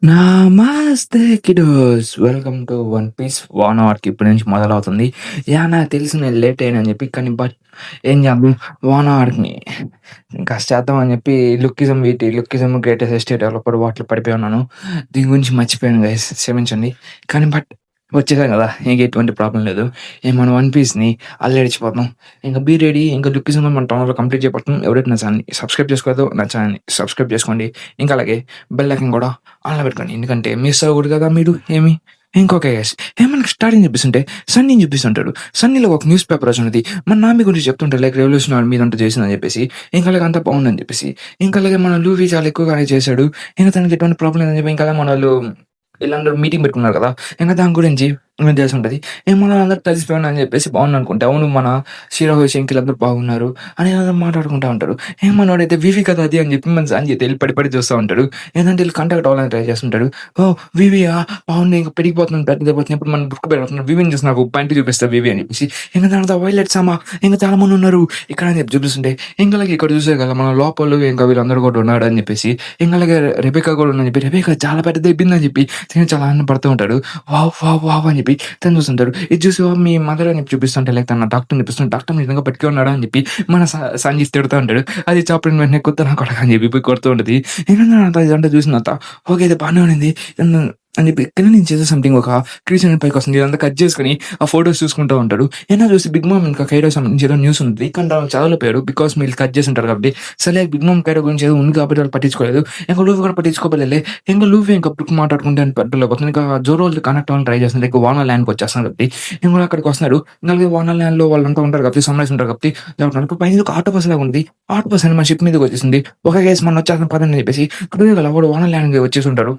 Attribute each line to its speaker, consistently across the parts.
Speaker 1: నమస్తే kiddos. Welcome to 'one piece war arc' ఇప్పటి నుంచి మొదలవుతుంది. నాకు తెలుసు నేను లేట్ అయ్యానని చెప్పి. కానీ ఏం చేద్దాం, వార్ ఆర్క్‌ని కాస్త చేద్దాం అని చెప్పి లుక్కిజం గ్రేటెస్ట్ ఎస్టేట్ డెవలపర్ వాటిలో పడిపోయి ఉన్నాను. దీని గురించి మర్చిపోయాను గైస్, క్షమించండి. కానీ వచ్చేసాం కదా, ఇంక ఎటువంటి ప్రాబ్లమ్ లేదు. మనం 'వన్ పీస్‌ని అల్లడిచిపోతాం. ఇంక బీ రెడీ. ఇంకా లుక్కిజం మన ఛానెల్‌లో కంప్లీట్ చేయబోతున్నాం. ఎవరైతే నా ఛానెల్‌ని సబ్స్క్రైబ్ చేసుకోలేదో నా ఛానెల్‌ని సబ్స్క్రైబ్ చేసుకోండి. ఇంకా అలాగే బెల్ ఐకాన్ కూడా ఆన్‌లో పెట్టుకోండి. ఎందుకంటే మిస్ అవ్వకూడదు కదా మీరు ఏమి. ఇంకొక గైస్, మనకి స్టార్టింగ్ చూపిస్తుంటే సన్నీని చూపిస్తుంటాడు. సన్నీలో ఒక న్యూస్ పేపర్ వచ్చినది మన నామి గురించి చెప్తుంటారు, లైక్ రెవల్యూషన్ ఆర్మీ మీదంతా చేసిందని చెప్పేసి. ఇంకా అలాగే అంతా బాగుందని చెప్పేసి. ఇంకా అలాగే మన లూఫీ చాలా ఎక్కువగానే చేశాడు. ఇంకా తనకి ఎటువంటి ప్రాబ్లం లేదని చెప్పి. ఇంకా మన వాళ్ళు వీళ్ళందరూ మీటింగ్ పెట్టుకున్నారు కదా, ఇంకా దాని గురించి తెలిసి ఉంటుంది. మనం అందరూ కలిసిపోయాను అని చెప్పేసి బాగుంది అనుకుంటే, అవును మన షీరో శంకిల్ అందరూ బాగున్నారు అని అందరూ మాట్లాడుకుంటూ ఉంటారు. మనోడైతే వివి కదా అది అని చెప్పి మన సంజయ్ వెళ్ళి పడి చూస్తూ ఉంటాడు. ఏంటంటే వీళ్ళు కాంటాక్ట్ అవ్వాలని ట్రై చేస్తుంటాడు. ఓ వివియా, బాగుంది, ఇంకా పెరిగిపోతున్నాను పెద్దపోతుంది. ఇప్పుడు మనం బుక్ పెడుతున్నాం, వివిని చూసి నాకు పాయింట్ చూపిస్తా వివి అని చెప్పేసి. ఇంకా దాంట్లో వైలెట్స్ అమ్మా ఇంకా చాలా మంది ఉన్నారు ఇక్కడ అని చెప్పి చూపిస్తుంటే, ఇంకా అలాగే ఇక్కడ చూసే కదా మన లోపల ఇంకా వీళ్ళందరూ కూడా ఉన్నాడు అని చెప్పేసి. ఇంకా అలాగే రెబేకా కూడా ఉందని చెప్పి, రెబేకా చాలా పెద్దది అయిపోయిందని చెప్పి చాలా ఆనందపడుతూ ఉంటాడు. వావ్ వావ్ వావ్ అని చెప్పి తను చూస్తుంటాడు. ఇది చూసి మీ మదర్ అని చూపిస్తుంటే, లైక్ తన డాక్టర్ని చూపిస్తుంటే, డాక్టర్ నిజంగా బతికే ఉన్నాడా అని చెప్పి మన సంజీవ్ తిడుతూ ఉంటాడు. అది చాప్లిన్ వెంటనే కొత్త నా కొడక అని చెప్పి పోయి కొడుతూ ఉంటుంది. ఏంటంటే ఇదంతా చూసిన తర్వాత ఓకే ఇది బాగానే ఉంది అని చెప్పి ఇక్కడ నుంచి ఏదో సంథింగ్ ఒక క్రీచర్ పైకి వస్తుంది. ఇదంతా కట్ చేసుకుని ఆ ఫొటోస్ చూసుకుంటూ ఉంటాడు. చూసి బిగ్ మామ్ ఇంకా కైరో సంబంధించి ఏదో న్యూస్ ఉంది కానీ చదవలేపారు, బికాస్ మీరు కట్ చేసి ఉంటారు కాబట్టి. సరే బిగ్ మామ్ కైరో గురించి ఏదో ఉంది కాబట్టి వాళ్ళు పట్టించుకోలేదు. ఇంకా లూఫీ కూడా పట్టించుకోలేదు. ఇంకా లూఫీ ఇంకా బుక్ మాట్లాడుకుంటే అని పెట్టలేకపోతుంది. ఇంకా జోరో కనెక్ట్ అవ్వాలని ట్రై చేస్తుంది. ఇంకా వానర్ ల్యాండ్కి వచ్చేస్తాను కాబట్టి ఇంకా అక్కడికి వస్తున్నారు. ఇంకా వానర్ ల్యాండ్ లో వాళ్ళంతా ఉంటారు కాబట్టి, సమ్రైజ్ ఉంటారు కాబట్టి ఇప్పుడు పైన ఒక ఆటో బస్ లాగా ఉంది. ఆటో బస్ అని మన షిప్ మీదకి వచ్చేసింది. ఒక కేసు మనం వచ్చేస్తాం పదని చెప్పేసి వాడు వానర్ ల్యాండ్ వచ్చేసి ఉంటారు.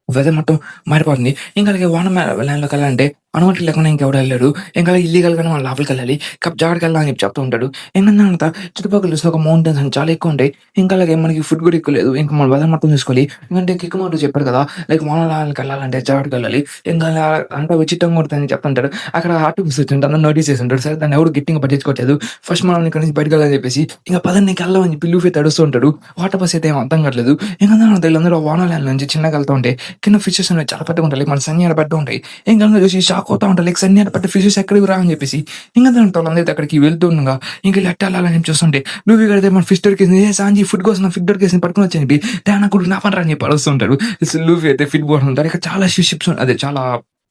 Speaker 1: వెదర్ మొత్తం మారిపోతుంది. ఇంకా అలాగే వాన ల్యాండ్లోకి వెళ్ళాలంటే అనుమతి లేకుండా ఇంకెవడు వెళ్ళాడు. ఇంకా ఇల్లీగల్గానే వాళ్ళ లోపలికి వెళ్ళాలి, జాగ్రత్తగా వెళ్ళాలి అని చెప్పి చెప్తూ ఉంటాడు. ఏంటంటే చుట్టుపక్కల చూస్తే ఒక మౌంటైన్స్ అని చాలా ఎక్కువ ఉంటాయి. ఇంకా అలాగే మనకి ఫుడ్ కూడా ఎక్కువ లేదు. ఇంకా మన వెదర్ మొత్తం చూసుకోవాలి. ఎందుకంటే కిక్ మాట చెప్పారు కదా, లైక్ వాన ల్యాండ్కి వెళ్ళాలంటే జాగ్రత్తగా వెళ్ళాలి. ఇంకా అంటే విచిత్రంగా ఉంటుందని చెప్తుంటాడు. అక్కడ ఆర్టిఫిస్ వచ్చింటే అందరూ నోటీస్ చేసి ఉంటాడు. సరే దాన్ని ఎవరు గట్టిగా పట్టించుకోవట్లేదు. ఫస్ట్ మనం ఇక్కడ నుంచి బయటకు వెళ్ళాలని చెప్పేసి ఇంకా పదని వెళ్ళామని చెప్పి లూఫీ తడుస్తూ ఉంటాడు. వాటర్ బస్ అయితే ఏం అర్థం కావట్లేదు. ఇంకా వీళ్ళందరూ వాన ల్యాండ్ నుంచి చిన్నగా వెళ్తూ ఉంటే కింద ఫిషెస్ అనేవి చాలా పెద్దగా ఉంటాయి. మన సన్యాలు పెద్ద ఉంటాయి. ఇంకా చూసి షాక్ అవుతా ఉంటాయి. లైక్ సన్యాలు పెద్ద ఫిషెస్ ఎక్కడికి రా అని చెప్పేసి. ఇంకా దాంట్లో వాళ్ళందరికీ అక్కడికి వెళ్తుండగా ఇంకా వెళ్ళాలని చూస్తుంటే లూఫీ కడితే మన ఫిష్ దొరికేసింది. సాంజీ ఫుడ్ కోసం ఫిట్ దొరికేసింది పట్టుకుని వచ్చి చెప్పి దాని కూడా నా పని రా అని చెప్పి అడుస్తుంటాడు. లూఫీ అయితే ఫిట్ బోర్డు ఉంటారు. ఇక్కడ చాలా షిప్స్ అదే చాలా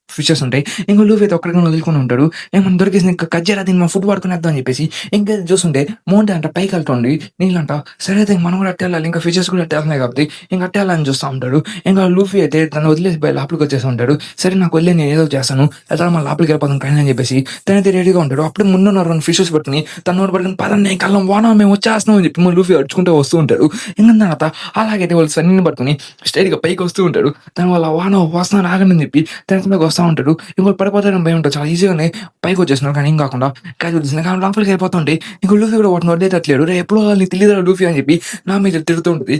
Speaker 1: ఫిషెస్ ఉంటాయి. ఇంకా లూఫీ అయితే ఒక్కడికి వదులుకొని ఉంటాడు. ఏమన్నా దొరికేసి ఇంకా కజ్జరా దీన్ని మా ఫుడ్ పడుకునేద్దాం అని చెప్పేసి. ఇంకా చూస్తుంటే మౌంటైన్ అంట పైకి వెళ్తుంది నీళ్ళంట. సరే అయితే మనం కూడా అట్టేళ్ళాలి, ఇంకా ఫిషెస్ కూడా అట్టేస్తున్నాయి కాబట్టి ఇంకా అట్టేయాలని చూస్తూ ఉంటాడు. ఇంకా లూఫీ అయితే తను వదిలేసి లోపలికి వచ్చేసి ఉంటాడు. సరే నాకు వదిలే నేను ఏదో చేస్తాను, అలా మన లోపలికి వెళ్ళిపోతాం కానీ అని చెప్పేసి తనైతే రెడీగా ఉంటాడు. అప్పుడు ముందున్న రెండు ఫిషెస్ పట్టుకుని తను పట్టుకుని పదండి కళ్ళం వాన మేము వచ్చేస్తున్నాం అని చెప్పి మన లూఫీ అడుచుకుంటూ వస్తూ ఉంటాడు. ఇంకా తర్వాత అలాగే వాళ్ళు సన్నీని పట్టుకుని స్ట్రైట్గా పైకి వస్తూ ఉంటాడు. తన వాళ్ళ వాన వస్తున్నారు ఆగండి అని చెప్పి తన వస్తూ ఉంటాడు. ఇంకోటి పడిపోతాడని భయం ఉంటుంది. చాలా ఈజీగానే పైకి వచ్చేస్తున్నారు కానీ ఏం కాకుండా కాదు వదిలేసిన కానీ లోపలికి వెళ్ళిపోతుంటే ఇంకా లూఫీ కూడా వాటిని వదిలేటట్లేడు. రే ఎప్పుడో నీకు తెలియదు లూఫీ అని చెప్పి నా మీద తిరుగుతూ ఉంటుంది.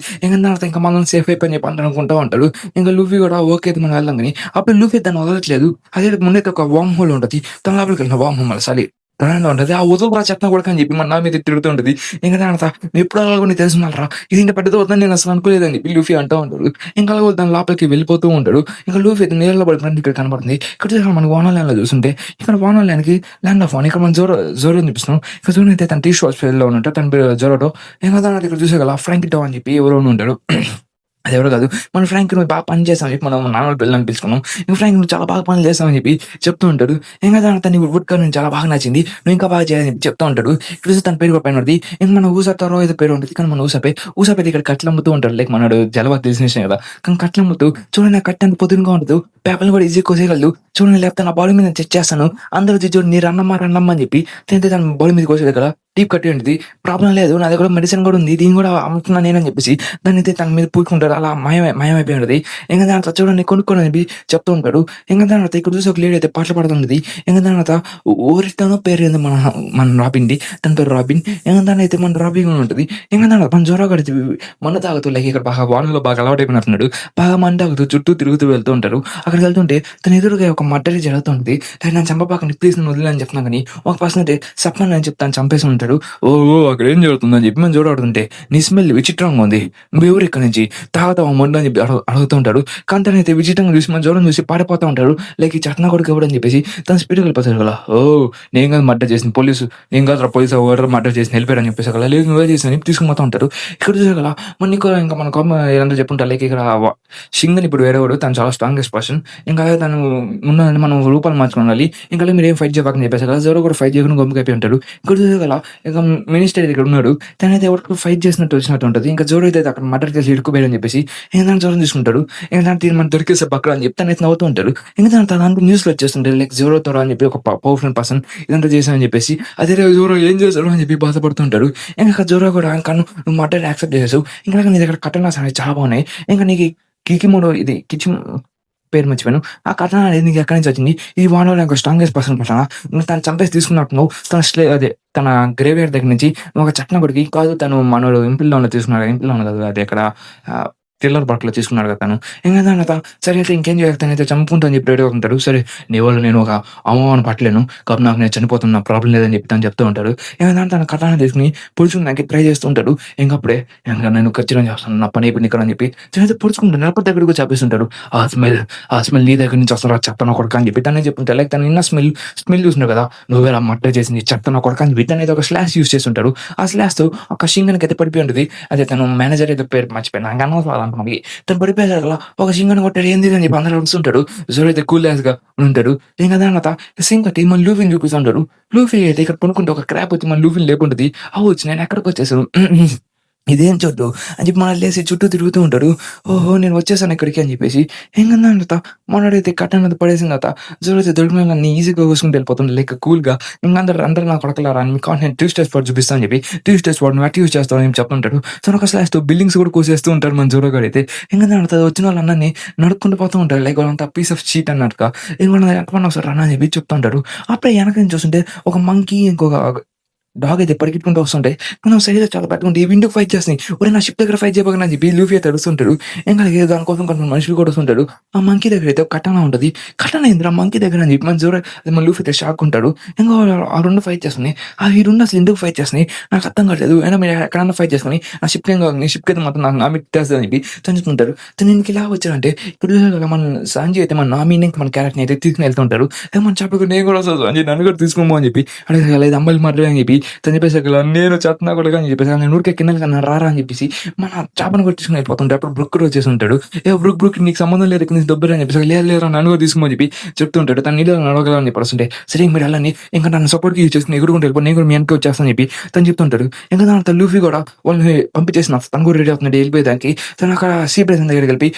Speaker 1: ఇంకా మనం సేఫ్ అయిపోయి చెప్పి అనుకుంటూ ఉంటాడు. ఇంకా లూఫీ కూడా ఓకే అయితే మనం వెళ్దాం కానీ అప్పుడు లూఫీ దాన్ని వదలట్లేదు. అదే ముందైతే ఒక వామ్ హోల్ ఉంటుంది. తన లోపలికి వెళ్ళిన వామ్ హోల్ సారీ తనంలో ఉంటుంది. ఆ వదులు రా చెప్తా కూడా అని చెప్పి మన నా మీద తిరుగుతూ ఉంటుంది. ఇంకా దాని ఎప్పుడు అలాగే తెలుసున్నారా ఇది ఇంత పెద్దది అవుతుందని నేను అసలు అనుకోలేదని చెప్పి లూఫీ అంటూ ఉంటాడు. ఇంకా అలాగే దాని లోపలికి వెళ్ళిపోతూ ఉంటాడు. ఇంకా లూఫీ అయితే నీళ్ళలో పడుకున్నట్టు ఇక్కడ కనబడుతుంది. ఇక్కడ మనకి వాన ల్యాండ్లో చూస్తుంటే ఇక్కడ వాన ల్యాండ్కి ల్యాండ్ ఆఫ్ ఇక్కడ మనం జోరో చూపిస్తున్నాం. ఇక్కడ జోరో అయితే తన టీ షాప్స్ లో ఉంటాడు. తన పేరు జోరోటో. ఇంకా దాని ఇక్కడ చూసే కదా ఫ్రాంక్ టో అని చెప్పి ఎవరో ఉంటాడు. అది ఎవరో కాదు మన ఫ్రాంక్ నువ్వు బాగా పని చేస్తామని చెప్పి మనం నార్మల్ పిల్లలని పిలుచుకున్నాం. ఇంకా ఫ్రాంక్ నువ్వు చాలా బాగా పని చేస్తామని చెప్పి చెప్తూ ఉంటాడు. ఇంకా దాని తన వుడ్ కర్ చాలా బాగా నచ్చింది, నువ్వు ఇంకా బాగా చేయాలని చెప్పి చెప్తూ ఉంటాడు. ఇక్కడ తన పేరు కూడా పైన ఉంటుంది. ఇంకా మన ఊసతారో ఏదో పేరు ఉంటుంది కానీ మన ఊసపై ఇక్కడ కట్లు అమ్ముతూ ఉంటాడు. లైక్ మనడు జలవా తెలిసిన విషయం కదా. కానీ కట్లు అమ్ముతూ చూడండి కట్ట అంత పొద్దునగా ఉంటుంది, పేపర్లు కూడా ఈజీ కోసేయగలదు. చూడండి లేకపోతే నా బాడీ మీద చెక్ చేస్తాను అందరూ చూడు నీ రన్నమ్మా అని చెప్పి తన బాడీ మీద కోసేది కదా డీప్ కట్టి ఉంటుంది. ప్రాబ్లం లేదు, నా దగ్గర మెడిసిన్ కూడా ఉంది, దీన్ని కూడా అమ్ముతున్నా నేనని చెప్పేసి దాన్ని అయితే తన మీద పూసుకుంటారు. అలా మాయమైపోయి ఉంటుంది. ఇంకా దాని తర్వాత చూడండి కొనుక్కొని చెప్తూ ఉంటాడు. ఇంకా దాని తర్వాత ఇక్కడ చూసి ఒక లేడీ అయితే పాటలు పాడుతుంది. ఇంకా దాని తర్వాత ఓరితోనో పేరు ఏంది మన రాబిన్ది, తన పేరు రాబిన్. ఇంకా దాని అయితే మన రాబిన్ ఉంటుంది. ఇంకా దాని మన జ్వరం కడితే మన తాగుతూ లైక్ ఇక్కడ బాగా వానలో బాగా అలవాటు అయిపోయినట్టున్నాడు. బాగా మన తాగుతూ చుట్టూ తిరుగుతూ వెళ్తూ ఉంటారు. అక్కడికి వెళ్తుంటే తన ఎదురుగా ఒక మర్డర్ జరుగుతుంది. నన్ను చంపబాకండి ప్లీజ్ నన్ను వదిలేని చెప్తున్నా కానీ ఒక పర్సన్ అయితే సప్న అని చెప్తాను చంపేసి ఉంటాడు. ఉంటాడు. "ఓహ్! ఓహ్! అక్కడేం జరుగుతుందని" చెప్పి మనం చూడడుతుంటే, "నీ స్మెల్ విచిత్రంగా ఉంది. నువ్వెవరు ఇక్కడి నుంచి? తాగుతావా మందు" అని చెప్పి అడుగుతూ ఉంటాడు. కానీ తనైతే విచిత్రంగా చూసి మన జోరం చూసి పారిపోతా ఉంటాడు. లైక్ ఈ చెత్తనా కొడుకు ఎవడని చెప్పేసి తను స్పీడ్‌గా వెళ్ళిపోతాడు కదా! "ఓహ్! నేను కాదు మర్డర్ చేసింది పోలీసు. నేను కాదురా పోలీసు ఎవరో మర్డర్ చేసి వెళ్ళిపోయారని" చెప్పేసి అలా "లేదు నువ్వే చేసావు" అని తీసుకొని పోతా ఉంటారు. ఇక్కడ చూసారు కదా! మరి నీకు ఇంకా మన కోపం ఏదంటే చెప్పుంటారు. లైక్ ఇక్కడ షింగన్ ఇప్పుడు వేరేవాడు తను చాలా స్ట్రాంగెస్ట్ పర్సన్. ఇంకా తను ఉన్నదని మనం రూపాలు మార్చుకోవాలి. ఇంకా మీరేం ఫైట్ చేయబాకని చెప్పేసారు కదా! జోరో కూడా ఫైట్ చేయకుండా గమ్ముగైపోయి ఉంటాడు. ఇక్కడ చూసారు కదా! ఇక మినిస్టర్ ఇక్కడ ఉన్నాడు. తనైతే ఎవరికో ఫైట్ చేసినట్టు వచ్చినట్టు ఉంటది. ఇంకా జోరో అయితే అక్కడ మర్డర్ చేసి ఇరుక్కుపోయాడని చెప్పేసి ఏంటంటే జోరం తీసుకుంటాడు. ఏంటంటే మనం దొరికేసే పక్కన అని చెప్పి తనైతే నవ్వుతూ ఉంటాడు. ఎందుకంటే తనంటూ న్యూస్‌లో వచ్చేస్తుంటాయి. లైక్ జోరో తోరా అని చెప్పి ఒక పవర్‌ఫుల్ పర్సన్ ఇదంతా చేశానని చెప్పేసి. అదే జోరో ఏం చేశారు అని చెప్పి బాధపడుతూ ఉంటాడు. ఇంకా జోరో కూడా ఇంకా నువ్వు మర్డర్ యాక్సెప్ట్ చేసేసావు. ఇంకా నీ దగ్గర కటనాస్ అనేవి చాలా బాగున్నాయి. ఇంకా నీకు కికిమోడో ఇది పేరు మర్చిపోయాను. ఆ కథ అనేది నీకు ఎక్కడి నుంచి వచ్చింది? ఈ వానలో నాకు స్ట్రాంగెస్ట్ పర్సన్ పట్టానా? నువ్వు తను చంపేసి తీసుకున్నట్టున్నావు. అదే తన గ్రేవ్‌యార్డ్ దగ్గర నుంచి ఒక చట్నం కొడికి కాదు తను మనోడు ఇంపిల్ డౌన్‌లో తీసుకున్నాడు. ఇంపిల్ డౌన్ కాదు అది ఎక్కడ థ్రిల్లర్ పార్క్‌లో తీసుకున్నాడు కదా తను. ఇంక దాని సరే అయితే ఇంకేం చేయాలి తనైతే చంపుకుంటా అని చెప్పి రెడీగా ఉంటాడు. సరే నీ వల్ల నేను ఒక అవమానం పట్టలేను. కాబట్టి నాకు నేను చనిపోతున్నా నాకు ప్రాబ్లమ్ లేదని చెప్పి తను చెప్తూ ఉంటాడు. ఇంక తన కటానా తీసుకొని పొడుచుకోడానికి ట్రై చేస్తూ ఉంటాడు. ఇంకప్పుడే ఇంక నేను ఖచ్చితంగా చేస్తాను. నా పని అయిపోయింది ఇక్కడ అని చెప్పి తనైతే పొడుచుకుంటాడు. నిలబడి దగ్గరకు వచ్చి ఆపేస్తుంటాడు. ఆ స్మెల్ నీ దగ్గర నుంచి వస్తారా చెత్త నా కొడుకా అని చెప్పి తనే చెప్పుంటాడు. లైక్ తను నిన్న స్మెల్ చూసినావు కదా! నువ్వే మర్డర్ చేసింది చెత్త నా కొడుకా అని చెప్పి తనైతే ఒక స్లాష్ యూజ్ చేస్తుంటాడు. ఆ స్లాష్‌తో ఒక షింగన్‌కి అయితే పడిపోయి ఉంటది. అదే తను మేనేజర్ ఏదో పేరు మర్చిపోయాను. నాకు అనవసరం మనకి. తను పడిపోయాడు అలా ఒక సింగని కొట్టాడు ఏంది అని చెప్పి అందరూ అరుస్తుంటాడు. జోరో అయితే కూల్ యాస్‌గా ఉంటాడు. ఇంక దాని తర్వాత సింగ్ కట్టి మన లూఫీని చూపిస్తుంటాడు. లూఫీ అయితే ఇక్కడ పనుకుంటే ఒక క్రాబ్ వచ్చి మన లూఫీని లేపుంటది. అవ్వచ్చు నేను ఎక్కడికొచ్చేసాను. ఇదేం చోటు అని చెప్పి మనల్ని లేసి చుట్టూ తిరుగుతూ ఉంటాడు. ఓహో! నేను వచ్చేసాను ఇక్కడికి అని చెప్పేసి. ఇంగందాని తర్వాత మనోడైతే కట్టనంత పడేసిన తర్వాత జోరో అయితే దొరికిన నన్ను ఈజీగా కోసుకుంటూ వెళ్ళిపోతుండు. లైక్ కూల్‌గా ఇంక అందరూ నా కొడకలారా అని మీకు నేను ట్విస్టర్ స్పాట్ చూపిస్తా అని చెప్పి ట్విస్టర్ స్పాట్ నువ్వు అటు యూజ్ చేస్తావు అని చెప్తుంటాడు. తనొక స్లాష్‌తో బిల్డింగ్స్ కూడా కోసేస్తూ ఉంటాడు మన జోరో గాడైతే. ఇంక దాని తర్వాత వచ్చిన వాళ్ళందరిని నడుక్కుంటూ పోతూ ఉంటారు. లైక్ వాళ్ళంతా పీస్ ఆఫ్ షీట్ అన్నట్టుగా. ఇంక వాళ్ళని ఎంతమంది ఒకసారి రా అని చెప్పి చెప్తా ఉంటాడు. అప్పుడే వెనక నుంచి చూస్తుంటే ఒక మంకీ ఇంకొక డాగ్ అయితే పరిగెత్తుకుంటూ వస్తుంటాయి. మనం సైడ్‌లో చాలా పెద్దగుండి ఇవి ఎందుకు ఫైట్ చేస్తున్నాయి? ఒరేయ్! నా షిప్ దగ్గర ఫైట్ చేయబాకని అని చెప్పి లూఫీ అయితే అరుస్తుంటాడు. ఇంకా అలాగే దానికోసం కొంతమంది మనుషులు కూడా వస్తుంటారు. ఆ మంకీ దగ్గర అయితే ఒక కటానా ఉంటది. కటానా ఏందిరా మంకీ దగ్గర అని చెప్పి మన జోరో మన లూఫీ అయితే షాక్ ఉంటాడు. ఇంకా ఆ 2 ఫైట్ చేస్తున్నాయి. ఈ 2 అసలు ఎందుకు ఫైట్ చేస్తున్నాయి? నాకు అర్థం కావట్లేదు. అయినా మీరు ఎక్కడన్నా ఫైట్ చేసుకొని నా షిప్‌కి ఏం కాదు నీ షిప్‌కి అయితే మాత్రం నాకు నామీ తిట్టేస్తదని చెప్పి తను చెప్తుంటారు. తను ఎందుకు ఇలా వచ్చాడంటే ఇక్కడ మన సంజయ్ అయితే మన నామీని మన క్యారెక్టర్‌ని అయితే తీసుకొని వెళ్తుంటారు. మన చెప్పకు నేను కూడా వస్తా సంజయ్ నన్ను కూడా తీసుకొని పో అని చెప్పి అడిగితే లేదు అమ్మాయిలు మాట్లాడే అని చెప్పి తను చెప్పేసాక నేను చెత్తనా కొడుకా అని చెప్పేసి నేను ఊరికే కిందకి నన్ను రారా అని చెప్పేసి మన చేపను కొట్టించుకొని వెళ్ళిపోతుంటే అప్పుడు బ్రుక్ కూడా వచ్చేసి ఉంటాడు. బ్రుక్ నీకు సంబంధం లేదు ఇక్కడ నుంచి దొబ్బరా అని చెప్పేసి లేదు లేరా నన్ను కూడా తీసుకోమని చెప్పి చెప్తుంటాడు. తను నీళ్ళు నడవగలని చెప్పి వస్తుంటే సరే మీరు వెళ్ళని ఇంకా నన్ను సపోర్ట్‌కి యూజ్ చేసుకొని ఎగురుకుంటూ వెళ్ళిపో నేను కూడా మీ వెనక్కి వచ్చేస్తాను అని చెప్పి తను చెప్తుంటాడు. ఇంకా దాని తర్వాత లూఫీ కూడా వాళ్ళని పంపించేసిన తను కూడా రెడీ అవుతున్నాడు వెళ్ళిపోయేదానికి. తను అక్కడ సీ బ్రేసన్ దగ్గరికి వెళ్ళి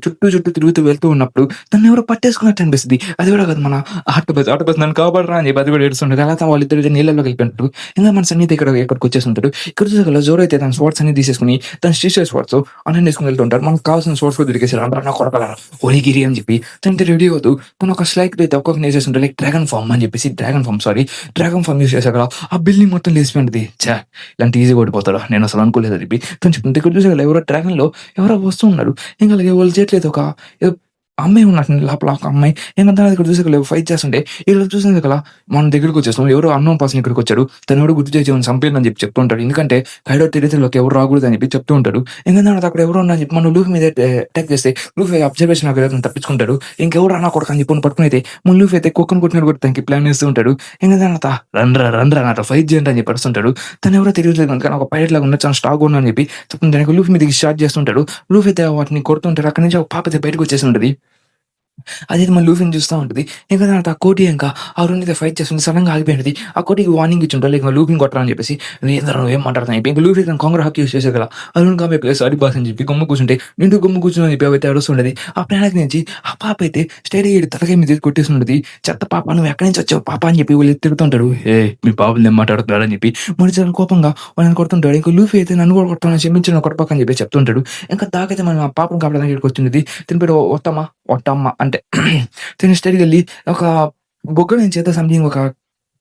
Speaker 1: చుట్టూ తిరుగుతూ వెళ్తూ ఉన్నప్పుడు తను ఎవరో పట్టేసుకున్నట్టు అనిపిస్తుంది. అది కూడా కాదు మన ఆటోబస్ నన్ను కాపాడరా అని చెప్పి అది కూడా ఏడుస్తుంటాడు. అలా వాళ్ళిద్దరు నీళ్ళలోకి వెళ్ళిపోయినట్టు ఇంకా మన సన్నిధి ఇక్కడికి వచ్చేస్తుంటాడు. ఇక్కడ చూసాక జోరో అయితే తన స్వార్డ్స్ అన్ని తీసేసుకొని తన స్టీచర్ స్వార్డ్స్ అన్నీ వేసుకొని వెళ్తుంటారు. మనకు కావాల్సిన స్వార్డ్స్ కూడా దొరికేసారు. అందరూ నా కొడకలారా ఒలిగిరి అని చెప్పి తనైతే రెడీ అవుతూ తను ఒక స్లైక్ అయితే ఒక్కొక్క వేసేస్తుంటారు. లైక్ డ్రాగన్ ఫామ్ యూస్ చేశాక ఆ బిల్డింగ్ మొత్తం లేచిపోయింది. ఇలాంటి ఈజీగా ఓడిపోతాడు నేను అసలు అనుకోలేదు అని చెప్పి తను చెప్తుంది. ఇక్కడ చూసాక ఎవరో డ్రాగన్‌లో ఎవరో వస్తూ ఉన్నారు. ఇంకా అలాగే వాళ్ళు చేయట్లేదు ఒక అమ్మాయి ఉన్నట్టుంది లోపల ఒక అమ్మాయి. ఏంటంటే ఇక్కడ చూసాక ఫైట్ చేస్తుంటే ఈళ్ళు చూసింది కదా మన దగ్గరికి వచ్చేస్తాం. ఎవరో అన్నోన్ పర్సన్ ఇక్కడికి వచ్చాడు. తను ఎవడో గుర్తు చేసి చంపేయండి అని చెప్పి చెప్తూ ఉంటాడు. ఎందుకంటే కైడో టెరిటరీలోకి ఎవరు రాకూడదు అని చెప్పి చెప్తూ ఉంటాడు. ఎందుకంటే అక్కడ ఎవరో ఉన్నా అని చెప్పి మన లూఫీ మీద అటాక్ చేస్తే లూఫీ అబ్జర్వేషన్ తప్పించుకుంటాడు. ఇంకెవరు అన్నా కొడుకు అని చెప్పి పట్టుకుని మన లూఫీ అయితే కుక్కను కొట్టినట్టు కూడా తనకి ప్లాన్ వేస్తూ ఉంటాడు. ఎందుకంటే రండ్రా నాతో ఫైట్ చేయండి అని చెప్పి అరుస్తుంటాడు. తను ఎవరో తెలియట్లేదు కానీ ఒక పైలట్ లాగా ఉన్న చాలా స్టాక్ ఉన్నా అని చెప్పి చెప్తుంది. దానికి లూఫీ మీద స్టార్ట్ చేస్తుంటాడు. లూఫీ అయితే వాటిని కొడుతుంటాడు. అక్కడి నుంచి ఒక పాప అయితే బయటకు వచ్చేసి ఉంటుంది. అదైతే మన లూఫీని చూస్తా ఉంటది. ఇంకా తర్వాత ఆ కోటి ఇంకా ఆ 2 అయితే ఫైట్ చేస్తుంది. సడెన్‌గా ఆగిపోయినది. ఆ కోటికి వార్నింగ్ ఇచ్చుంటారు. లైక్ లూఫీని కొట్టరా అని చెప్పేసి. ఏందిరా నువ్వేం మాట్లాడుతున్నావు చెప్పి ఇంకా లూఫీ తన కొంగర హక్ యూజ్ చేసారు కదా! అరుణ్ కామె ప్లేస్ సారీ బాస్ అని చెప్పి గమ్మున కూర్చుంటే నిండు గమ్మున కూర్చొని అని చెప్పి అవైతే అరుస్తుండేది. ఆ ప్లానెట్ నుంచి ఆ పాప అయితే స్టడీ తలకాయ మీద కొట్టేస్తుండేది. చెత్త పాప నువ్వు ఎక్కడి నుంచి వచ్చావు పాప అని చెప్పి వీళ్ళు తిడుతుంటాడు. మీ పాపలు ఏం మాట్లాడుతున్నారు అని చెప్పి మరి చాలా కోపంగా వాళ్ళని కొడుతుంటాడు. ఇంకా లూఫీ అయితే నన్ను కూడా కొడతాను క్షమించిన కొడపక్క అని చెప్పి చెప్తుంటాడు. ఇంకా దాకైతే మనం ఆ పాపను కాపాడడానికి ఇక్కడికి వచ్చింది. దీని పేరు ఒట్టమ్మ అంటే తిను స్టడీకెళ్ళి ఒక బొగ్గ నుంచి ఏదో సంథింగ్ ఒక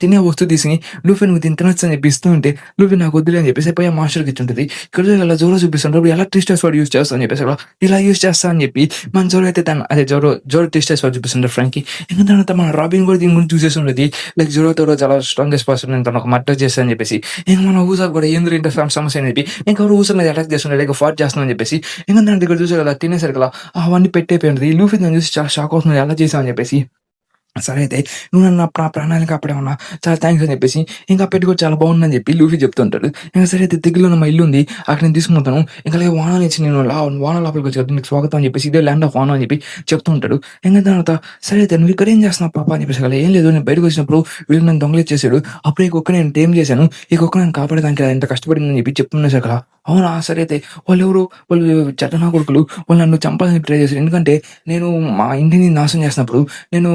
Speaker 1: తినే వస్తువు తీసుకొని లూఫీ నువ్వు తినొచ్చు అని చెప్పి ఇస్తూ ఉంటే లూఫీ నాకు వద్దులే అని చెప్పేసి పోయి ఆ మాస్టర్‌కి ఇచ్చుంటది. ఇక్కడ ఇలా జోరో చూపిస్తుంటారు. ఇప్పుడు ఎలా ట్విస్టర్స్ వర్డ్ యూజ్ చేస్తా అని చెప్పేసి అలా ఇలా యూజ్ చేస్తా అని చెప్పి మన జోరో అయితే అదే జోరో ట్విస్టర్స్ వర్డ్ చూపిస్తుంటారు ఫ్రాంక్‌కి. ఇంక తర్వాత మన రాబిన్ కూడా దీని గురించి చూసేసుంటది. లైక్ జోరోతో చాలా స్ట్రాంగెస్ట్ పర్సన్ నేను తనొక మర్డర్ చేస్తా అని చెప్పేసి. ఇంక మన ఊసాకు కూడా ఏందిరా ఇంత సమస్య అని చెప్పి ఇంకెవరు ఊస మీద అటాక్ చేస్తుండే లైక్ ఫాట్ చేస్తున్నా అని చెప్పేసి. ఇంక దాని దగ్గర చూసారు కదా తినేసరికి అలా అవన్నీ పెట్టయిపోయి ఉంటది. లూఫీ దాన్ని చూసి చాలా షాక్ అవుతుంది. ఎలా చేసావు అని చెప్పేసి. సరే అయితే నువ్వు నన్ను నా ప్రాణానికి కాపాడావన్నా చాలా థ్యాంక్స్ అని చెప్పేసి ఇంకా పెట్టి కూడా చాలా బాగుందని చెప్పి లూఫీ చెప్తుంటాడు. ఇంకా సరే అయితే దగ్గరలో ఉన్న మా ఇల్లు ఉంది అక్కడ నేను తీసుకుపోతాను. ఇంకా అలాగే వాన నుంచి నేను వాన లోపలికి వచ్చి నీకు స్వాగతం అని చెప్పేసి ఇదే ల్యాండ్ ఆఫ్ వాన అని చెప్పి చెప్తూ ఉంటాడు. ఇంకా తర్వాత సరే అయితే నువ్వు ఇక్కడ ఏం చేస్తున్నావు పాప అని చెప్పేసి అలా ఏం లేదు నేను బయటకు వచ్చినప్పుడు వీళ్ళు నన్ను దొంగలిచ్చేసాడు. అప్పుడు ఈ కుక్క నేను టేమ్ చేశాను. ఈ కుక్క నన్ను కాపాడడానికి ఎంత కష్టపడిందని చెప్పి చెప్తున్నా సార్ అక్కడ. అవునా సరే అయితే వాళ్ళెవరు వాళ్ళు చెడ్డనా కొడుకులు వాళ్ళు నన్ను చంపాలని ట్రై చేశారు. ఎందుకంటే నేను మా ఇంటిని నాశనం చేసినప్పుడు నేను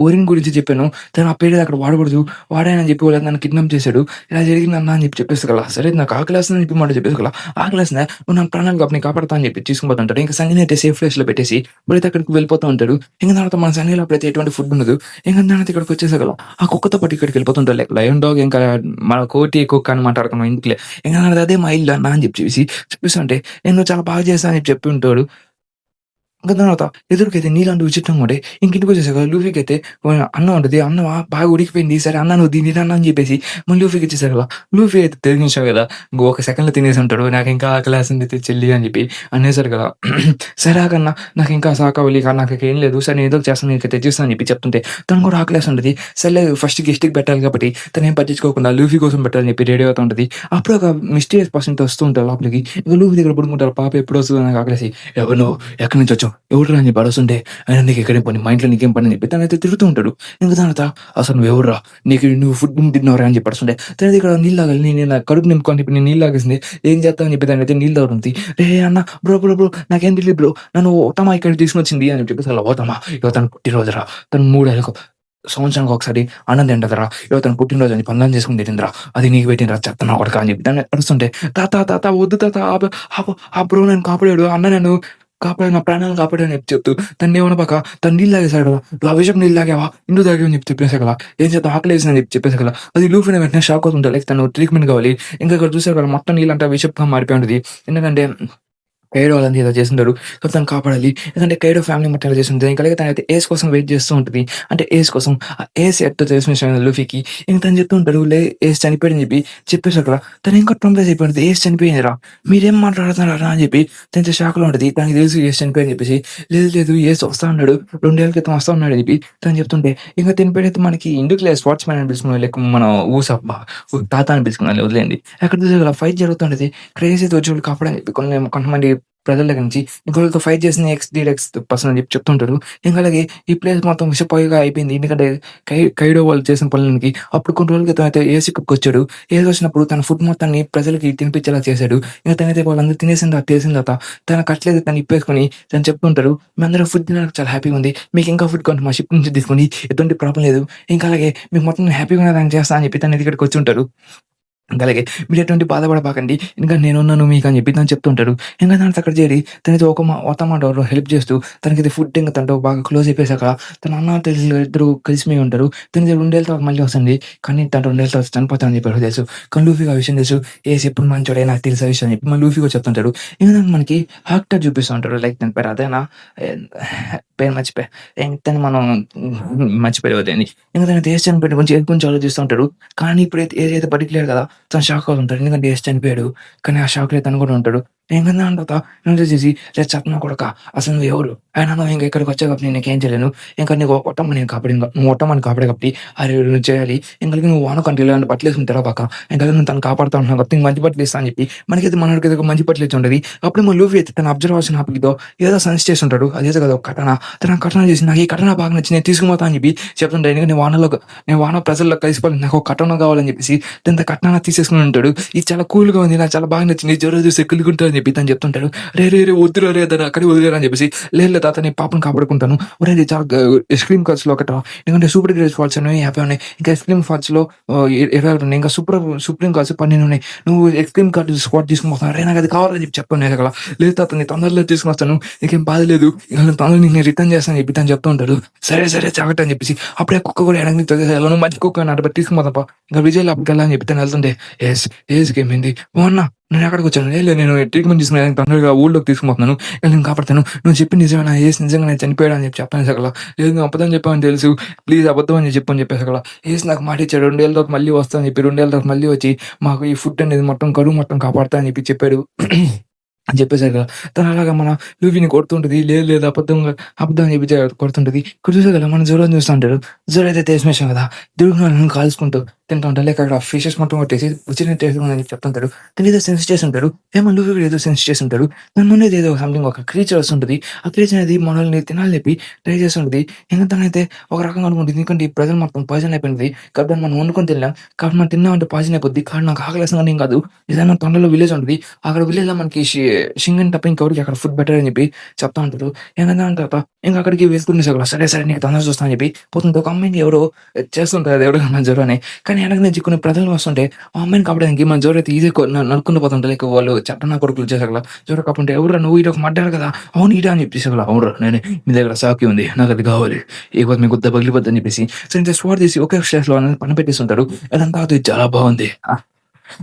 Speaker 1: ఓరిన్ గురించి చెప్పాను. తను ఆ పేరు అక్కడ వాడకూడదు. వాడానని చెప్పి వాళ్ళు నన్ను కిడ్నాప్ చేశాడు. ఇలా జరిగిందన్నా అని చెప్పి చెప్పేసుకోగల. సరే నాకు ఆకలేస్తుందని చెప్పి మాట చెప్పేసుకోగల. ఆకలేస్తుందా నువ్వు నా ప్రాణాలు కాబట్టి కాపాడుతా అని చెప్పి తీసుకుపోతుంటాడు. ఇంకా సంగీని అయితే సేఫ్ ప్లేస్‌లో పెట్టేసి ఇప్పుడైతే అక్కడికి వెళ్ళిపోతూ ఉంటాడు. ఇంక తర్వాత మన సంగీలో అప్పుడైతే ఎటువంటి ఫుడ్ ఉండదు. ఇంక తర్వాత ఇక్కడికి వచ్చేసగల. ఆ కుక్కతో పాటు ఇక్కడికి వెళ్ళిపోతుంటాడు. లైక్ లయన్ డాగ్ ఇంకా మన కోటి కుక్క అని మాట్లాడుకున్నాం ఇంటికి. ఇంక అదే మా ఇల్లు అన్నా అని చెప్పేసి చెప్పేస్తుంటే నేను చాలా బాగా చేశా అని చెప్పి ఉంటాడు. ఇంక తర్వాత ఎదురుకైతే నీలాంటి విచిత్రంగా ఉండే ఇంకింటికి వచ్చేసాక లూఫీకైతే అన్నం ఉంటది. అన్నం బాగా ఉడికిపోయింది. సరే అన్న నువ్వు దీన్ని తినన్నా అని చెప్పేసి మళ్ళీ లూఫీకి ఇచ్చేసారు కదా! లూఫీ అయితే తెలిగించావు కదా! ఒక సెకండ్‌లో తినేసి ఉంటాడు. నాకింకా ఆకలేస్తుంది చెల్లి అని చెప్పి అనేసారు కదా! సరే ఆగన్నా నాకింకా సాకవలి నాకేం లేదు. సరే నేను ఏదో ఒకటి చేస్తాను నీకు తెచ్చిస్తా అని చెప్పి చెప్తుంటే తను కూడా ఆకలేస్తుంటది. సర్లే ఫస్ట్ గెస్ట్‌కి పెట్టాలి కాబట్టి తనేం పట్టించుకోకుండా లూఫీ కోసం పెట్టాలని చెప్పి రెడీ అవుతా ఉంటది. అప్పుడు ఒక మిస్టీరియస్ పర్సన్ వస్తూ ఉంటారు లోపలికి. ఇక లూఫీ దగ్గర పడుకుంటారు. పాప ఎప్పుడు వస్తదో నాకు ఆకలేసి ఎవరు నువ్వు ఎక్కడి నుంచి వచ్చావు? ఎవడురా అని చెప్పి అడుగుతుంటే ఆయన నీకు ఎక్కడేం పని మా ఇంట్లో నీకేం పని అని చెప్పి తనైతే తిరుగుతూ ఉంటాడు. ఇంక తర్వాత అసలు నువ్వు ఎవర్రా నువ్వు ఫుడ్ తిన్నావురా అని చెప్పి అడుగుతుంటే తనది ఇక్కడ నీళ్ళు తాగాలి నేను నా కడుపు నింపుకొని చెప్పి నేను నీళ్ళు తాగేసింది ఏం చేస్తావు అని చెప్పి తనైతే నీళ్ళు తాగుతుంది. రే అన్న బ్రో నాకేం తెలియదు బ్రో నన్ను ఓతమా ఇక్కడ తీసుకొచ్చింది అని చెప్పేసి అలా ఓతమా ఇక తను పుట్టినరోజురా తను 3 సంవత్సరానికి ఒకసారి అన్నం తింటదరా ఇక తను పుట్టినరోజు అని పనులను చేసుకుని తిందిరా అది నీకు పెట్టినరా చెత్తనా కొడక అని చెప్పి దాన్ని అడుస్తుంటే తాత వద్దు తాత ఆ బ్రో నన్ను కాపాడాడు అన్న నన్ను కాపాడు నా ప్రాణాలను కాపాడు అని చెప్పి చెప్తూ తను ఏమన్నా పక్క తను నీళ్ళు తాగేశాడు కదా నువ్వు ఆ విషయం నీళ్ళు తాగావా ఇందుకు తాగావు అని చెప్పి చెప్పేసా కదా ఏం చేద్దాం ఆకలేసి అని చెప్పి చెప్పేసా కదా అది లూఫీని వెంటనే షాక్ అవుతుంటాడు లైక్ తను ట్రీట్మెంట్ కావాలి ఇంకా ఇక్కడ చూసే కదా మొత్తం నీళ్ళంటే విషప్గా మారిపోయి ఉంటుంది ఎందుకంటే కైడో వాళ్ళంతా ఏదో చేస్తుంటారు. సో తనను కాపాడాలి. ఎందుకంటే కైడో ఫ్యామిలీ మొత్తం ఇలా చేస్తుంటది. ఇంకా అలాగే తనైతే ఏస్ కోసం వెయిట్ చేస్తూ ఉంటది. అంటే ఏస్ కోసం ఆ ఏస్ ఎట్టో తెలిసిన విషయం లూఫీకి. ఇంక తను చెప్తూ ఉంటాడు ఏస్ చనిపోయాడని చెప్పి చెప్పేసి అక్కడ తను ఇంకా ట్రంప్లేస్ అయిపోయింది. ఏస్ చనిపోయిందిరా మీరేం మాట్లాడుతున్నారా అని చెప్పి తనైతే షాక్‌లో ఉంటది. తనకి తెలుసు ఏస్ చనిపోయాడని చెప్పేసి. లేదు ఏస్ వస్తా ఉన్నాడు. 2 ఏళ్ల క్రితం వస్తా ఉన్నాడు అని చెప్పి తను చెప్తుంటే ఇంక తిని పెడితే మనకి ఎందుకులే స్పోర్ట్స్ మ్యాన్ అని పిలుచుకున్నాం లైక్ మన ఊసప్ప తాత అని పిలుచుకున్నాను వదిలేయండి. అక్కడ చూసారా ఫైట్ జరుగుతుంటది. క్రేజీ వచ్చి వాళ్ళు కాపాడని చెప్పి కొంతమంది ప్రజల దగ్గర నుంచి ఇంకొకరితో ఫైట్ చేసిన ఎక్స్ పర్సన్ అని చెప్పి చెప్తుంటాడు. ఇంకా అలాగే ఈ ప్లేస్ మొత్తం విషపోయిగా అయిపోయింది. ఎందుకంటే కైడో వాళ్ళు చేసిన పనులకి అప్పుడు కొన్ని రోజుల క్రితం అయితే ఏసీ కుక్ వచ్చాడు. ఏసి వచ్చినప్పుడు తన ఫుడ్ మొత్తాన్ని ప్రజలకి తినిపించేలా చేశాడు. ఇంకా తనైతే వాళ్ళందరూ తెలిసిన తర్వాత తన కట్లేదు తను ఇప్పేసుకొని తను చెప్తుంటారు మీ అందరూ ఫుడ్ తినడానికి చాలా హ్యాపీగా ఉంది. మీకు ఇంకా ఫుడ్ కొంచెం మా షిప్ నుంచి తీసుకొని ఎటువంటి ప్రాబ్లం లేదు. ఇంకా అలాగే మీకు మొత్తం హ్యాపీగా ఉన్నదాన్ని చేస్తా అని చెప్పి తను ఇక్కడికి వచ్చి ఉంటారు. ఇంకా అలాగే మీరు ఎటువంటి బాధపడబాకండి. ఎందుకంటే నేనున్నాను మీకు అని చెప్పి తను చెప్తుంటాడు. ఇంకా దాంట్లో అక్కడ చేరి తనైతే ఒక మాట హెల్ప్ చేస్తూ తనకైతే ఫుడ్ ఇంకా తనతో బాగా క్లోజ్ అయిపోయాక తన అన్న చెల్లెలు ఇద్దరు కలిసిపోయి ఉంటారు. తనకి 2 ఏళ్ళ తర్వాత మళ్ళీ వస్తుంది. కానీ తను 2 ఏళ్ళ తర్వాత చనిపోతానని చెప్పి తెలుసు. కానీ లూఫీకి ఆ విషయం తెలుసు. ఏసి ఎప్పుడు మంచోడే నాకు తెలిసే విషయం అని చెప్పి మళ్ళీ లూఫీ కూడా చెప్తుంటాడు. ఇంకా మనకి హాక్టర్ చూపిస్తూ ఉంటాడు. లైక్ తన పేరు అదేనా పేరు మర్చిపోయా. తను మనం మర్చిపోయేదని. ఇంకా తన దేశ చనిపోయిన కొంచెం ఆలోచిస్తూ ఉంటాడు. కానీ ఇప్పుడైతే ఏదైతే పర్టికులర్ కదా తను షాక్ అవుతుంటాడు. ఎందుకంటే ఏస్ చనిపోయాడు. కానీ ఆ షాక్‌లో తను కూడా ఉంటాడు. ఏంకన్నా తర్వాత చేసి రేపు చెప్పినా కొడక అసలు నువ్వు ఎవరు అయినా నువ్వు ఇంకా ఇక్కడికి వచ్చావు కాబట్టి నేను నీకేం చేయలేను. ఇంకా నీకు కొట్టమని నేను కాపాడి నువ్వు కొట్టమని కాపాడే కాబట్టి అది నువ్వు చేయాలి. ఇంకా నువ్వు వాన కంటే ఇలాంటి బట్టలు వేసుకుని తెరవక ఇంకా నువ్వు తను కాపాడుతా ఉంటున్నావు కాబట్టి మంచి బట్టలు ఇస్తా అని చెప్పి మనకైతే మనకి ఒక మంచి బట్టలు ఇచ్చి ఉంటుంది. అప్పుడు మన లూఫీ అయితే తన అబ్జర్వేషన్ ఆపితో ఏదో సన్స్ చేసి ఉంటాడు. అదే కదా ఒక కటన తన కటన చేసి నాకు ఈ కటన బాగా నచ్చి నేను తీసుకుపోతా అని చెప్పి చెప్తుంటాడు. ఎందుకంటే నేను వాన ప్రజల్లో కలిసిపోవాలి నాకు ఒక కటన కావాలని చెప్పేసి తన కట్నాన్ని తీసేసుకుని ఉంటాడు. ఇది చాలా కూల్గా ఉంది నాకు చాలా బాగా నచ్చింది జ్వరం చూసి కులుకుంటా అని అని చెప్పి తను చెప్తుంటాడు. రే వద్దురా రే దాన్ని అక్కడే వదిలేరా అని చెప్పేసి, లేదు తాత నేను పాపని కాపాడుకుంటాను. ఒరేయ్ ఇది చాలా ఎక్స్‌ట్రీమ్ కట్స్‌లో ఒకట, ఎందుకంటే సూపర్ గ్రేట్ ఫాల్స్ అనేవి 50 ఉన్నాయి. ఇంకా ఎక్స్‌ట్రీమ్ ఫాల్స్‌లో 20 ఉన్నాయి. ఇంకా సుప్రీం కార్డ్స్ 12 ఉన్నాయి. నువ్వు ఎక్స్‌ట్రీమ్ కార్డ్ స్క్వాడ్ తీసుకొని పోతున్నావు. అరేయ్ నాకు అది కావాలని చెప్పి చెప్పాను నేను అసల. లేదు తాత నేను తొందరలో తీసుకొనొస్తాను. నీకేం బాధ లేదు. ఇక నేను తొందరగా నీకు నేను రిటర్న్ చేస్తాను అని చెప్పి తను చెప్తూ ఉంటాడు. సరే జాగ్రత్త అని చెప్పేసి అప్పుడే కుక్క కూడా ఎనక నుంచి తోసేసాడు. నువ్వు మంచి కుక్క అన్నట్టు తీసుకొని పోదాం పా. ఇంకా విజయ్ లోపలికెళ్ళా అని చెప్పి తను వెళ్తుంటే, ఏజ్‌కేమైంది? ఓ అన్న నేను ఎక్కడికొచ్చాను? లేదు నేను ట్రీట్మెంట్ తీసుకున్నాను. తొందరగా ఊళ్ళోకి తీసుకుపోతున్నాను. నేను కాపాడతాను. నువ్వు చెప్పింది నిజమేనా? నిజంగా నేను చనిపోయాడు అని చెప్పి చెప్పాను సకల. లేదు నువ్వు అబద్ధం చెప్పావని తెలుసు. ప్లీజ్ అబద్ధం అని చెప్పని చెప్పేసి సకల. నాకు మాట ఇచ్చాడు 2 ఏళ్ళ తర్వాత మళ్ళీ వస్తా అని చెప్పి 2 ఏళ్ళ తర్వాత మళ్ళీ వచ్చి మాకు ఈ ఫుడ్ అనేది మొత్తం కరువు మొత్తం కాపాడతా అని చెప్పి చెప్పాడు. అని చెప్పేసాక తను అలాగా మన లూఫీని కొడుతుంటది. లేదు అబద్ధం అని చెప్పి కొడుతుంటది. ఇక్కడ చూసే కదా మన జోరోని చూస్తా ఉంటాడు. జోరో అయితే తెలిసిన విషయం కదా, దిగుడు కాల్చుకుంటూ తింటా ఉంటాడు. లేక అక్కడ ఫిషెస్ మొత్తం కొట్టేసి వచ్చిన టేస్ట్ అని చెప్పి చెప్తుంటాడు. తను ఏదో సెన్స్ చేసి ఉంటాడు. ఏమో లూఫీ ఏదో సెన్స్ చేసి ఉంటాడు. దాని ముందు ఏదో సంథింగ్ ఒక క్రీచర్ వస్తుంటది. ఆ క్రీచర్ అనేది మనల్ని తినాలని చెప్పి ట్రై చేస్తుంటది. ఇంకా తనైతే ఒక రకంగా అనుకుంటుంది, ఎందుకంటే ఈ ప్రజలు మొత్తం పాయిజన్ అయిపోయింది కాబట్టి దాన్ని మనం వండుకొని తినలేం. కాబట్టి మనం తిన్నామంటే పాయిజన్ అయిపోద్ది. కానీ నాకు ఆకలేస్తుంది ఏం కాదు, ఏదైనా తొండలో విలేజ్ ఉంటుంది. అక్కడ విలేజ్లో మనకి షింగన్ తప్ప ఇంకెవరికి అక్కడ ఫుడ్ బెటర్ అని చెప్పి చెప్తా ఉంటాడు. ఏంటంటే తర్వాత ఇంకా అక్కడికి వేసుకునే సరే నీకు తొందర చూస్తా అని చెప్పి పోతుంది. ఒక అమ్మాయిని ఎవరో చేస్తుంటారు ఎవరో మన జోరోని. కానీ వెనక నుంచి కొన్ని ప్రజలు వస్తుంటే ఆ అమ్మాయిని కాపాడడానికి మన జోరో అయితే ఈజీ నడుకుంటూ పోతుంటారు. లైక్ వాళ్ళు చట్టన కొడుకులు చేసాక జోరో కాకుంటే ఎవరు నువ్వు ఇది ఒక మడ్డారు కదా, అవును ఈడా అని చెప్పేసి అవును నేనే మీ దగ్గర సాకి ఉంది నాకు అది కావాలి, ఇకపోతే మీకు గుద్ద పగిలిపోద్ది అని చెప్పేసి సరే స్వాట్ తీసి ఒకే స్టేజ్లో పని పెట్టేస్తుంటాడు. అదంతా అది చాలా బాగుంది,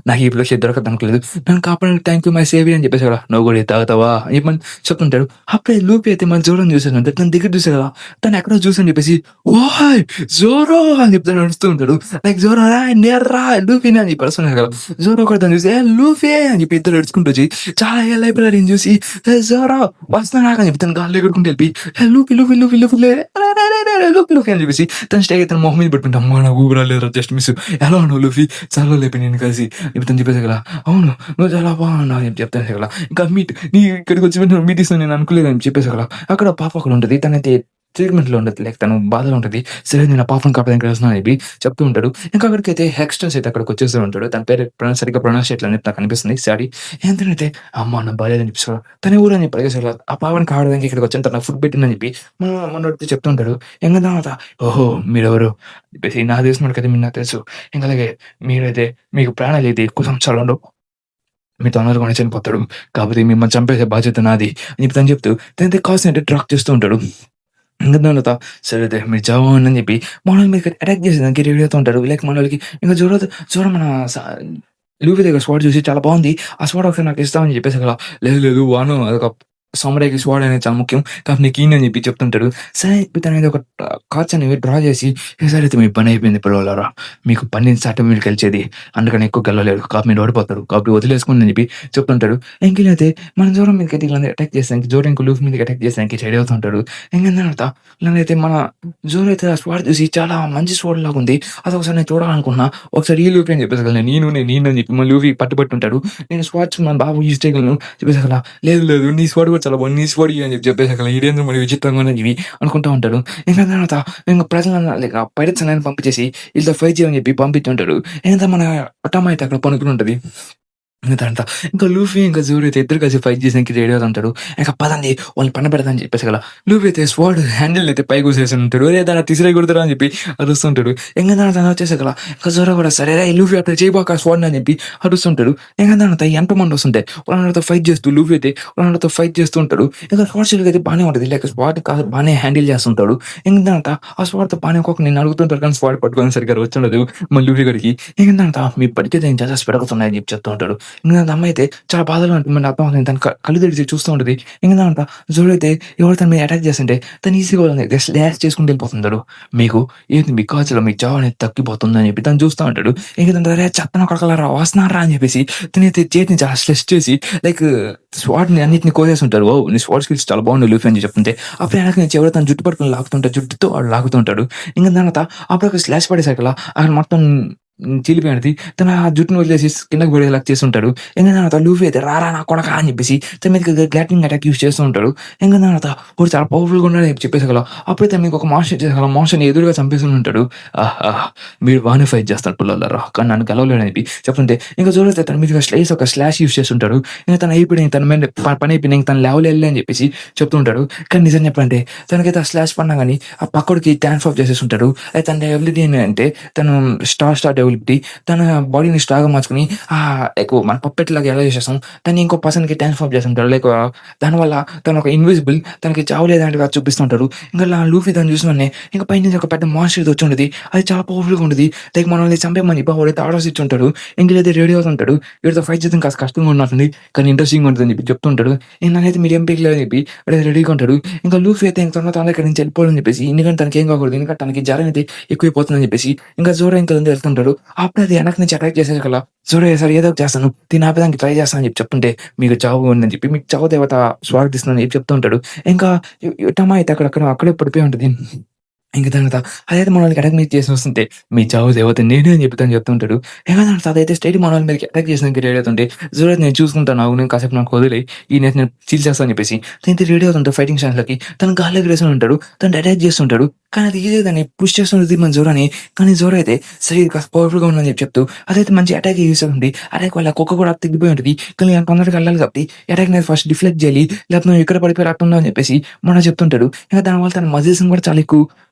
Speaker 1: నాకు ఈ ప్లేస్ దొరకదు అనుకోలేదు, నన్ను కాపాడడానికి థ్యాంక్ యూ మై సేవియర్ అని చెప్పేసి కదా, నువ్వు కూడా తాగుతావా అని చెప్పని చెప్తుంటాడు. అప్పుడే లూపి అయితే మన జోరోని చూసాను, తన దగ్గర చూసా కదా, తను ఎక్కడో చూసాను చెప్పేసి ఓయ్ జోరో అని చెప్తాను నడుస్తూ ఉంటాడు. లైక్ జోరో నేర్రా లూఫీని అని చెప్పి వస్తున్నాడు కదా, జోరో కూడా తను చూసి లూఫీ అని చెప్పి ఇద్దరు నడుచుకుంటూ వచ్చి చాలా లైబ్రరీని చూసి జోరో వస్తున్నా అని చెప్పి తను గాల్లో ఎగురుకుంటూ వెళ్ళి లూపి లూపి లూపి లూపి లూపి అని చెప్పేసి తన స్టేజ్ తన మొహం మీద పెట్టుకుంటా, అమ్మా నా ఊబరాలేదు జస్ట్ మిస్, ఎలా ఉన్నావు లూఫీ చాలా లేపి నేను కలిసి ఇప్పుడు చెప్పేసి కదా, అవును నువ్వు చాలా బాగున్నావు అని చెప్తాను కదా, ఇంకా నీ ఇక్కడికి వచ్చి మీట్ ఇస్తాను నేను అనుకోలేదు అని చెప్పేసి కదా. అక్కడ పాప అక్కడ ఉంటుంది, తనైతే ట్రీట్మెంట్లో ఉండదు, లైక్ తను బాధలో ఉంటుంది. సరే నేను ఆ పాపను కాపాడానికి వస్తున్నాను అని చెప్తూ ఉంటాడు. ఇంకా అక్కడికైతే హెక్స్టర్స్ అయితే అక్కడికి వచ్చేస్తూ ఉంటాడు. తన పేరు సరిగ్గా ప్రొనౌన్స్ చేయట్లని నాకు అనిపిస్తుంది సారీ. ఏంటంటే అమ్మ నా బాగాలేదని చెప్పేసి తన ఊరు అని చెప్పి ఆ పాపని కావడానికి ఇక్కడికి వచ్చాను, తన ఫుడ్ పెట్టిందని చెప్పి మన చెప్తుంటాడు. ఇంకా తర్వాత ఓహో మీరెవరు చెప్పేసి నాకు తెలిసిన కదా, మీరు నాకు తెలుసు, ఇంకా అలాగే మీరైతే మీకు ప్రాణాలు అయితే ఎక్కువ సంవత్సరాలు ఉండవు, మీరు తొందరగానే చనిపోతాడు, కాకపోతే మిమ్మల్ని చంపేసే బాధ్యత నాది అని చెప్పి తను చెప్తూ తనైతే కాల్సిన ట్రాక్ చేస్తూ ఉంటాడు. ఇంకా తర్వాత సరే మీరు జవాన్ అని చెప్పి మనల్ని మీకు అటాక్ చేసేదానికి రెడీ అవుతూ ఉంటారు. లైక్ మనోళ్ళకి ఇంకా చూడ మన లూఫీ దగ్గర స్వాడ్ చూసి చాలా బాగుంది, ఆ స్వాడ్ ఒకసారి నాకు ఇస్తామని చెప్పేసి అలా లేదు వాను అదొక సామురాయికి స్వాడ్ అనేది చాలా ముఖ్యం కాబట్టి నీకు ఈయన అని చెప్పి చెప్తుంటాడు. సరే తన మీద ఒక కార్డ్స్ అనేవి డ్రా చేసి సరే అయితే మీ పని అయిపోయింది పిల్లలారా, మీకు పన్నెండు శాతం మీరు గెలిచేది, అందుకని ఎక్కువ గెలవలేరు కాబట్టి మీరు ఓడిపోతారు కాబట్టి వదిలేసుకోండి అని చెప్పి చెప్తుంటాడు. ఇంకెళ్ళైతే మన జోరం మీదకి ఇలా అటాక్ చేసానికి జోరం ఇంకో లూఫ్ మీదకి అటాక్ చేసానికి రెడీ అవుతుంటాడు. ఇంకేంత అయితే మన జోర్ అయితే ఆ స్వాడ్ చూసి చాలా మంచి స్వాడ్ లాగా ఉంది, అది ఒకసారి నేను చూడాలనుకున్నా, ఒకసారి ఈ లూఫీ అని చెప్పేసి నేను అని చెప్పి మన లూఫీ పట్టుబట్టుంటాడు. నేను స్వాడ్స్ మన బాబు యూజ్ చేయగలను చెప్పేసి లేదు నీ స్వాడ్ కూడా చాలా బాగుంది, నీ స్వాడ్ అని చెప్పేసి ఇదేంద్ర మరి విచిత్రంగా ఇవి అనుకుంటా ఉంటాడు. ఇంకా తర్వాత ఇంకా ప్రజలను లేక పైరట్స్ అనేది పంపించేసి వీళ్ళతో ఫైట్ చేయని చెప్పి పంపించుంటాడు. ఇంకా మన అటమ్మ అయితే అక్కడ పనుకుని ఉంటుంది. దాంట్లో ఇంకా లూఫీ ఇంకా జోరో అయితే ఇద్దరు కలిసి ఫైట్ చేసానికి రెడీ అవుతుంటాడు. ఇంకా పదండి వాళ్ళని పని పెడతాని చెప్పేసి కదా, లూఫీ అయితే స్వాడ్ హ్యాండిల్ అయితే పైకి కూసేసి ఉంటాడు. దాన్ని తీసిరే కొడతారా అని చెప్పి అరుస్తుంటాడు. ఇంకా తను వచ్చేసి కదా ఇంకా జోరో కూడా సరే లూఫీ అట్లా చేయబాక స్వాడ్ అని చెప్పి అరుస్తుంటాడు. ఇంకా దాంతో ఎంతమంది వస్తుంటాయి వాళ్ళతో ఫైట్ చేస్తూ లూఫీ అయితే వాళ్ళతో ఫైట్ చేస్తూ ఉంటాడు. ఇంకా స్వాడ్ అయితే బాగానే ఉంటుంది, లేక స్వాడ్ బాగానే హ్యాండిల్ చేస్తుంటాడు. ఇంకా దాంతో ఆ స్వాడ్తో బాగానే ఒక్కొక్క నేను అడుగుతుంటారు కానీ స్వాడ్ పట్టుకొని సరిగ్గా వచ్చిండదు మన లూఫీ గారికి. ఇంకా దాంతో మీ పడితే నేను చాలా పెరుగుతున్నాయని చెప్పి చెప్తూ ఉంటాడు. ఇంకా అమ్మాయి అయితే చాలా బాధలో ఉంటుంది, మన అర్థం అవుతుంది, తను కళ్ళు తెరిచి చూస్తూ ఉంటుంది. ఇంకా దాంట్లో జోడో అయితే ఎవరు తన మీద అటాక్ చేస్తుంటే తను ఈజీగా డ్యాష్ చేసుకుంటూ వెళ్ళిపోతుంటాడు. మీకు ఏంటి మీ కాచులో మీ జాబ్ అనేది తగ్గిపోతుంది అని చెప్పి తను చూస్తూ ఉంటాడు. ఇంకా దాంట్లో చెత్తన కొడకలరా వస్తున్నారా అని చెప్పేసి తనైతే చేతిని చాలా స్ట్రెస్ చేసి లైక్ స్వాడ్ని అన్నింటిని కోసేస్తుంటారు. ఓ నీ స్వాడ్ స్కిల్స్ చాలా బాగుంది లూఫీ అని చెప్తుంటే అప్పుడు వెనక నుంచి ఎవరో తను జుట్టు పట్టుకుని లాగుతుంటాడు, జుట్టుతో వాడు లాగుతుంటాడు. ఇంకా దాని అప్పుడు ఒక స్లాష్ పడేసరికి అక్కడ మొత్తం చిలిపోయినది. తన ఆ జుట్టుని వదిలేసి కిందకి పడేలాగా చేస్తుంటాడు. ఇంక దాని తర్వాత లూఫీ అయితే "రారా నా కొడకా" అని చెప్పేసి తన మీదకి గ్యాట్లింగ్ అటాక్ యూజ్ చేస్తూ ఉంటాడు. ఇంక దాని తర్వాత వాడు చాలా పవర్‌ఫుల్‌గా ఉన్నాడని చెప్పేసగల అప్పుడే తన మీదకి ఒక మాన్స్టర్ వచ్చేసగల మాన్స్టర్‌ని ఎదురుగా చంపేస్తూనే ఉంటాడు. ఆహ్! మీరు బాగానే ఫైట్ చేస్తారు పుల్లోలారా. కానీ నన్ను గెలవలేడని చెప్పి చెప్తుంటే ఇంక జోరో అయితే తన మీదకి ఒక స్లాష్ యూజ్ చేస్తుంటాడు. ఇంక తను అయిపోయింది తన మీద పని అయిపోయింది. ఇంక తను లేవలేదులే అని చెప్పేసి చెప్తూ ఉంటాడు. కానీ నిజం చెప్పాలంటే తనకైతే ఆ స్లాష్ పడినా గాని ఆ పక్కోడికి ట్రాన్స్‌ఫర్ చేసేసుంటాడు. అయితే తన ఎబిలిటీ ఏంటంటే తను స్టార్ ఎబిలిటీ తన బాడీని స్ట్రాగా మార్చుకొని లైక్ మన పప్పెట్లాగా ఎలా చేసేస్తాం దాన్ని ఇంకో పర్సన్‌కి ట్రాన్స్‌ఫార్మ్ చేస్తుంటాడు. లైక్ దానివల్ల తను ఒక ఇన్విజిబుల్ తనకి చావు లేదన్నట్టుగా చూపిస్తుంటాడు. ఇంకా లూఫీ దాన్ని చూసిన వెంటనే ఇంక పైనుంచి ఒక పెద్ద మాన్స్టర్ ఏదో వచ్చి ఉంటది. అది చాలా పవర్‌ఫుల్‌గా ఉంటది. లైక్ మనల్ని చంపేయమని చెప్పి వాడైతే ఆర్డర్స్ ఇచ్చుంటాడు. ఇంక వీడైతే రెడీ అవుతుంటాడు. వీడితో ఫైట్ చేద్దాం కాస్త కష్టంగా ఉన్నట్టుంది. కానీ ఇంట్రెస్టింగ్‌గా ఉంటదని చెప్పి చెప్తుంటాడు. నన్నైతే మీరేం పీకలేరని చెప్పి వాడైతే రెడీగా ఉంటాడు. ఇంకా లూఫీ అయితే ఇంక తర్వాత ఇక్కడి నుంచి వెళ్ళిపోవాలని చెప్పేసి ఎందుకంటే తనకేం కాకూడదు. ఎందుకంటే తనకి జ్వరం అయితే ఎక్కువైపోతుందని చెప్పేసి ఇంకా జోరో ఇంకా వెళ్తుంటాడు. అప్పుడు అది వెనక నుంచి అటాక్ చేసేసకల్లా జోరో సరే ఏదో ఒకటి చేస్తాను. దీన్ని ఆపేదానికి ట్రై చేస్తాను అని చెప్పి చెప్తుంటే మీకు చావు ఉందని చెప్పి మీకు చావు దేవత స్వాగతిస్తుందని చెప్పి చెప్తూ ఉంటాడు. ఇంకా టమా అయితే అక్కడే పడిపోయి ఉంటది. ఇంక దాని తర్వాత అదైతే మనోళ్ళకి అటాక్ మీద చేసి వస్తుంటే, మీ చావు దేవత నేనే అని చెప్పి తను చెప్తుంటాడు. ఇంక దాని తర్వాత అదైతే స్ట్రెయిట్ మనోళ్ళ మీదకి అటాక్ చేసినానికి రెడీ అవుతుంటే, జూరత్ నేను చూసుకుంటాను ఆగు నేను కాసేపు నాకు వదిలేయి. ఈయనైతే నేను చీల్చేస్తా అని చెప్పేసి తనైతే రెడీ అవుతుంటాడు ఫైటింగ్ ఛాన్స్‌లకి. తను గాల్లోకి ఎగరేస్తూ ఉంటాడు. తను అటాక్ చేస్తుంటాడు. కానీ అది ఈజీగా దాన్ని పుష్ చేస్తుంటది మన జోరోని. కానీ జోరో అయితే సరే ఇది కాస్త పవర్‌ఫుల్‌గా ఉందని చెప్పి చెప్తూ అదైతే మంచి అటాక్ యూజ్ చేస్తుంది. అటాక్ వల్ల కుక్క కూడా తెగిపోయి ఉంటది. కానీ అంత తొందరగా వెళ్ళాలి కాబట్టి అటాక్‌ని ఫస్ట్ డిఫ్లెక్ట్ చేయాలి. లేకపోతే నువ్వు ఇక్కడ పడిపోయి రక్తం అని చెప్పేసి మనో చెప్తుంటాడు. ఇంక దానివల్ల తన మజిల్స్‌ని కూడా చాలా ఎక్కువ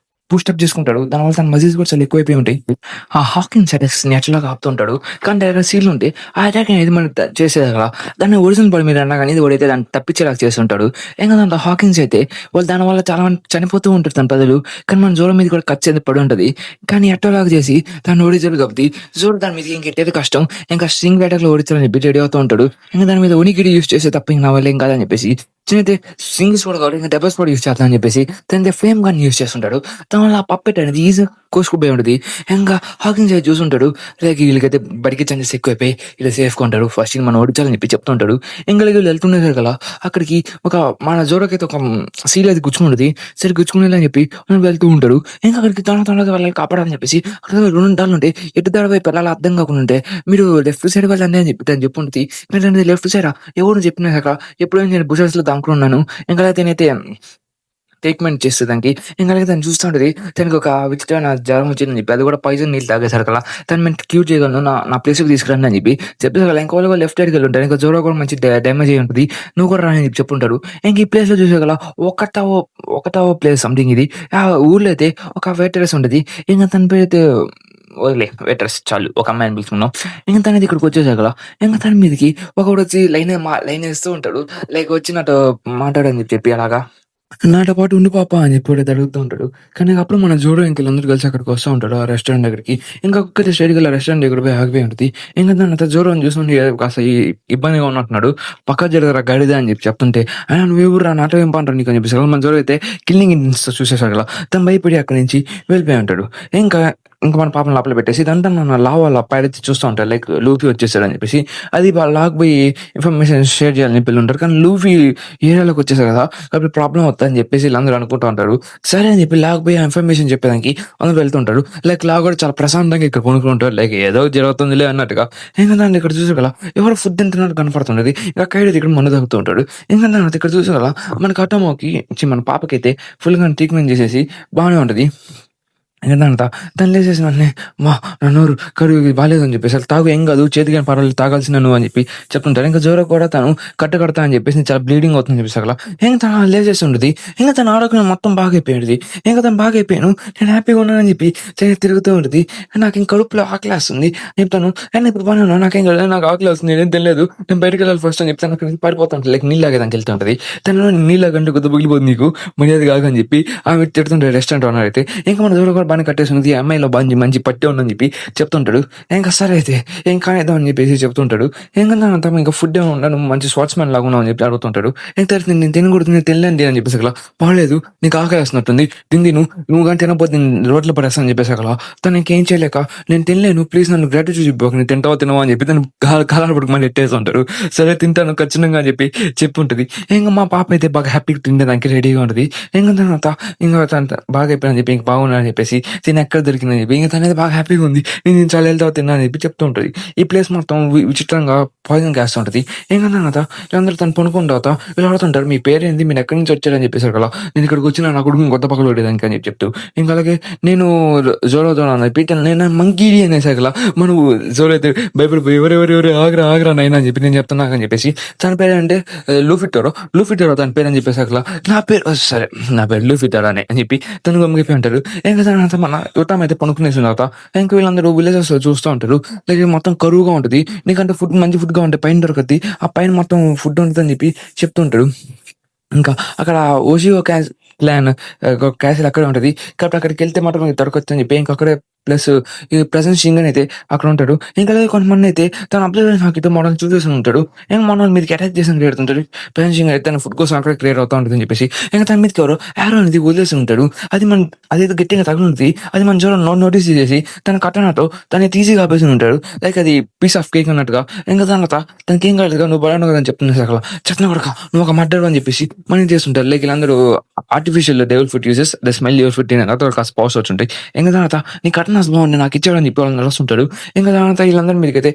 Speaker 1: బూస్టప్ చేసుకుంటాడు. దానివల్ల తన మజిల్స్ కూడా చాలా ఎక్కువైపోయి ఉంటాయి. ఆ హాకిన్స్ అటాక్స్‌ని ఎట్లాగా ఆపుతుంటాడు. కానీ దగ్గర సీల్ ఉంటే ఆ అటాక్ అనేది మనకి చేసేది కదా! దాన్ని ఒరిజినల్ బాడీ మీద అన్నా గాని వాడైతే దాన్ని తప్పించేలాగా చేస్తుంటాడు. ఇంక దాంట్లో హాకిన్స్ అయితే వాళ్ళు దానివల్ల చాలా మంది చనిపోతూ ఉంటారు తన ప్రజలు. కానీ మన జోరో మీద కూడా కత్తి అనేది పడి ఉంటది. కానీ ఎట్టోలాగా చేసి దాన్ని ఓడించాడు కాబట్టి జోరో దాని మీదకి ఇంకెట్టేది కష్టం. ఇంకా స్ట్రింగ్ అటాక్‌లో ఓడించాలని చెప్పి రెడీ అవుతూ ఉంటాడు. ఇంక దాని మీద ఒనికిడి యూజ్ చేస్తే తప్ప ఇంక నా వల్ల ఏం కాదని చెప్పేసి చిన్నైతే స్ట్రింగ్స్ కూడా కావాలి ఇంకా డబుల్ స్పాట్ యూజ్ చేస్తా అని చెప్పేసి తనైతే ఫ్లేమ్ గన్ యూజ్ చేస్తుంటాడు. దానివల్ల ఆ పప్పెట్ అనేది ఈజీగా కోసుకుపోయి ఉంటది. ఇంకా హాకిన్స్ అయితే చూసుంటాడు. లైక్ వీళ్ళకైతే బడికి ఛాన్సెస్ ఎక్కువైపోయి ఇలా సేఫ్‌గా ఉంటాడు. ఫస్ట్ మనం ఓడించాలని చెప్పి చెప్తుంటాడు. ఇంకా వీళ్ళు వెళ్తుండేసరికి కదా అక్కడికి ఒక మన జోరోకైతే ఒక సీల్ అయితే గుచ్చుకుంటది. సరే గుచ్చుకునేలా అని చెప్పి వెళ్తూ ఉంటాడు. ఇంకా అక్కడికి తొందరగా వెళ్ళాలి కాపాడాలని చెప్పేసి అక్కడ 2 దారులు ఉంటాయి. ఎటు దారి వైపు వెళ్ళాలో అర్థం కాకుండా ఉంటే మీరు లెఫ్ట్ సైడ్ వెళ్ళండి అని చెప్పి తను చెప్పుంటది. ఏంటంటే లెఫ్ట్ సైడా ఎవరు చెప్పినాక ఎప్పుడో నేను బుషెస్‌లో దాక్కున్నాను. ఇంకా నేనైతే ట్రీట్మెంట్ చేస్తది దానికి. ఇంక తను చూస్తా ఉంటది. తనకి ఒక విచిత్రమైన జ్వరం వచ్చిందని చెప్పి అది కూడా పాయిజన్ నీళ్ళు తాగేసరికల్లా తను నేను క్యూర్ చేయగలను. నా ప్లేస్‌కి తీసుకురండి అని చెప్పి చెప్పేసరికల్లా ఇంక వాళ్ళు కూడా లెఫ్ట్ సైడ్‌కి వెళ్ళుంటారు. ఇంకా జోరో కూడా మంచి డ్యామేజ్ అయ్యి ఉంటది. నువ్వు కూడా రా అని చెప్పి చెప్పుంటాడు. ఇంక ఈ ప్లేస్‌లో చూసేసరికల్లా ఒకటవ ఒకటవ ప్లేస్ సంథింగ్ ఇది. ఆ ఊర్లో అయితే ఒక వెయిటరెస్ ఉంటది. ఇంక తన పేరైతే వదిలేయి వెయిటరెస్ చాలు. ఒక అమ్మాయిని పిలుచుకుందాం. ఇంక తనైతే ఇక్కడికొచ్చేసరికల్లా ఇంక తన మీదకి ఒకడొచ్చి లైనేస్తూ ఉంటాడు. లైక్ వచ్చి నాతో మాట్లాడని చెప్పి అలాగా. నాతో పాటు ఉండు పాప అని చెప్పి వాడైతే అడుగుతూ ఉంటాడు. కానీ అప్పుడు మన జోడో ఇంక వీళ్ళందరూ కలిసి అక్కడికి వస్తా ఉంటారు. ఆ రెస్టారెంట్ దగ్గరికి. ఇంకా కుక్కయితే స్ట్రెయిట్‌గా ఆ రెస్టారెంట్ దగ్గర పోయి ఆగిపోయి ఉంటది. ఇంక దాని తర్వాత జోరోని చూసుకొని కాస్త ఇబ్బందిగా ఉన్నట్టున్నాడు. పక్కకు జరగరా గాడిద అని చెప్పి చెప్తుంటే, నువ్వు ఏ ఊరురా నాతో ఏం పనిరా నీకు అని చెప్పేసి మన జోరో అయితే కిల్లింగ్ ఇన్స్టా చూసేసాడు కదా! తను భయపడి అక్కడి నుంచి వెళ్ళిపోయి ఉంటాడు. ఇంకా ఇంక మన పాపని లోపల పెట్టేసి ఇదంతా మన వాళ్ళ పైడైతే చూస్తూ ఉంటారు. లైక్ లూఫీ వచ్చేసాడని చెప్పేసి. అది లాక్ పోయి ఇన్ఫర్మేషన్ షేర్ చేయాలని చెప్పి ఉంటారు. కానీ లూఫీ ఏరియాలోకి వచ్చేసారు కదా! కాబట్టి ప్రాబ్లమ్ అవుతదని చెప్పేసి వీళ్ళందరూ అనుకుంటూ ఉంటారు. సరే అని చెప్పి లాకపోయి ఆ ఇన్ఫర్మేషన్ చెప్పేదానికి అందరూ వెళ్తుంటారు. లైక్ కూడా చాలా ప్రశాంతంగా ఇక్కడ కొనుక్కుంటారు. లైక్ ఏదో జరుగుతుందిలే అన్నట్టుగా. ఇంకా దాన్ని ఇక్కడ చూసారు కదా! ఎవరో ఫుడ్ తింటున్నట్టు కనపడుతుంటది. ఇంకా కైడ్ ఇక్కడ మందు తాగుతూ ఉంటాడు. ఇంకా దాని ఇక్కడ చూసారు కదా! మనకి అటోమోకి మన పాపకైతే ఫుల్‌గా ట్రీట్మెంట్ చేసేసి బానే ఉంటది. ఇంక తను లేసేసి వెంటనే నా నోరు కడుగు బాలేదని చెప్పేసి తాగు ఏం కాదు చేతికేం పర్వాలేదు తాగాల్సిన నువ్వు అని చెప్పి చెప్తుంటాడు. ఇంకా జోరో కూడా తను కడతా అని చెప్పేసి చాలా బ్లీడింగ్ అవుతుందని చెప్పేసి అక్కడ ఇంకా తను లేచేసి ఉండేది. ఇంకా తన ఆరోగ్యం మొత్తం బాగా అయిపోయింది. ఇంకా తను బాగా అయిపోయాను నేను హ్యాపీగా ఉన్నానని చెప్పి తిరుగుతూ ఉంటుంది. నాకు ఇంక కడుపులో ఆకలేస్తుంది చెప్తాను. అండ్ ఇప్పుడు బాగానే ఉన్నాను నాకేం కాదు నాకు ఆకలి వస్తుంది నేనేం తెలియదు నేను బయటకు వెళ్ళాలి ఫస్ట్ అని చెప్తాను. అక్కడికి పారిపోతాను లైక్ నీళ్ళు తాగేదానికి వెళ్తూ ఉంటుంది. తను నీళ్ళు తాగంటే కొద్దిగా పగిలిపోతుంది నీకు మర్యాద కాదని చెప్పి ఆమె తిడుతుంటాడు రెస్టారెంట్ ఓనర్ అయితే. ఇంకా మన జోరో కూడా బాగానే కట్టేసి ఈ అమ్మాయిలో మంచి పట్టే ఉందని చెప్పి చెప్తుంటాడు. ఇంకా సరే అయితే ఏం కానిద్దాం అని చెప్పేసి చెప్తుంటాడు. ఇంకా ఇంకా ఫుడ్ ఏమి ఉండను మంచి స్పోర్ట్స్ మ్యాన్ లాగా ఉన్నావు అని చెప్పి అడుగుతుంటాడు. ఇంకా నేను తినకూడదు నేను తినలేండి అని చెప్పేసి అక్కడ బాగలేదు నీకు ఆకలి వేస్తున్నట్టుంది నువ్వు కానీ తినకపోతే నేను రోడ్లో పడేస్తాను అని చెప్పేసి అక్కడ తను ఇంకేం చేయలేక నేను తినలేను ప్లీజ్ నన్ను గ్రాటిట్యూడ్ చెప్పు నేను తినవా అని చెప్పి తను కాలాలు పడుకు మళ్ళీ ఎట్టేస్తుంటారు. సరే తింటాను ఖచ్చితంగా అని చెప్పి చెప్పుంటది. ఇంకా మా పాప అయితే బాగా హ్యాపీగా తినడానికి రెడీగా ఉంటుంది. ఇంకా తర్వాత ఇంకా బాగా అయిపోయిందని చెప్పి ఇంకా బాగున్నాడని చెప్పేసి తినెక్కడ దొరికిందని చెప్పి. ఇంక తనైతే బాగా హ్యాపీగా ఉంది. నేను చాలా ఏళ్ళ తర్వాత తిన్నా అని చెప్పి చెప్తూ ఉంటది. ఈ ప్లేస్ మొత్తం విచిత్రంగా పాయిజన్ గ్యాస్ ఉంటది. ఇంక తర్వాత వీళ్ళందరూ తను పనుకున్న తర్వాత వీళ్ళు అడుగుతుంటారు, "మీ పేరేంది? మీరు ఎక్కడి నుంచి వచ్చారని" చెప్పేసారు కదా! నేను ఇక్కడికి వచ్చిన నా కొడుకుని కొత్త పగలు కొట్టేదానికి అని చెప్పి చెప్తూ. ఇంకా అలాగే నేను జోరో జోరో అని చెప్పి నేను మంకీడి అనేసా కదా! మనం జోరో అయితే భయపడిపోయి "ఒరేయ్ ఆగురా ఆగురా నాయనా" అని చెప్పి నేను చెప్తున్నా అని చెప్పేసి తన పేరేంటే లూఫిటరో తన పేరని చెప్పేసాకలా నా పేరు సరే నా పేరు లూఫిటరానే అని చెప్పి తను గమ్ముగిపోయి ఉంటారు. ఇంకా తర్వాత మన యువతం అయితే పనుకునేసిన తర్వాత ఇంకా వీళ్ళందరూ విలేజెస్‌లో చూస్తూ ఉంటారు. లైక్ మొత్తం కరువుగా ఉంటది. నీకంటే ఫుడ్ మంచి ఫుడ్‌గా ఉంటే పైన దొరకద్ది. ఆ పైన మొత్తం ఫుడ్ ఉంటదని చెప్పి చెప్తూ ఉంటాడు. ఇంకా అక్కడ ఓషియో క్లాన్ ఒక క్యాసిల్ అక్కడే ఉంటది. కాబట్టి అక్కడికెళ్తే మాత్రం మనకి దొరకొచ్చని చెప్పి ఇంక అక్కడే ప్లస్ ఈ ప్రెజెంట్ షింగన్ అయితే అక్కడ ఉంటాడు. ఇంకా అలాగే కొంతమందయితే తన అబ్జర్వేషన్ హాకీతో మనల్ని చూసేసి ఉంటాడు. ఇంక మనల్ని మీదకి అటాక్ చేసి క్రియేడుతుంటాడు. ప్రెజెంట్ షింగన్ అయితే తన ఫుడ్ కోసం అక్కడే క్లియర్ అవుతా ఉంటదని చెప్పేసి ఇంక తన మీదకి ఎవరో యారో అనేది వదిలేసి ఉంటాడు. అది మన అదేదో గట్టిగా తగులుంటది. అది మన జోలో నోటీస్ చేసేసి తన కట్టనతో తనని ఈజీగా ఆపేసి ఉంటాడు. లైక్ అది పీస్ ఆఫ్ కేక్ అన్నట్టుగా. ఇంక దాని తర్వాత తనకేం కాలేదుగా నువ్వు బలాను కదా అని చెప్తున్నా అసల చెత్తన కొడక నువ్వు ఒక మర్డర్ అని చెప్పేసి మనం చేస్తుంటారు. లైక్ వీళ్ళందరూ artificial devil food uses the smell your food తినే తర్వాత కాస్త పవర్స్ వచ్చుంటాయి. ఇంక తర్వాత నీ కటనాస్ బాగుంది నాకు ఇచ్చాడని చెప్పి వాళ్ళని నడుస్తుంటాడు. ఇంకా తర్వాత వీళ్ళందరూ మీదకైతే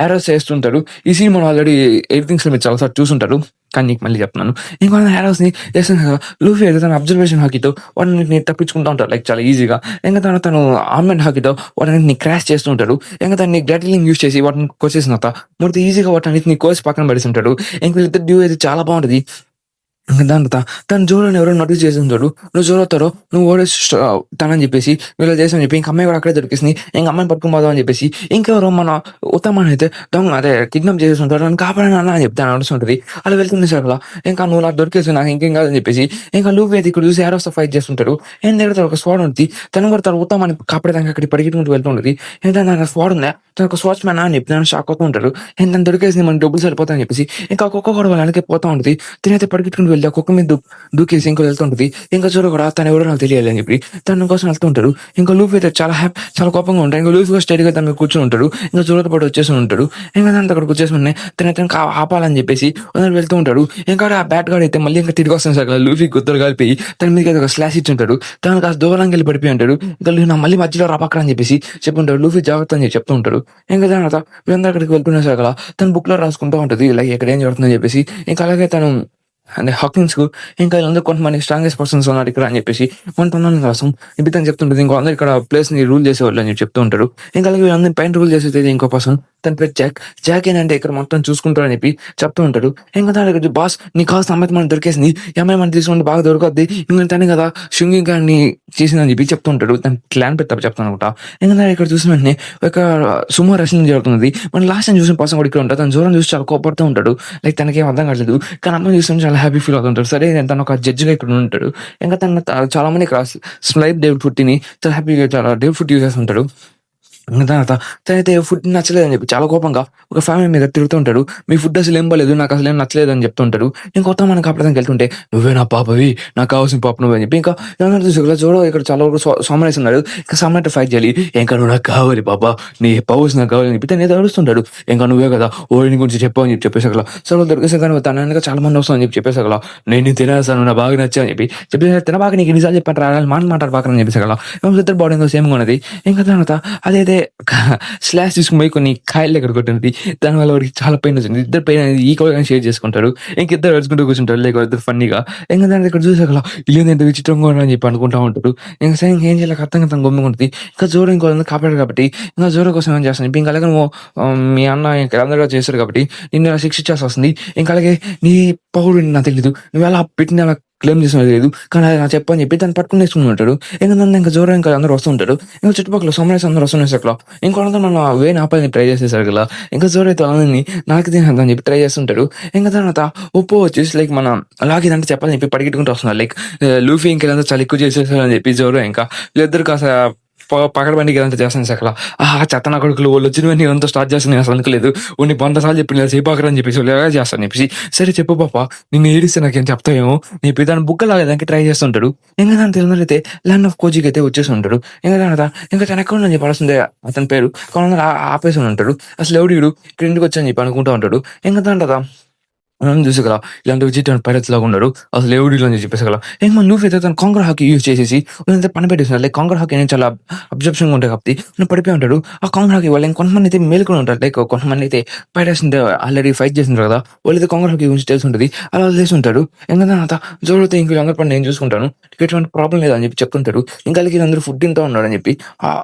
Speaker 1: ఎర్రర్స్ చేస్తుంటారు. ఈ సీన్ మనం ఆల్రెడీ ఎడిటింగ్స్‌లో మీరు చాలాసార్లు చూసుంటారు. కానీ నీకు మళ్ళీ చెప్తున్నాను. ఇంకో యారోస్‌ని చేస్తాను కదా! లూఫీ అయితే తన అబ్జర్వేషన్ హాకీతో వాడిని తప్పించుకుంటూ ఉంటాడు. లైక్ చాలా ఈజీగా. ఇంక తర్వాత తను ఆర్మెంట్ హాకీతో వాటన్నిటిని క్రాష్ చేస్తూ ఉంటాడు. ఇంక దాన్ని గ్రాటిలింగ్ యూజ్ చేసి వాటిని కోసేసిన తర్వాత మూర్తి ఈజీగా వాటన్నిటిని కోసి పక్కన పడేసుంటాడు. ఇంక వీళ్ళిద్దరి డ్యూ అయితే చాలా బావుంటది. ఇంక దాని తర్వాత తను జోరోని ఎవరో నోటీస్ చేసి ఉంటాడు. నువ్వు జోరోతారో నువ్వు తనని చెప్పేసి వీళ్ళు చేసామని చెప్పి ఇంక అమ్మాయి కూడా అక్కడే దొరికేసింది. ఇంక అమ్మాయిని పట్టుకొని పోదాం అని చెప్పేసి ఇంకెవరో మన ఉత్తమని అయితే అదే కిడ్నాప్ చేసేసి ఉంటారు. నన్ను కాపాడని అన్న అని చెప్తే నడుస్తుంటది. అలా వెళ్తుంది సార్ అలా ఇంకా నువ్వు నాకు దొరికేసి నాకు ఇంకేం కాదని చెప్పేసి ఇంకా లూఫీ అయితే ఇక్కడ చూసి యారోస్తో ఫైట్ చేస్తుంటారు. ఏం దగ్గర ఒక స్వాడ్ ఉంటుంది. తను కూడా తన ఉత్తమాన్ని కాపాడడానికి అక్కడికి పరిగెట్టుకుంటూ వెళ్తుంటది. ఏంటంటే నాకు స్వాడ్ ఉందా తను ఒక స్వాచ్ మ్యాన్ అని చెప్పి నన్ను షాక్ అవుతూ ఉంటారు. తను దొరికేసి మనకి డబ్బులు సరిపోతాయని చెప్పేసి ఇంకా ఒక్కొక్క కూడా వాళ్ళ వెనకే పోతా ఉంటుంది. తినైతే పరిగెట్టుకుంటూ వెళ్తే ఒక్కొక్క మీద దూకేసి ఇంకో వెళ్తుంటది. ఇంకా చూడ కూడా తను ఎవరో నాకు తెలియాలి అని చెప్పి తన కోసం వెళ్తూ ఉంటాడు. ఇంకా లూఫీ అయితే చాలా కోపంగా ఉంటాడు. ఇంకా లూఫీ స్టైడ్గా తన మీద కూర్చొని ఉంటాడు. ఇంకా చూడతో పాటు వచ్చేసి ఉంటాడు. ఇంకా దాంతో అక్కడికి వచ్చేసి తన ఆపాలని చెప్పేసి వెళ్తూ ఉంటాడు. ఇంకా ఆ బ్యాట్ గార్డ్ అయితే మళ్ళీ ఇంకా తిరిగి వస్తాను సార్ లూఫీ గుద్దలు కలిపి తన మీద ఒక స్లాష్ ఇచ్చి ఉంటాడు. తను కాస్త దూరంగా వెళ్ళి పడిపోయి ఉంటాడు. ఇంకా నా మళ్ళీ మధ్యలో రాపక్కరా అని చెప్పేసి చెప్పుంటాడు. లూఫీ జాగ్రత్త అని చెప్తూ ఉంటాడు. ఇంకా దాని తర్వాత వీళ్ళందరూ అక్కడికి వెళ్తున్న సార్ తన బుక్ లో రాసుకుంటూ ఉంటుంది. లైక్ ఎక్కడ ఏం జరుగుతుందని చెప్పేసి ఇంకా అలాగే తను అంటే హాకిన్స్‌కు ఇంకా వీళ్ళందరూ కొంతమంది స్ట్రాంగెస్ట్ పర్సన్స్ ఉన్నారు ఇక్కడ అని చెప్పేసి కొంతమంది కోసం ఇతను చెప్తుంటది. ఇంకో అందరూ ఇక్కడ ప్లేస్‌ని రూల్ చేసేవాళ్ళు అని చెప్పి చెప్తూ ఉంటారు. ఇంకా అలాగే వీళ్ళందరిని పైన రూల్ చేసేది ఇంకో పర్సన్ తన పేరు జాక్. జాక్ ఏంటంటే ఇక్కడ మొత్తం చూసుకుంటారు అని చెప్పి చెప్తూ ఉంటాడు. ఇంకా దాని బాస్ నీకు కావాల్సిన అమ్మాయి మనకు దొరికేసింది. ఈ అమ్మాయి మనం తీసుకుంటే బాగా దొరకద్ది. ఇంకా తనే కదా షింగింగ్ గారిని చేసిందని చెప్పి చెప్తూ ఉంటాడు. తన ప్లాన్ పెట్టి చెప్తాను అనమాట. ఇంకా ఇక్కడ చూసిన వెంటనే ఒక సుమో రెస్లింగ్ జరుగుతుంది. మనం లాస్ట్ టైం చూసిన పర్సన్ కూడా ఇక్కడ ఉంటాడు. తన జోరం చూసి చాలా కోపడుతూ ఉంటాడు. లైక్ తనకేం అర్థం కావట్లేదు. కానీ అమ్మాయి చూసి చాలా హ్యాపీ ఫీల్ అవుతుంటాడు. సరే తను ఒక జడ్జిగా ఇక్కడ ఉంటాడు. ఇంకా తన చాలా మంది ఇక్కడ స్లైప్ డేవిడ్ ఫుడ్ని చాలా హ్యాపీగా చాలా డేవిడ్ ఫుడ్ యూజ్ చేస్తుంటాడు. తర్వాత తనైతే ఫుడ్ నచ్చలేదని చెప్పి చాలా కోపంగా ఒక ఫ్యామిలీ మీద తిరుగుతూ ఉంటాడు. మీ ఫుడ్ అసలు ఏం బాలేదు నాకు అసలు ఏం నచ్చలేదు అని చెప్తుంటాడు. ఇంకొత్త మనం కాపాడడానికి వెళ్తుంటే నువ్వే నా పాపవి నాకు కావాల్సిన పాప నువ్వు అని చెప్పి ఇంకా చూడ ఇక్కడ చాలా వరకు సోమరేస్ ఉన్నాడు. ఇంకా సోమరేట్ ఫైట్ చేయాలి. ఇంకా నువ్వు నాకు కావాలి పాప నీ పవర్స్ నాకు కావాలి అని చెప్పి తను ఏదో అడుస్తుంటాడు. ఇంకా నువ్వే కదా ఓడిని గురించి చెప్పావు అని చెప్పి చెప్పేసగల సో దొరికేసే కానీ తన వెనక చాలా మంది వస్తాను అని చెప్పి చెప్పేసగల నేను తినేస్తాను నా బాగా నచ్చా అని చెప్పి చెప్పేసి తిన బాగా నీకు నిజాలు చెప్పాను రావాలి మాట్లాడు బాగా అని చెప్పేసగల ఇద్దరు బాడీ సేమ్గా ఉన్నది. ఇంకా తర్వాత అదైతే స్లాష్ తీసుకుని కొన్ని కాయలు దగ్గర కొట్టినది. దానివల్ల వాడికి చాలా పెయిన్ వచ్చింది. ఇద్దరు పెయిన్ అనేది ఈక్వల్గా షేర్ చేసుకుంటారు. ఇంకిద్దరు అడుచుకుంటూ కూర్చుంటారు. లేక ఇద్దరు ఫన్నీగా ఇంకా దాని ఇక్కడ చూసాక ఇల్లు ఎంత విచిత్రంగా అని చెప్పి అనుకుంటా ఉంటారు. ఇంకా సరే ఇంకేం చేయాలి అర్థంగా తను గమ్ముకుంటుంది. ఇంకా జోరు ఇంకో కాపాడారు కాబట్టి ఇంకా జోరు కోసం ఏం చేస్తాను ఇంకా అలాగే నువ్వు మీ అన్న ఇంకా అందరూ చేశారు కాబట్టి నిన్ను శిక్ష చేసి వస్తుంది. ఇంకా అలాగే నీ పౌరుడు నాకు తెలియదు నువ్వు ఎలా పెట్టిన అలా క్లెయిమ్ చేసిన లేదు కానీ అది నాకు చెప్పని చెప్పి దాన్ని పట్టుకుని వేసుకుని ఉంటాడు. ఇంకా నన్ను ఇంకా జోరం ఇంకా అందరూ వస్తుంటాడు. ఇంకా చుట్టుపక్కల సోమరేస్ అందరూ వస్తున్నాయి అక్కడ ఇంకోళ్ళంతా మన వేని ఆపాలని ట్రై చేసేసారు కదా. ఇంకా జోరు అయితే వాళ్ళని నాకు తినని చెప్పి ట్రై చేస్తుంటాడు. ఇంకా తర్వాత ఉప్పు వచ్చేసి లైక్ మన అలాగే ఇదంటే చెప్పాలని చెప్పి పరిగెట్టుకుంటూ వస్తున్నారు. లైక్ లూఫీ ఇంకా చాలా ఎక్కువ చేసేసారని చెప్పి జోరు ఇంకా వీళ్ళిద్దరు కాస్త పకడ్బందీగా ఇదంతా చేస్తాను అసలు చెత్త నా కొడుకులు వాళ్ళు వచ్చినవన్నీ అంతా స్టార్ట్ చేస్తాను అసలు అనుకోలేదు. ఉన్ని 100 సార్లు చెప్పి సేపాకరా అని చెప్పేసి వాళ్ళు ఎలా చేస్తాను చెప్పేసి సరే చెప్పు పాప నిన్ను ఏడిస్తే నాకేం చెప్తాయేమో నీ దాని బుక్క లాగేదానికి ట్రై చేస్తుంటాడు. ఇంకా దాని తెలియనైతే ల్యాండ్ ఆఫ్ కోజికి అయితే వచ్చేసి ఉంటాడు. ఇంకా దాని ఇంకా తన అకౌంట్ అని చెప్పాల్సిందే అతని పేరు కొందరు ఆపేసి ఉంటాడు. అసలు ఎవడు ఇక్కడ ఇంటికి వచ్చని చెప్పి అనుకుంటూ ఉంటాడు. ఇంకా దాని మనం చూసేగల ఇలాంటి విచిత్రమైన పైరట్స్ లాగా ఉన్నారు. అసలు ఎవడిలో అని చెప్పేసగల. ఇంక మన లూఫీ అయితే తన కాంకర్ హాకీ యూజ్ చేసేసి వీళ్ళంతా పని పెట్టేస్తున్నారు. లైక్ కాంకర్ హాకీ అనేది చాలా అబ్జర్ప్షన్‌గా ఉంటాయి కాబట్టి ఈయన పడిపోయి ఉంటాడు. ఆ కాంకర్ హాకీ వల్ల ఇంకొంతమంది అయితే మేలుకొని ఉంటారు. లైక్ కొంతమంది అయితే పైరట్స్‌ని ఆల్రెడీ ఫైట్ చేసింటారు కదా! వాళ్ళైతే కాంకర్ హాకీ గురించి తెలిసుంటది. అలా వదిలేసి ఉంటాడు. ఇంక తర్వాత జోరో అయితే ఇంక వీళ్ళందరి పని నేను చూసుకుంటాను. నీకు ఎటువంటి ప్రాబ్లమ్ లేదు అని చెప్పి చెప్తుంటాడు. ఇంకా ఆళ్ళకి వీళ్ళందరూ ఫుడ్ తింటా ఉన్నారని చెప్పి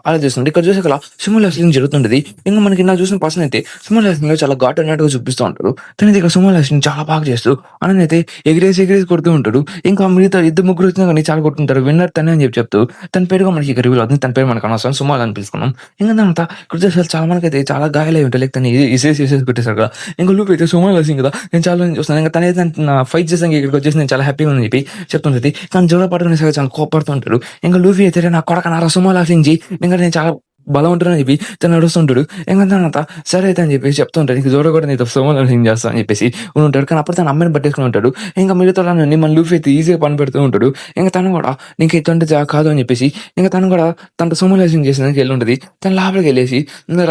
Speaker 1: అలా చేస్తుంటారు. ఇక్కడ చూసాకల సుమో రెస్లింగ్ జరుగుతుంటది. ఇంక మనకి ఇందాక చూసిన పర్సన్ అయితే సుమో రెస్లింగ్‌లో చాలా ఘాటు అన్నట్టుగా చూపిస్తా ఉంటారు. తనైతే ఇక్కడ సుమో రెస్లింగ్ చాలా బాగా చేస్తూ అననైతే ఎగిరేసి కొడుతూ ఉంటాడు. ఇంకా మిగతా ఇద్దరు ముగ్గురు వచ్చినా గాని చాలా కొట్టుకుంటారు. విన్నర్ తనే అని చెప్పి చెప్తూ తన పేరుగా మనకి ఇక రివీల్ అవుతుంది. తన పేరు మనకు అనవసరం. సుమో అని పిలుసుకున్నాం. ఇంక తర్వాత కృతజ్ఞతలు చాలా మందికైతే చాలా గాయాలై ఉంటాయి. లైక్ తను ఇసేసి పెట్టేసారు కదా! ఇంక లూప్ అయితే సుమో రెస్లింగ్ కదా! నేను చాలా రోజులు చూస్తున్నాను. ఇంక తనైతే ఫైట్ చేసాక ఇక్కడికి వచ్చేసి నేను చాలా హ్యాపీగా ఉందని చెప్పి చెప్తుంటది. కానీ జోలో పట్టుకునే సరే చాలా కోప్పడుతూ ఉంటాడు. ఇంక లూఫీ అయితే నా కొడక సుమో రెస్లింగ్ చెయ్యి. ఇంక నేను చాలా బలవంతుడని చెప్పి తను నడుస్తుంటాడు. ఇంక తర్వాత సరే అయితే అని చెప్పేసి చెప్తూ ఉంటాడు. ఇంక జోరో కూడా నీతో సుమో రెస్లింగ్ చేస్తా అని చెప్పేసి ఉంటాడు. కానీ అప్పుడు తన అమ్మాయిని పట్టేసుకొని ఉంటాడు. ఇంక మిగతాళ్ళని మన లూఫీ అయితే ఈజీగా పని పెడుతూ ఉంటాడు. ఇంక తను కూడా నీకు ఇటువంటి కాదు అని చెప్పేసి ఇంక తను కూడా తనతో సుమో రెస్లింగ్ చేసేదానికి వెళ్ళి ఉంటది. తను లోపలికెళ్ళేసి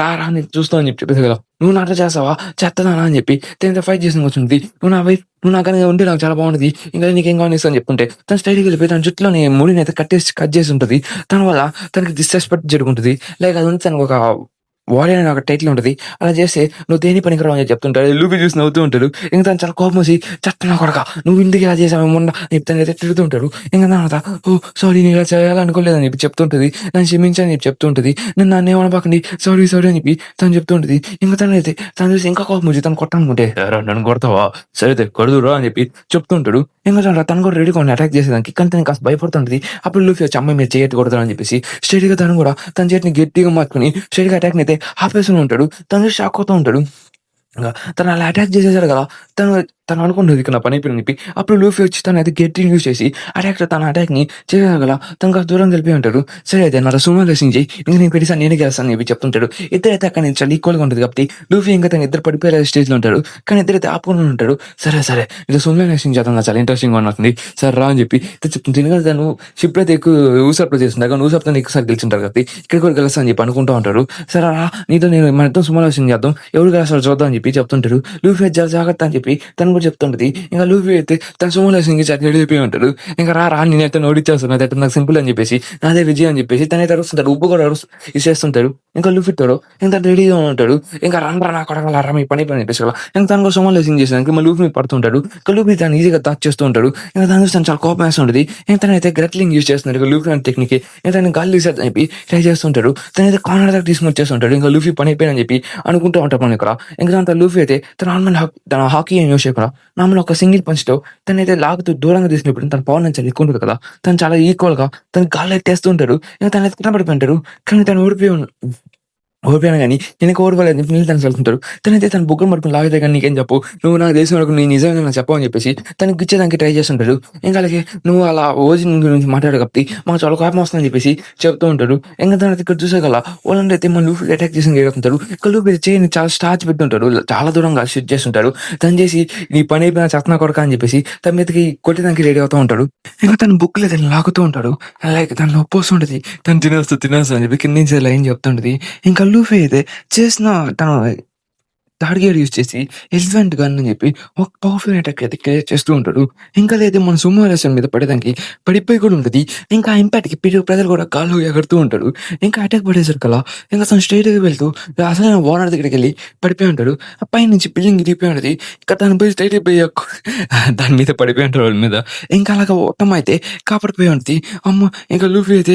Speaker 1: రా రా అని చూస్తూ అని చెప్పేసి కదా! నువ్వు నాతో చేస్తావా? చెత్తదానా అని చెప్పి తనతో ఫైట్ చేసిన కూర్చుంటది. నువ్వు నా కనుక ఉంటే నాకు చాలా బాగుంటది. ఇంకా నీకేం కావాలి అని చెప్తుంటే తను స్ట్రెయిట్‌గా వెళ్ళిపోయి తన జుట్టులోని ముడిని అయితే కట్ చేసి ఉంటది. దాని వల్ల తనకి డిస్‌రెస్పెక్ట్ జరుగుంటది. లైక్ అది ఉంది తనకొక వారియర్ అనే ఒక టైటిల్ ఉంటది. అలా చేస్తే నువ్వు దేనికి పనికిరావు అని చెప్తుంటాడు. లూఫీ చూసి నవ్వుతూ ఉంటాడు. ఇంక తను చాలా కోపమొచ్చి చెత్త నా కొడకా నువ్వు ఎందుకు ఇలా చేసావు మొన్న అని చెప్పి తనైతే తిడుతూ ఉంటాడు. ఇంక తర్వాత ఓహ్! సారీ నేను ఇలా చేయాలనుకోలేదని చెప్పి చెప్తుంటది. నన్ను క్షమించు అని చెప్పి చెప్తూ ఉంటది. నన్నేమనబాకండి సారీ అని చెప్పి తను చెప్తూ ఉంటది. ఇంక తనైతే తను చూసి ఇంకా కోపమొచ్చి తను కొట్టాలనుకుంటే "ఏరా నన్ను కొడతావా? సరే అయితే కొడుదువురా" అని చెప్పి చెప్తూ ఉంటాడు. ఇంక తను కూడా రెడీగా ఉంది అటాక్ చేసేదానికి. కానీ తను కాస్త భయపడుతుంటది. అప్పుడు లూఫీ వచ్చి అమ్మాయి మీద చెయ్యి ఎత్తి కొడతాడని చెప్పేసి స్ట్రెయిట్‌గా తను కూడా తన చేతిని గట్టిగా మార్చుకొని స్ట్రెయిట్‌గా అటాక్‌ని అయితే ఆపేస్తూనే ఉంటాడు. తను చూసి షాక్ అవుతూ ఉంటాడు. ఇంగ తను అలా అటాక్ చేసేసాడు కదా! తను తను అనుకుంటది ఇక నా పని అయిపోయిందని చెప్పి. అప్పుడు లూఫీ వచ్చి తనైతే గట్టిగా యూజ్ చేసి తన అటాక్‌ని చేసేయగల తను కాస్త దూరంగా వెళ్ళిపోయి ఉంటాడు. సరే అయితే నాతో సుమో రెస్లింగ్ చెయ్యి. ఇంక నేను ప్రతిసారి నేనే గెలుస్తాను అని చెప్పి చెప్తుంటాడు. ఇద్దరైతే అక్కడి నుంచి చాలా ఈక్వల్‌గా ఉంటది కాబట్టి లూఫీ ఇంకా తను ఇద్దరు పడిపోయే స్టేజ్‌లో ఉంటాడు. కానీ ఇద్దరైతే ఆపుకొని ఉంటాడు. సరే ఇది సుమో రెస్లింగ్ చేద్దాం నాకు చాలా ఇంట్రెస్టింగ్‌గా ఉన్నట్టుంది. సరే రా అని చెప్పి చెప్తుంది. ఎందుకంటే తను షిప్‌లో అయితే ఎక్కువ యూసర్‌లో చేస్తుంటారు. కానీ యూసర్‌తో ఎక్కువసారి గెలిచుంటారు కాబట్టి ఇక్కడ కూడా గెలుస్తా అని చెప్పి అనుకుంటూ ఉంటారు. సరే రా మన ఇద్దరం సుమో రెస్లింగ్ చేద్దాం. ఎవరు గెలుస్తారో చూద్దాం అని చెప్పి చెప్తుంటాడు. లూఫీ అయితే జాగ్రత్త అని చెప్పి తను కూడా చెప్తుంటది. ఇంక లూఫీ అయితే తన సుమో రెస్లింగ్‌కి చాలా రెడీ అయిపోయి ఉంటాడు. ఇంక రా నేనైతే ఓడిచ్చేస్తాను. అదైతే నాకు సింపుల్ అని చెప్పేసి నాదే విజయం అని చెప్పేసి తనైతే అరుస్తుంటాడు. ఉప్పు కూడా ఇచ్చేస్తుంటాడు. ఇంకా లూఫీతో ఇంక రెడీగా ఉంటాడు. ఇంకా రండ్రా నా కొడకలారా మీ పని అని చెప్పేసి ఇంక తను కూడా సుమో రెస్లింగ్ చేసేదానికి మళ్ళీ లూఫీ మీద పడుతుంటాడు. ఇంక లూఫీ తను ఈజీగా టచ్ చేస్తూ ఉంటాడు. ఇంక దాని చూసి తను చాలా కోపం వేస్తుంటది. ఇంక తనైతే గ్రెట్లింగ్ యూజ్ చేస్తున్నాడు. ఇక లూఫీ అనే టెక్నిక్ ఇంక తను గాలి తీసేద్దని చెప్పి ట్రై చేస్తుంటాడు. తనైతే కార్నర్ దాకా తీసుకొని వచ్చేస్తుంటాడు. ఇంకా లూఫీ పని అయిపోయిందని చెప్పి అనుకుంటూ ఉంటాం మనం ఇక్కడ. ఇంక దాంతో లూఫీ అయితే తన హాకీ ఏం యూజ్ చేయకుండా నార్మల్ ఒక సింగిల్ పంచ్‌తో తనైతే లాగుతూ దూరంగా తీసుకెళ్ళిపోయి తన పవర్ నుంచి ఎక్కువ ఉంటది కదా! తను చాలా ఈక్వల్‌గా తను గాల్లో ఎత్తేస్తూ ఉంటాడు. ఇంక తనైతే కింద పడిపోయి ఉంటాడు. కానీ తను ఓడిపోయాను గానీ నేనింక ఓడిపోలేదు అని చెప్పి నీళ్ళు తనకి వెళ్తుంటాడు. తనైతే తన బుగ్గలు పట్టుకొని లాగితే గాని నీకేం చెప్పు. నువ్వు నాకు తెలిసిన వరకు నీ నిజంగా నాకు చెప్పవు అని చెప్పేసి తనకి గిచ్చేదానికి ట్రై చేస్తుంటాడు. ఇంకా అలాగే నువ్వు అలా ఓజిన్ గురించి మాట్లాడావు కాబట్టి మాకు చాలా కోపం వస్తుందని చెప్పేసి చెప్తూ ఉంటాడు. ఇంక తర్వాత ఇక్కడ చూసాకల వాళ్ళందరూ అయితే మన లూఫీ అటాక్ చేసి ఎగురుతుంటాడు. ఇక లూఫీ చేయని చాలా స్టార్చ్ పెడుతుంటాడు. చాలా దూరంగా షూట్ చేస్తుంటాడు. తను చేసి నీ పని అయిపోయిన చెత్తనా కొడకా అని చెప్పేసి తన మీదకి కొట్టడానికి రెడీ అవుతూ ఉంటాడు. ఇంక తన బుక్‌లో తను లాగుతూ ఉంటాడు. లైక్ తను నొప్పి వస్తుంటది. తను తినేస్తా అని చెప్పి కింద నుంచి లైన్ చెప్తుంటది. ఇంకా లూఫీ అయితే చేసిన తను థర్డ్ గేర్ యూజ్ చేసి ఎలిఫెంట్ గన్ అని చెప్పి ఒక పవర్ఫుల్ అటాక్ అయితే క్రియేట్ చేస్తూ ఉంటాడు. ఇంకా లేదా మన సుమో రెస్లింగ్ మీద పడేదానికి పడిపోయి కూడా ఉంటది. ఇంకా ఇంపాక్ట్‌కి ప్రజలు కూడా గాల్లో ఎగురుతూ ఉంటాడు. ఇంకా అటాక్ పడేసరికి అలా ఇంకా తను స్ట్రెయిట్‌గా వెళ్తూ అసలైన ఓనర్ దగ్గరికెళ్ళి పడిపోయి ఉంటాడు. ఆ పైనుంచి బిల్డింగ్ ఇరిగిపోయి ఉంటది. ఇంకా తను పోయి స్ట్రెయిట్ అయిపోయి దాని మీద పడిపోయి ఉంటాడు వాళ్ళ మీద. ఇంకా అలాగా ఓటమి అయితే కాపాడిపోయి ఉంటది. అమ్మ! ఇంకా లూఫీ అయితే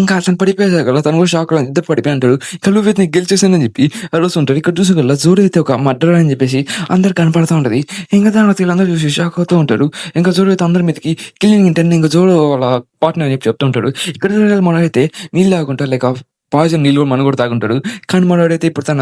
Speaker 1: ఇంకా అతను పడిపోయేసారు కదా! తను కూడా షాక్‌లో ఇద్దరు పడిపోయి ఉంటారు. ఇంకా లూఫీ అయితే గెలిచేసానని చెప్పి అరుస్తుంటాడు. ఇక్కడ చూసాకల్లా జోరో అయితే ఒక మర్డరర్ అని చెప్పేసి అందరికి కనపడతా ఉంటది. ఇంకా తర్వాత వీళ్ళందరూ చూసి షాక్ అవుతూ ఉంటారు. ఇంకా జోరో అయితే అందరి మీదకి కిల్లింగ్ ఇంటెంట్ ఇంకా జోరో వాళ్ళ పార్ట్నర్ అని చెప్పి చెప్తూ ఉంటాడు. ఇక్కడ చూడాలి మనమైతే నీళ్ళు తాగుంటారు. లైక్ పాయిజన్ నీళ్ళు కూడా మనం కూడా తాగుంటాడు. కానీ మనోడైతే ఇప్పుడు తన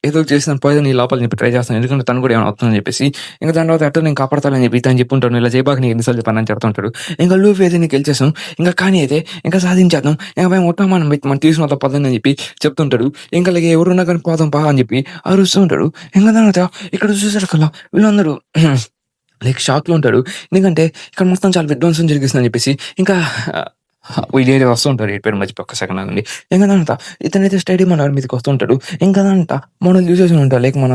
Speaker 1: ఏదో చేసిన పాయిజన్ నీ లోపల చెప్పి ట్రై చేస్తాను. ఎందుకంటే తను కూడా ఏమైనా అవుతుందని చెప్పేసి ఇంకా దాని తర్వాత ఎట్టో నేను కాపాడతానని చెప్పి తను చెప్పుంటాను. ఇలా చేయబాక నీకు ఎన్నిసార్లు చెప్పానని చెప్తుంటాడు. ఇంకా లూఫీ అయితే నీకు గెలిచేసాం. ఇంకా కానీ అయితే ఇంకా సాధించేద్దాం. ఇంకా మేము మొత్తం మనం తీసుకున్న పదని చెప్పి చెప్తుంటాడు. ఇంకా అలాగే ఎవరున్నా కానీ పోదాం పా అని చెప్పి అరుస్తూ ఉంటాడు. ఇంకా దాని తర్వాత ఇక్కడ చూసారు కదా వీళ్ళందరూ లైక్ షాక్‌లో ఉంటాడు. ఎందుకంటే ఇక్కడ మొత్తం చాలా విధ్వంసం జరిగిస్తుందని చెప్పేసి ఇంకా వీళ్ళేదో వస్తుంటారు. ఏ పేరు మర్చిపోయి ఒక్క సెకండ్ ఆగండి. ఇంకా దాని తర్వాత ఇతనైతే స్టేడియం అన్నాడు మీదకి వస్తుంటాడు. ఇంకా దాంట్లో మనం చూసేసి ఉంటాం. లైక్ మన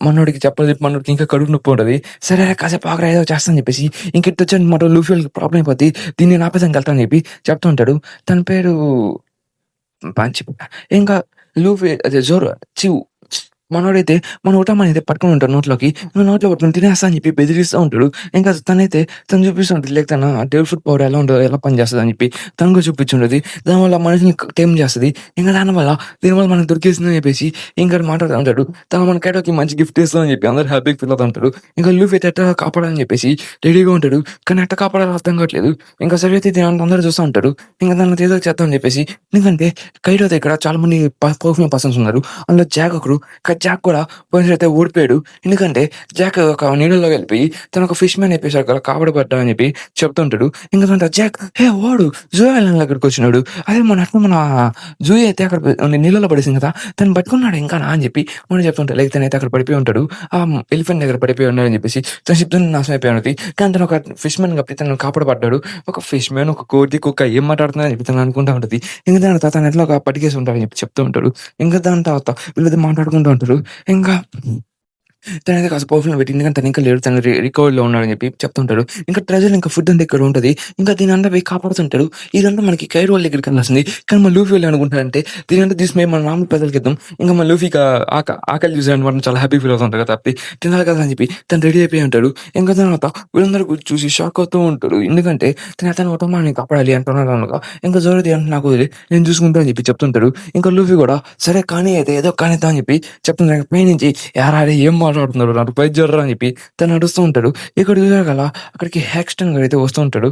Speaker 1: మనోడికి చెప్పని చెప్పి మనోడికి ఇంకా కడుపు నొప్పి ఉంటది. సరేరా కాసేపు ఆగరా ఏదో చేస్తా అని చెప్పేసి ఇంక ఇటొచ్చాడనమాట. లూఫీ వాళ్ళకి ప్రాబ్లమ్ అయిపోద్ది. దీన్ని నేను ఆపేసానికి వెళ్తా అని చెప్పి చెప్తూ ఉంటాడు. తన పేరు పంచి ఇంకా లూఫీ అదే జోరో చివ్ మనోడైతే మన ఉటామనైతే పట్టుకొని ఉంటాడు నోట్లోకి. నోట్లో పట్టుకొని తినేస్తా అని చెప్పి బెదిరిస్తా ఉంటాడు. ఇంకా తనైతే తను చూపిస్తూ ఉంటది. లైక్ తన డేవిల్ ఫుడ్ పవర్ ఎలా ఉంటదో, ఎలా పనిచేస్తదని చెప్పి తను కూడా చూపించుంటది. దానివల్ల మనిషిని టైమ్ చేస్తది. ఇంక దీనివల్ల మనకు దొరికేసిందని చెప్పేసి ఇంకా మాట్లాడుతూ ఉంటాడు. తను మన కేటోకి మంచి గిఫ్ట్ ఇస్తదని చెప్పి అందరూ హ్యాపీగా ఫీల్ అవుతా ఉంటారు. ఇంకా లూఫీ అయితే ఎట్టా కాపాడాలని చెప్పేసి రెడీగా ఉంటాడు. కానీ ఎట్టా కాపాడాలో అర్థం కావట్లేదు. ఇంకా సరే అయితే దీన్ని అందరూ చూస్తా ఉంటారు. ఇంకా దాన్ని ఏదో చేద్దామని చెప్పేసి ఎందుకంటే కైడో దగ్గర చాలా మంది పవర్ఫుల్ పర్సన్స్ ఉన్నారు. అందులో జాక్ ఒకరు. జాక్ కూడా పోయినసైతే ఓడిపోయాడు. ఎందుకంటే జాక్ ఒక నీళ్ళలో వెళ్ళిపోయి తను ఒక ఫిష్ మ్యాన్ ఎపిసోడ్ కదా కాపాడబడ్డా అని చెప్పి చెప్తుంటాడు. ఇంకా దాంట్లో జాక్ వాడు జూ ఐలాండ్ దగ్గరికి వచ్చినాడు. అదే మన జూ అయితే అక్కడ నీళ్ళలో పడేసింది కదా తను పట్టుకున్నాడు ఇంకా అని చెప్పి మనం చెప్తుంటాడు. లైక్ తనైతే అక్కడ పడిపోయి ఉంటాడు. ఆ ఎలిఫెంట్ దగ్గర పడిపోయి ఉన్నాడు అని చెప్పేసి తన షిప్ నాశనం అయిపోయి ఉన్నది. కానీ తను ఒక ఫిష్ మ్యాన్ కాబట్టి తను కాపాడబడ్డాడు. ఒక ఫిష్ మ్యాన్ ఒక కోతి కుక్క ఏం మాట్లాడుతుందని చెప్పి తను అనుకుంటా ఉంటుంది. ఇంకా దాని తర్వాత తను ఎట్లా ఒక పట్టుకేసి ఉంటాడని చెప్పి చెప్తూ ఉంటాడు. ఇంకా దాని తర్వాత వీళ్ళది మాట్లాడుకుంటూ ఉంటారు. ఇంకా తనైతే కాస్త పవర్ఫుల్‌గా పెట్టి ఎందుకంటే తను ఇంకా లేడు. తను రికవరీలో ఉన్నాడని చెప్పి చెప్తుంటాడు. ఇంకా ట్రెజర్ ఇంకా ఫుడ్ అంతా ఇక్కడ ఉంటది. ఇంకా దీనంతా పోయి కాపాడుతుంటాడు. ఇదంతా మనకి కైరో వాళ్ళ దగ్గరికి వెళ్ళాల్సింది. కానీ మన లూఫీ వాళ్ళు ఏమనుకుంటారంటే దీనంతా తీసుకొని మన మామూలు ప్రజలకి ఇద్దాం. ఇంకా మన లూఫీకి ఆకలి చూసాడనమాట చాలా హ్యాపీ ఫీల్ అవుతుంటాడు కదా! తప్పి తినాలి కదా అని చెప్పి తను రెడీ అయిపోయి ఉంటాడు. ఇంకా తర్వాత వీళ్ళందరూ చూసి షాక్ అవుతూ ఉంటారు. ఎందుకంటే తను ఒటోమాని కాపాడాలి అంటున్నాడు అనగా ఇంకా జోరోది అంటే నాకు వదిలేయ్ నేను చూసుకుంటా అని చెప్పి చెప్తుంటాడు. ఇంకా లూఫీ కూడా సరే కానీ అయితే ఏదో కానిద్దాం అని చెప్పి చెప్తుంటాడు. పైనుంచి యారా అరే ఏం మాట్లాడుతున్నాడు నాకు పై జర్రా అని చెప్పి తను నడుస్తూ ఉంటాడు. ఇక్కడ చూసారు కదా అక్కడికి హ్యాక్స్టన్ గారు అయితే వస్తూ ఉంటాడు.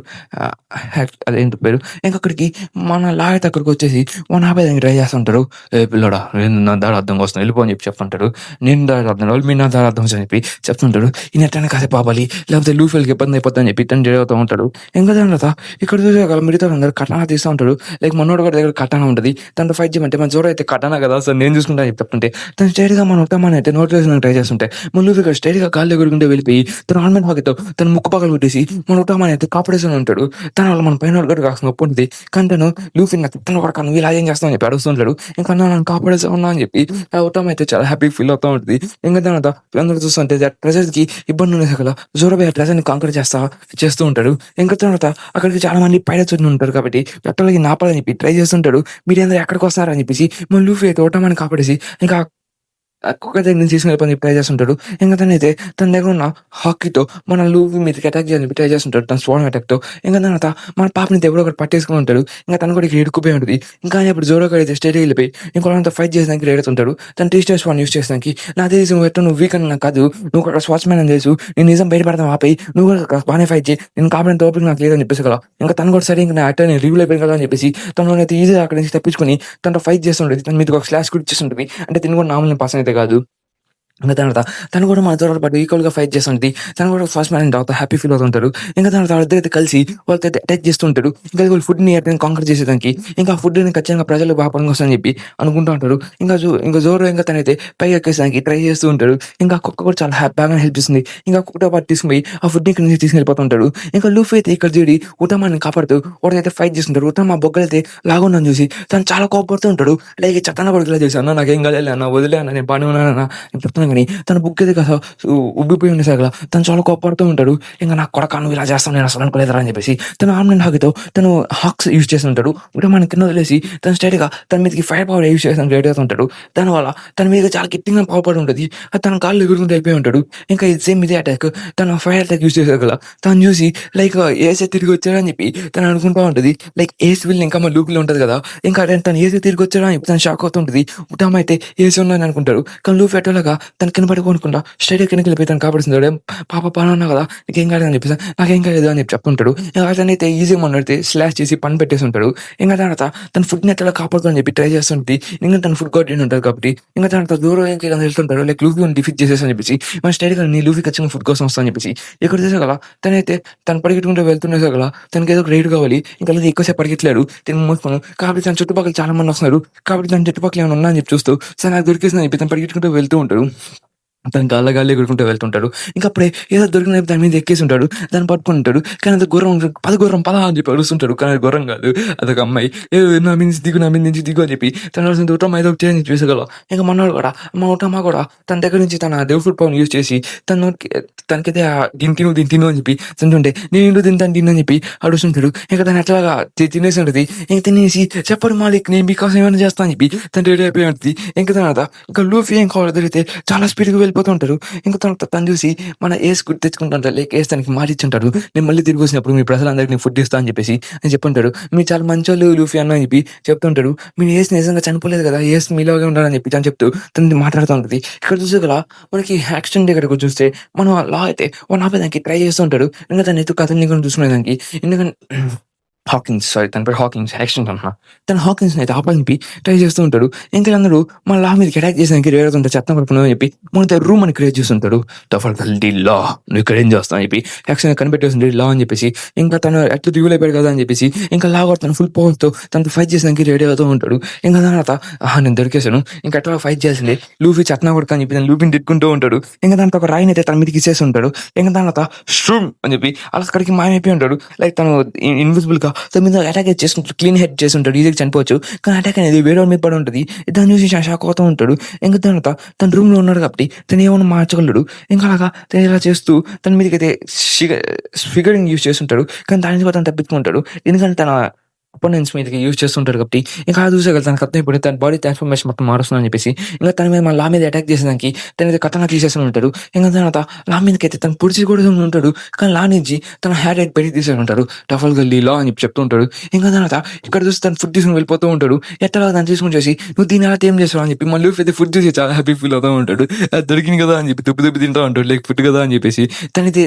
Speaker 1: అదేంటి పేరు ఇంకా అక్కడికి మన లాయర్ అక్కడికి వచ్చేసి మన ఆపేదానికి ట్రై చేస్తుంటాడు. ఏ పిల్లడా నేను నా దారి అర్థం వస్తాను వెళ్ళిపో అని చెప్పి చెప్తుంటాడు. నేను దారి అర్థం వాళ్ళు మీ నా దారి అర్థం అని చెప్పి చెప్తుంటాడు. ఈయన ఎట్లయినా కాసేపు ఆపాలి లేకపోతే లూఫీలకి ఇబ్బంది అయిపోతుందని చెప్పి తను రెడీ అవుతూ ఉంటాడు. ఇంకా దాని తర్వాత ఇక్కడ చూసే కదా మిగతా అందరూ కటానా తీస్తూ ఉంటాడు. లైక్ మనోడు కూడా దగ్గర కటానా ఉంటుంది. తనతో ఫైట్ చేయమంటే మన జోరో అయితే కటానా కదా సార్ నేను చూసుకుంటా అని చెప్తుంటే తను స్ట్రైట్గా మన ఉత్తమాన్ని అయితే నోట్ వేసిన ట్రై చేస్తుంటే మన లూఫీ స్ట్రైట్గా గాలి ఎగురుకుంటే వెళ్ళిపోయి తన ఆన్లైన్ హాకీతో తన ముక్కు పగలు కొట్టేసి మన ఉత్తమాన్ని అయితే కాపాడేస్తూనే ఉంటాడు. తన వల్ల మన పైన కూడా కాసిన ఒప్పు ఉంటుంది. కానీ తను లూఫీ తన కూడా నువ్వు ఇలా ఏం చేస్తావు అని చెప్పి అడుగుతుంటాడు. ఇంకా నన్ను కాపాడేస్తా ఉన్నా అని చెప్పి ఆ ఉత్తమ అయితే చాలా హ్యాపీ ఫీల్ అవుతూ ఉంటుంది. ఇంకా దాని తర్వాత వీళ్ళందరూ చూస్తుంటే ట్రెజర్కి ఇబ్బంది ఉండే కదా జోరో ఆ ట్రెజర్ని కాంకర్ చేస్తూ ఉంటాడు. ఇంకా తర్వాత అక్కడికి చాలా మంది పైలట్స్ ఉంటారు కాబట్టి పెట్రోల్కి నాపాలని చెప్పి ట్రై చేస్తుంటాడు. మీరందరూ ఎక్కడికి వస్తారని చెప్పేసి మన లూఫీ అయితే ఉత్తమాన్ని కాపాడేసి ఇంకా కుక్క దగ్గర నుంచి తీసుకెళ్ళిపోయి ట్రై చేస్తుంటాడు. ఇంకా తనైతే తన దగ్గర ఉన్న హాకీతో మన లూఫీ మీదకి అటాక్ చేయాలని ట్రై చేస్తుంటాడు తన స్వాన్ అటాక్తో. ఇంకా తర్వాత మన పాపని ఎవరో ఒకటి పట్టేసుకుని ఉంటాడు. ఇంకా తను కూడా ఇక్కడ ఇరుక్కుపోయి ఉంటుంది. ఇంకా ఇప్పుడు జోరో అయితే స్టేట్ వెళ్ళిపోయి ఇంకోళ్ళంతా ఫైట్ చేసడానికి రెడీ అవుతుంటాడు. తన టీస్టర్ స్వాన్ యూస్ చేసడానికి నాకు తెలిసి నువ్వు ఎట్లా నువ్వు వీక్ అని నాకు కాదు నువ్వు అక్కడ స్వాచ్మ్యాన్ అని తెలుసు నేను నిజం బయటపడతాం ఆపై నువ్వు కూడా బాగానే ఫైట్ చేయి నేను కాపాడిన ఓపిక నాకు లేదని చెప్పేసి కదా. ఇంకా తను కూడా సరే ఇంకా నా అట్ట నేను రివ్యూలు అయిపోయింది కదా అని చెప్పేసి తను అయితే ఈజీగా అక్కడ నుంచి తప్పించుకొని తనతో ఫైట్ చేస్తుంటుంది. తన మీద ఒక స్లాష్ కూడా ఇచ్చేస్తుంటుంది. అంటే తిని కూడా నార్మల్ పర్సన్ అయితే కాదు. ఇంకా తర్వాత తను కూడా మన జోరోతో పాటు ఈక్వల్‌గా ఫైట్ చేస్తుంటది. తను కూడా ఫస్ట్ మ్యాన్ తర్వాత హ్యాపీ ఫీల్ అవుతుంటారు. ఇంకా దాని తర్వాత వాళ్ళిద్దరైతే కలిసి వాళ్ళతో అటాక్ చేస్తూ ఉంటాడు. ఇంకా వాళ్ళు ఫుడ్‌ని కాంకర్ చేసేదానికి ఇంకా ఫుడ్‌ని ఖచ్చితంగా ప్రజలకు బాగా పనికొస్తుందని చెప్పి అనుకుంటూ ఉంటారు. ఇంకా జోరో ఇంకా తనైతే పైకి ఎక్కేసడానికి ట్రై చేస్తూ ఉంటాడు. ఇంకా కుక్క కూడా చాలా బాగా హెల్ప్ చేస్తుంది. ఇంకా కుక్కతో పాటు తీసుకుపోయి ఆ ఫుడ్‌ని ఇక్కడి నుంచి తీసుకెళ్ళిపోతుంటాడు. ఇంకా లూఫీ అయితే ఇక్కడ చేరి ఉత్తమాని కాపాడుతూ వాడితో ఫైట్ చేస్తుంటాడు. ఉత్తమ బొగ్గలైతే లాగుందని చూసి తను చాలా కోపపడుతూ ఉంటాడు. లైక్ చెత్తన కొడుకులా చేసి అన్న నాకేం కాలేదు అన్న వదిలే అన్న నేను బాగానే ఉన్నానన్న నేను చెప్తున్నాను కానీ తన బుక్ అయితే కదా ఉబ్బిపోయి ఉండేసారు కదా తను చాలా కోపడుతూ ఉంటాడు. ఇంకా నాకు కొడక నువ్వు ఇలా చేస్తావు నేను అసలు అనుకోలేదురా అని చెప్పేసి తను ఆమ్లెంట్ హాకీతో తను హాక్స్ యూజ్ చేసి ఉంటాడు. అంటే మన కింద వదిలేసి తను స్ట్రైట్గా తన మీదకి ఫైర్ పవర్ యూజ్ చేసి రెడీ అవుతుంటాడు. దానివల్ల తన మీద చాలా గట్టిగా పవర్ ఉంటుంది. అది తన కాళ్ళు ఎగురుకుంటూ అయిపోయి ఉంటాడు. ఇంకా ఇది సేమ్ ఇదే అటాక్ తను ఫైర్ అటాక్ యూజ్ చేశారు కదా తను చూసి లైక్ ఏసే తిరిగి వచ్చాడని చెప్పి తను అనుకుంటూ ఉంటుంది. లైక్ ఏసీ వీళ్ళు ఇంకా మా లూప్లో ఉంటుంది కదా ఇంకా తను ఏసీ తిరిగి వచ్చాడా అని చెప్పి తను షాక్ అవుతుంటుంది. ఉటామ అయితే ఏసీ ఉందని అనుకుంటారు. కానీ లూఫ్ ఎట్టోలాగా తన కింద పడుకోనుకుండా స్ట్రైట్గా కిందకి వెళ్ళిపోయి తను కాపాడుతుంది. పాప పనున్నా కదా నీకేం కాలేదు అని చెప్పేసి నాకేం కాలేదు అని చెప్పి చెప్తుంటాడు. ఇంకా అతనైతే ఈజీగా మనైతే స్లాష్ చేసి పని పెట్టేసి ఉంటాడు. ఇంకా తర్వాత తన ఫుడ్ని ఎట్లా కాపాడుతుందని చెప్పి ట్రై చేస్తుంటుంది. ఇంకా తన ఫుడ్ కోర్ట్ ఉంటుంది కాబట్టి ఇంకా తర్వాత దూరం ఇంకా వెళ్తుంటాడు. లైక్ లూఫీ డిఫీట్ చేసేసి అని చెప్పేసి మన స్ట్రైట్గా నీ లూఫీ ఖచ్చితంగా ఫుడ్ కోసం వస్తా అని చెప్పేసి ఇక్కడ చేసే కదా తనైతే తను పరిగెట్టుకుంటూ వెళ్తుండే కదా తనకి ఏదో ఒక రైడ్ కావాలి. ఇంకా ఎక్కువసేపు పరిగెట్టలేడు తిని మోసుకున్నాను కాబట్టి తన చుట్టుపక్కల చాలా మంది వస్తున్నారు కాబట్టి తన చుట్టుపక్కల ఏమైనా ఉన్నా అని చెప్పి చూస్తూ సరే నాకు దొరికేసిందని చెప్పి తను పరిగెట్టుకుంటూ వెళ్తూ ఉంటాడు. తను గాల్లో ఎగురుకుంటూ వెళ్తుంటాడు. ఇంక అప్పుడే ఏదో దొరికిన దాని మీద ఎక్కేసుంటాడు. దాన్ని పట్టుకొని ఉంటాడు. కానీ అది గుర్రం గుర్రం పద అని చెప్పి అరుస్తుంటాడు. కానీ అది గుర్రం కాదు. అదొక అమ్మాయి. నా మీద నుంచి దిగు, నా మీద నుంచి దిగు అని చెప్పి తను అరుస్తుంటే "ఉట్టమ్మ ఏదో ఒకటి చేయి" అని చెప్పి వేసగల. ఇంక మనోడు కూడా మా ఉట్టమ్మ కూడా తన దగ్గర నుంచి తన దేవుడి ఫుడ్ పవర్‌ని యూజ్ చేసి తనకైతే దీన్ని తిను, దీన్ని తిను అని చెప్పి తింటుంటే నేను ఎందుకు తింటాను తిను అని చెప్పి అడుగుతుంటాడు. ఇంక తను అట్లాగా తినేసి ఉంటది. ఇంక తినేసి చెప్పండి మాలిక్ నేను మీకోసం ఏమైనా చేస్తా అని చెప్పి తను రెడీ అయిపోయి ఉంటది. ఇంక తర్వాత ఇంకా లూఫీ ఇంకా దొరికితే చాలా స్పీడ్‌గా వెళ్ళిపోతూ ఉంటారు. ఇంక తర్వాత తను చూసి మన ఏస్ గుర్తు తెచ్చుకుంటూ ఉంటారు. లైక్ ఏస్ తనకి మాటిచ్చుంటాడు. నేను మళ్ళీ తిరిగి వచ్చినప్పుడు మీ ప్రజలందరికి నేను ఫుడ్ ఇస్తా అని చెప్పేసి అని చెప్పుంటాడు. మీరు చాలా మంచోళ్ళు లూఫీ అన్న అని చెప్పి చెప్తుంటాడు. మీరు ఏస్ నిజంగా చనిపోలేదు కదా! ఏస్ మీలాగే ఉన్నాడని చెప్పి తను చెప్తూ తనతో మాట్లాడుతూ ఉంటది. ఇక్కడ చూస్తే గల మనకి యాక్షన్ దగ్గరకు చూస్తే మనం లా అయితే వాడిని ఆపేదానికి ట్రై చేస్తూ ఉంటాడు. ఇంక తను ఎత్తు కథని కూడా చూసుకునేదానికి ఎందుకంటే హాకిన్స్ సారీ తన పేరు హాకిన్స్ యాక్సిడెంట్ అంటున్నా. తను హాకిన్స్‌ని అయితే ఆపడానికి ట్రై చేస్తూ ఉంటాడు. ఇంకా అందరూ మన లా మీదకి అటాక్ చేసానికి రెడీ చెత్త పడుకున్నావు అని చెప్పి మనతో రూమ్ అని క్రియేట్ చేస్తుంటాడు. టఫల్‌గల్ ది లా నువ్వు ఇక్కడ ఏం చేస్తావు అని చెప్పి యాక్షన్ కనిపెట్టేస్తుంది లా అని చెప్పేసి ఇంకా తను ఎట్లా దిగులు అయిపోయాడు కదా అని చెప్పేసి ఇంకా లా కూడా తను ఫుల్ పవర్‌తో తనతో ఫైట్ చేసానికి రెడీ అవుతూ ఉంటాడు. ఇంకా దాని తర్వాత నేను దొరికేసాను. ఇంకా ఎట్లా ఫైట్ చేయాల్సిందే లూఫీ చెత్త కొడక అని చెప్పి తను లూఫీని తిట్టుకుంటూ ఉంటాడు. ఇంకా దాంతో ఒక రాయిని అయితే తన మీదకి ఇచ్చేసి ఉంటాడు. ఇంకా దాని తర్వాత షూమ్ అని చెప్పి అలా అక్కడికి మాయమైపోయి ఉంటాడు. లైక్ తను ఇన్విజిబుల్‌గా తన మీద అటాక్ చేసుకుంటాడు. క్లీన్ హెడ్ చేసి ఉంటాడు. ఈజీగా చనిపోవచ్చు. కానీ అటాక్ అనేది వేరే వాళ్ళ మీద పడి ఉంటది. దాన్ని చూసి షాక్ అవుతూ ఉంటాడు. ఇంకా దాని తర్వాత తన రూమ్‌లో ఉన్నాడు కాబట్టి తను ఏమన్నా మార్చగలడు. ఇంకా అలాగా తను ఇలా చేస్తూ తన మీదకైతే ఫిగరింగ్ యూజ్ చేస్తుంటాడు. కానీ దాని నుంచి కూడా తను తప్పించుకుంటాడు. ఎందుకంటే తన అపోనెంట్స్ మీదకి యూజ్ చేస్తుంటాడు కాబట్టి ఇంకా అది చూసేగలరు తనకు అర్థమైపోయి తన బాడీ ట్రాన్స్ఫర్మేషన్ మొత్తం మారుస్తుందని చెప్పేసి ఇంకా తన మీద మన లా మీద అటాక్ చేసేదానికి తనైతే కథన తీసేస్తూ ఉంటాడు. ఇంకా తర్వాత లా మీదకైతే తను పొడిచి కూడా ఉంటాడు. కానీ లా నుంచి తన హ్యాడ్ రైట్ బయటికి తీసేసి ఉంటాడు. టఫల్ గల్లీ లా అని చెప్పి చెప్తూ ఉంటాడు. ఇంకా తర్వాత ఇక్కడ చూసి తను ఫుడ్ తీసుకుని వెళ్ళిపోతూ ఉంటాడు. ఎట్లా దాన్ని తీసుకుని చేసి నువ్వు దీని ఎలా ఏం చేస్తావు అని చెప్పి మళ్ళీ అయితే ఫుడ్ చూసి చాలా హ్యాపీ ఫీల్ అవుతూ ఉంటాడు. అది దొరికింది కదా అని చెప్పి తుప్పి తింటూ ఉంటాడు. లైక్ ఫుడ్ కదా అని చెప్పేసి తనైతే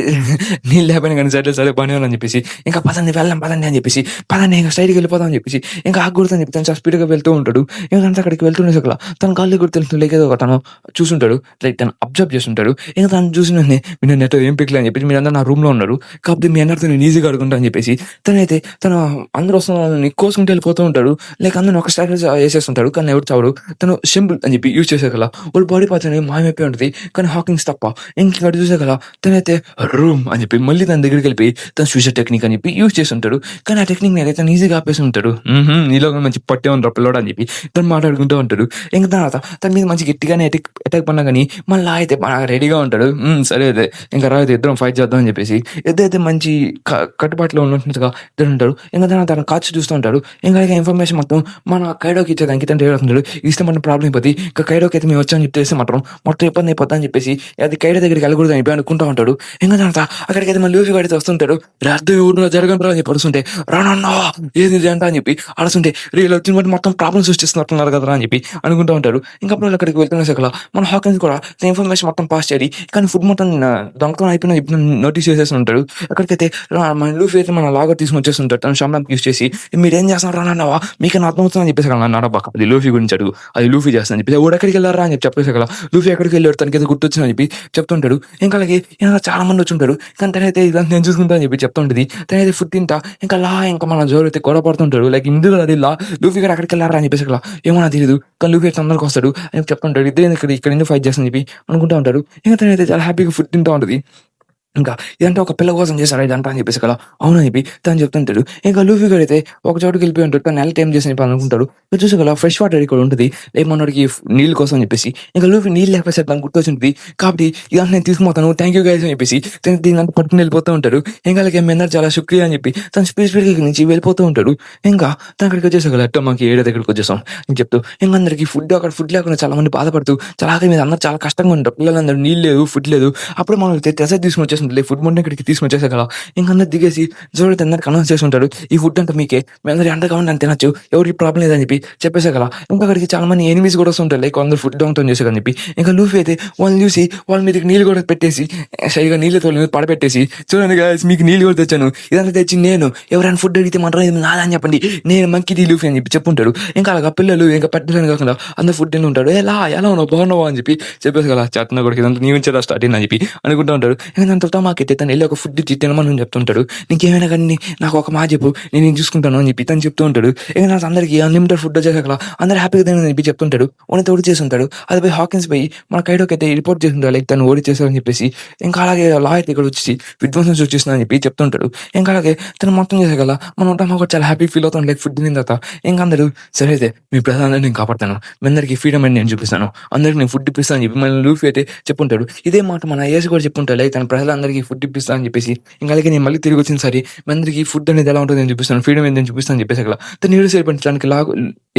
Speaker 1: నీళ్ళు లేకపోయినా కానీ సరే పని అని చెప్పేసి ఇంకా పదండి వెళ్దాం పదండి అని చెప్పేసి పదండి ఇంకా స్ట్రైట్‌గా వెళ్ళిపోదాం అని చెప్పేసి ఇంకా ఆగకూడదని చెప్పి తను చాలా స్పీడ్‌గా వెళ్తూ ఉంటాడు. ఇంకా తను అక్కడికి వెళ్తుండే సకల తన కాళ్ళు కూడా తెలుస్తుంది లైక్ ఏదో తను చూసుంటాడు. లైక్ తను అబ్జర్వ్ చేస్తుంటాడు. ఇంకా తను చూసిన వెంటనే మీరు నెట్ ఏం పిక్లే అని చెప్పేసి మీరందరూ నా రూమ్‌లో ఉన్నారు. కాకపోతే మీ అందరితో నేను ఈజీగా ఆడుకుంటా అని చెప్పేసి తనైతే తను అందరూ వస్తున్న వాళ్ళని కోసుకుంటూ వెళ్ళిపోతూ ఉంటాడు. లైక్ అందరిని ఒక స్ట్రాటజీ వేసేస్తుంటాడు. కానీ ఎవరు చావడు. తను సింపుల్ అని చెప్పి యూజ్ చేసే కల వాళ్ళ బాడీ పార్ట్స్ అనేవి మాయమైపోయి ఉంటుంది. కానీ హాకింగ్స్ తప్ప ఇంకొకటి చూసే కల తనైతే రూమ్ అని చెప్పి మళ్ళీ తన దగ్గరికి వెళ్ళిపోయి తను స్విచర్ టెక్నిక్ అని చెప్పి యూజ్ చేస్తుంటాడు. కానీ ఆ టెక్నిక్‌ని అయితే తను ఈజీగా ఆపేసి ఉంటాడు. నీలో కూడా మంచి పట్టే ఉంది పిల్లోడు అని చెప్పి తను మాట్లాడుకుంటూ ఉంటాడు. ఇంకా తర్వాత తన మీద మంచి గట్టిగానే అటాక్ పడినా కానీ మళ్ళీ అయితే రెడీగా ఉంటాడు. సరే అయితే ఇంకా రా అయితే ఇద్దరం ఫైట్ చేద్దాం అని చెప్పేసి ఇద్దరైతే మంచి కట్టుబాటులో ఉన్నట్టుగా ఇద్దరు ఉంటారు. ఇంకా తర్వాత తన కాచి చూస్తూ ఉంటాడు. ఇంకా ఇన్ఫర్మేషన్ మొత్తం మన కైడోకి ఇచ్చేదానికి తను రెడీ అవుతుంటాడు. ఇస్తే మన ప్రాబ్లం అయిపోతుంది. ఇంకా కైడోకి అయితే మేము వచ్చామని చెప్పేసి మొత్తం ఇబ్బంది అయిపోతా అని చెప్పేసి అది కైడో దగ్గరికి వెళ్ళకూడదు అని చెప్పి అనుకుంటూ ఉంటాడు. ఇంకా తర్వాత అక్కడికైతే మళ్ళీ లూఫీ గడితే వస్తుంటాడు. అర్థం ఊరిలో జరగను అని చెప్పి అడుస్తుంటే రానన్నా ఏది అంట అని చెప్పి అడుస్తుంటే వీళ్ళు వచ్చిన బట్టి మొత్తం ప్రాబ్లం సృష్టిస్తున్నట్టున్నారు కదా అని చెప్పి అనుకుంటూ ఉంటారు. ఇంకా అప్పుడు వాళ్ళు అక్కడికి వెళ్తున్న సకల మన హాకిన్స్ కూడా ఇన్ఫర్మేషన్ మొత్తం పాస్ చేయాలి. కానీ ఫుడ్ మొత్తం దొంగతనం అయిపోయిన ఇప్పుడు నోటీస్ చేసేసి ఉంటాడు. అక్కడికైతే మన లూఫీ అయితే మన లాగర్ తీసుకుని వచ్చేస్తుంటాడు. తను షాంపాన్ యూస్ చేసి మీరు ఏం చేస్తున్నారు రానన్నావా మీకు నా అర్థమవుతుందని చెప్పేసి నడబాక అది లూఫీ గురించి అడుగు అది లూఫీ చేస్తాను చెప్పి ఎవడు ఎక్కడికి వెళ్ళారా అని చెప్పి చెప్పేసి అక్కడ లూఫీ ఎక్కడికి వెళ్ళాడు తనకి ఏదో గుర్తొచ్చిందని చెప్పి చెప్తుంటాడు. ఇంకా అలాగే ఇంకా చాలా మంది వచ్చి ఉంటాడు. కానీ తనైతే ఇదంతా నేను చూసుకుంటా అని చెప్పి చెప్తుంటది. తనైతే ఫుడ్ తింటా ఇంకా ఇంకా మన జోరు అయితే గొడవ పడుతుంటాడు. లైక్ ఇందులో అది లూఫీ గారు అక్కడికి వెళ్ళారా అని చెప్పేసి అక్కడ ఏమన్నా తెలియదు. కానీ లూఫీ తొందరగా వస్తాడు అని చెప్తుంటాడు. ఇద్దరు ఇక్కడ ఎందుకు ఫైట్ చేస్తాను చెప్పి అనుకుంటూ ఉంటాడు. ఇంకా తనైతే చాలా హ్యాపీగా ఫుడ్ తింటూ ఉంటుంది. ఇంకా ఇదంటే ఒక పిల్ల కోసం చేశారా ఇదంతా అని చెప్పేసి కదా అవును చెప్పి తను చెప్తుంటాడు. ఇంకా లూఫీ గారు అయితే ఒక చోటుకి వెళ్ళిపోయి ఉంటాడు. తను నెల టైం చేసి అనుకుంటాడు. చూసి కదా ఫ్రెష్ వాటర్ ఇక్కడ ఉంటుంది లైక్ మనకి నీళ్ళు కోసం చెప్పేసి ఇంకా లూఫీ నీళ్ళు లేకపోతే తను గుర్తొచ్చింది. కాబట్టి ఇదంతా నేను తీసుకుపోతాను థ్యాంక్ యూ గైస్ అని చెప్పేసి తను దీని పట్టుకుని వెళ్ళిపోతూ ఉంటాడు. ఇంకా అలాగే మెన్నర్ చాలా శుక్రియా అని చెప్పి తను స్పీడ్ నుంచి వెళ్ళిపోతూ ఉంటాడు. ఇంకా తను అక్కడికి వచ్చేసా కదా అట్ట మాకు ఏడో దగ్గరికి వచ్చేసాం అని చెప్తూ ఇంకా అందరికి అక్కడ ఫుడ్ లేకుండా చాలా మంది బాధపడుతూ చాలా ఆకలి మీద అందరూ చాలా కష్టంగా ఉంటారు. పిల్లలందరూ నీళ్ళు లేదు ఫుడ్ లేదు. అప్పుడు మనం తెసే తీసుకుని వచ్చేసి ఫుడ్ మొన్న ఇక్కడికి తీసుకుని వచ్చేసా కదా ఇంకా అందరు దిగేసి జోడి అందరికి అనౌన్స్ చేసి ఉంటాడు. ఈ ఫుడ్ అంతా మీకే మీ అందరూ ఎంత కావాలి అని తినచ్చు ఎవరికి ప్రాబ్లం లేదని చెప్పి చెప్పేసా కదా. ఇంకా అక్కడికి చాలా మంది ఎనిమిస్ కూడా వస్తుంటారు లైక్ అందరూ ఫుడ్ దొంగతనం చేసా అని చెప్పి ఇంకా లూఫీ అయితే వాళ్ళని చూసి వాళ్ళ మీదకి నీళ్ళు కూడా పెట్టేసి సరిగా నీళ్ళతో వాళ్ళ మీద పడపెట్టేసి చూడండి గాయ్స్ మీకు నీళ్ళు కూడా తెచ్చాను ఇదంతా తెచ్చి నేను ఎవరైనా ఫుడ్ అడిగితే మాత్రం ఇది నాదా అని చెప్పండి నేను మంకీ లూఫీ అని చెప్పి చెప్పుంటాడు. ఇంకా అలాగా పిల్లలు ఇంకా పెట్టలేని కాకుండా అందరూ ఫుడ్ తిని ఉంటాడు. ఎలా ఉన్నావు బాగున్నావా అని చెప్పి చెప్పేసి కదా చేతన కూడా ఇదంతా నీ నుంచి స్టార్ట్ అయిందని చెప్పి అనుకుంటూ ఉంటాడు. ఇంకా దాని తర్వాత ఒటామాకైతే తను ఎళ్లి ఒక ఫుడ్ ఇచ్చి తినమని చెప్తుంటాడు. "నీకేమైనా గానీ నాకు ఒక మాట చెప్పు. నేను ఇది చూసుకుంటాను" అని చెప్పి తను చెప్తూ ఉంటాడు. ఇక నాకు అందరికి అన్‌లిమిటెడ్ ఫుడ్ వచ్చేసాక అందరూ హ్యాపీగా తినని చెప్పి చెప్తుంటాడు. ఓడితే ఓడిచ్చేసుంటాడు. అది పోయి హాకిన్స్ పోయి మన కైడోకైతే రిపోర్ట్ చేసింటాడు. లైక్ తను ఓడిచ్చేసాడని చెప్పేసి. ఇంకా అలాగే లా అయితే ఇక్కడొచ్చేసి విధ్వంసం సృష్టిస్తుందని చెప్పి చెప్తుంటాడు. ఇంకా అలాగే తను మొత్తం చేసాకల మన ఒటామా కూడా చాలా హ్యాపీ ఫీల్ అవుతాడు. లైక్ ఫుడ్ తినిన తర్వాత. ఇంక అందరూ "సరే అయితే మీ ప్రజలందరిని నేను కాపాడతాను. మీ అందరికీ ఫ్రీడమ్ అని నేను చూపిస్తాను. అందరికి నేను ఫుడ్ ఇప్పిస్తాను" అని చెప్పి మళ్ళీ లూఫీ అయితే చెప్పుంటాడు. ఇదే మాట మన ఏసు కూడా చెప్పుంటాడు. లైక్ తన ప్రజలందరికీ ఫుడ్ ఇప్పిస్తా అని చెప్పేసి. ఇంక అలాగే నేను మళ్ళీ తిరిగి వచ్చిన సరే మీ అందరికీ ఫుడ్ అనేది ఎలా ఉంటుందో నేను చూపిస్తాను. ఫ్రీడమ్ ఏందని చూపిస్తాను అని చెప్పేసాకల తను ఏడు సేపటించడానికి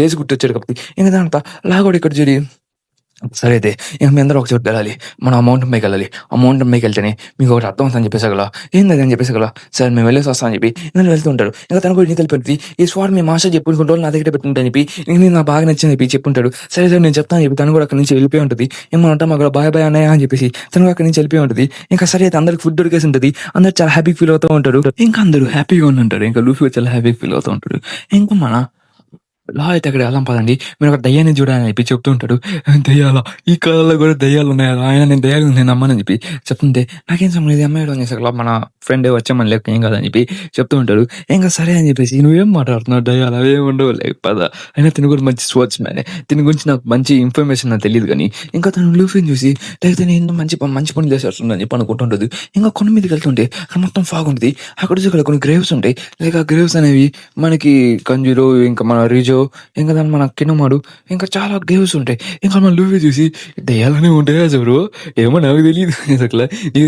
Speaker 1: ఏసు గుర్తొచ్చాడు కాబట్టి ఇంక దానంతా లాగోడు ఇక్కడ చూడి సరే అయితే ఇంక మీ అందరూ ఒక చోటు వెళ్ళాలి. మనం ఆ మౌంటైన్ పైకెళ్ళాలి. ఆ మౌంటైన్ పైకెళ్తేనే మీకు ఒకటి అర్థం అవుతుందని చెప్పేసాగల. ఏందది అని చెప్పేసాగల. సరే మేము వెళ్ళేసి వస్తాం అని చెప్పి నేను వెళ్తూ ఉంటాడు. ఇంకా తను కూడా నీకు తెలిపి ఈ స్వాడ్ మీ మాస్టర్ చెప్పుకుంటూ నా దగ్గర పెట్టుకుంటాను చెప్పి ఇంక నేను నాకు బాగా నచ్చింది చెప్పి చెప్పుంటాడు. సరే సరే నేను చెప్తాను చెప్పి తను కూడా అక్కడి నుంచి వెళ్ళిపోయి ఉంటుంది. ఏమన్నా మాకు బాయ్ బాయ్ అన్నయ్య అని చెప్పేసి తను కూడా అక్కడి నుంచి వెళ్ళిపోయి ఉంటుంది. ఇంకా సరే అయితే అందరికి ఫుడ్ దొరికేసి ఉంటుంది. అందరూ చాలా హ్యాపీ ఫీల్ అవుతూ ఉంటారు. ఇంకా అందరూ హ్యాపీగా ఉంటారు. ఇంకా లూఫీ చాలా హ్యాపీ ఫీల్ అవుతూ ఉంటాడు. ఇంకా మన లా అయితే అక్కడ వెళ్దాం పదండి. మీరు ఒక దయ్యాన్ని చూడాలని చెప్పి చెప్తూ ఉంటాడు. దయ్యాలా? ఈ కాలంలో కూడా దయ్యాలు ఉన్నాయా? ఆయన నేను దయ్యాలు నేను నమ్మనని చెప్పి చెప్తుంటే నాకేం సంబంధం లేదు అమ్మాయి అని చేసాక మన ఫ్రెండ్ వచ్చామని లేక ఏం కాదని చెప్పి చెప్తూ ఉంటాడు. ఇంకా సరే అని చెప్పేసి నువ్వేం మాట్లాడుతున్నావు దయ్యాలు అవేం ఉండవు లేక పద. అయినా తిని కూడా మంచి స్పోర్ట్స్ మ్యాన్. దీని గురించి నాకు మంచి ఇన్ఫర్మేషన్ నాకు తెలియదు కానీ ఇంకా తను లూఫీని చూసి లేకపోతే నేను మంచి పని చేసేస్తుందని చెప్పి అనుకుంటుంటుంది. ఇంకా కొండ మీదకి వెళ్తుంటే అక్కడ మొత్తం ఫాగ్ ఉంటుంది. అక్కడ చూసి అక్కడ కొన్ని గ్రేవ్స్ ఉంటాయి. లైక్ ఆ గ్రేవ్స్ అనేవి మనకి కంజూరో ఇంకా మన రిజో ఇంకా దాన్ని మన కినమాడు ఇంకా చాలా గ్రేవ్స్ ఉంటాయి. ఇంకా మన లూఫీ చూసి దయ్యాలనే ఉంటాయా ఎవరు ఏమో నాకు తెలియదు అసలు నీకు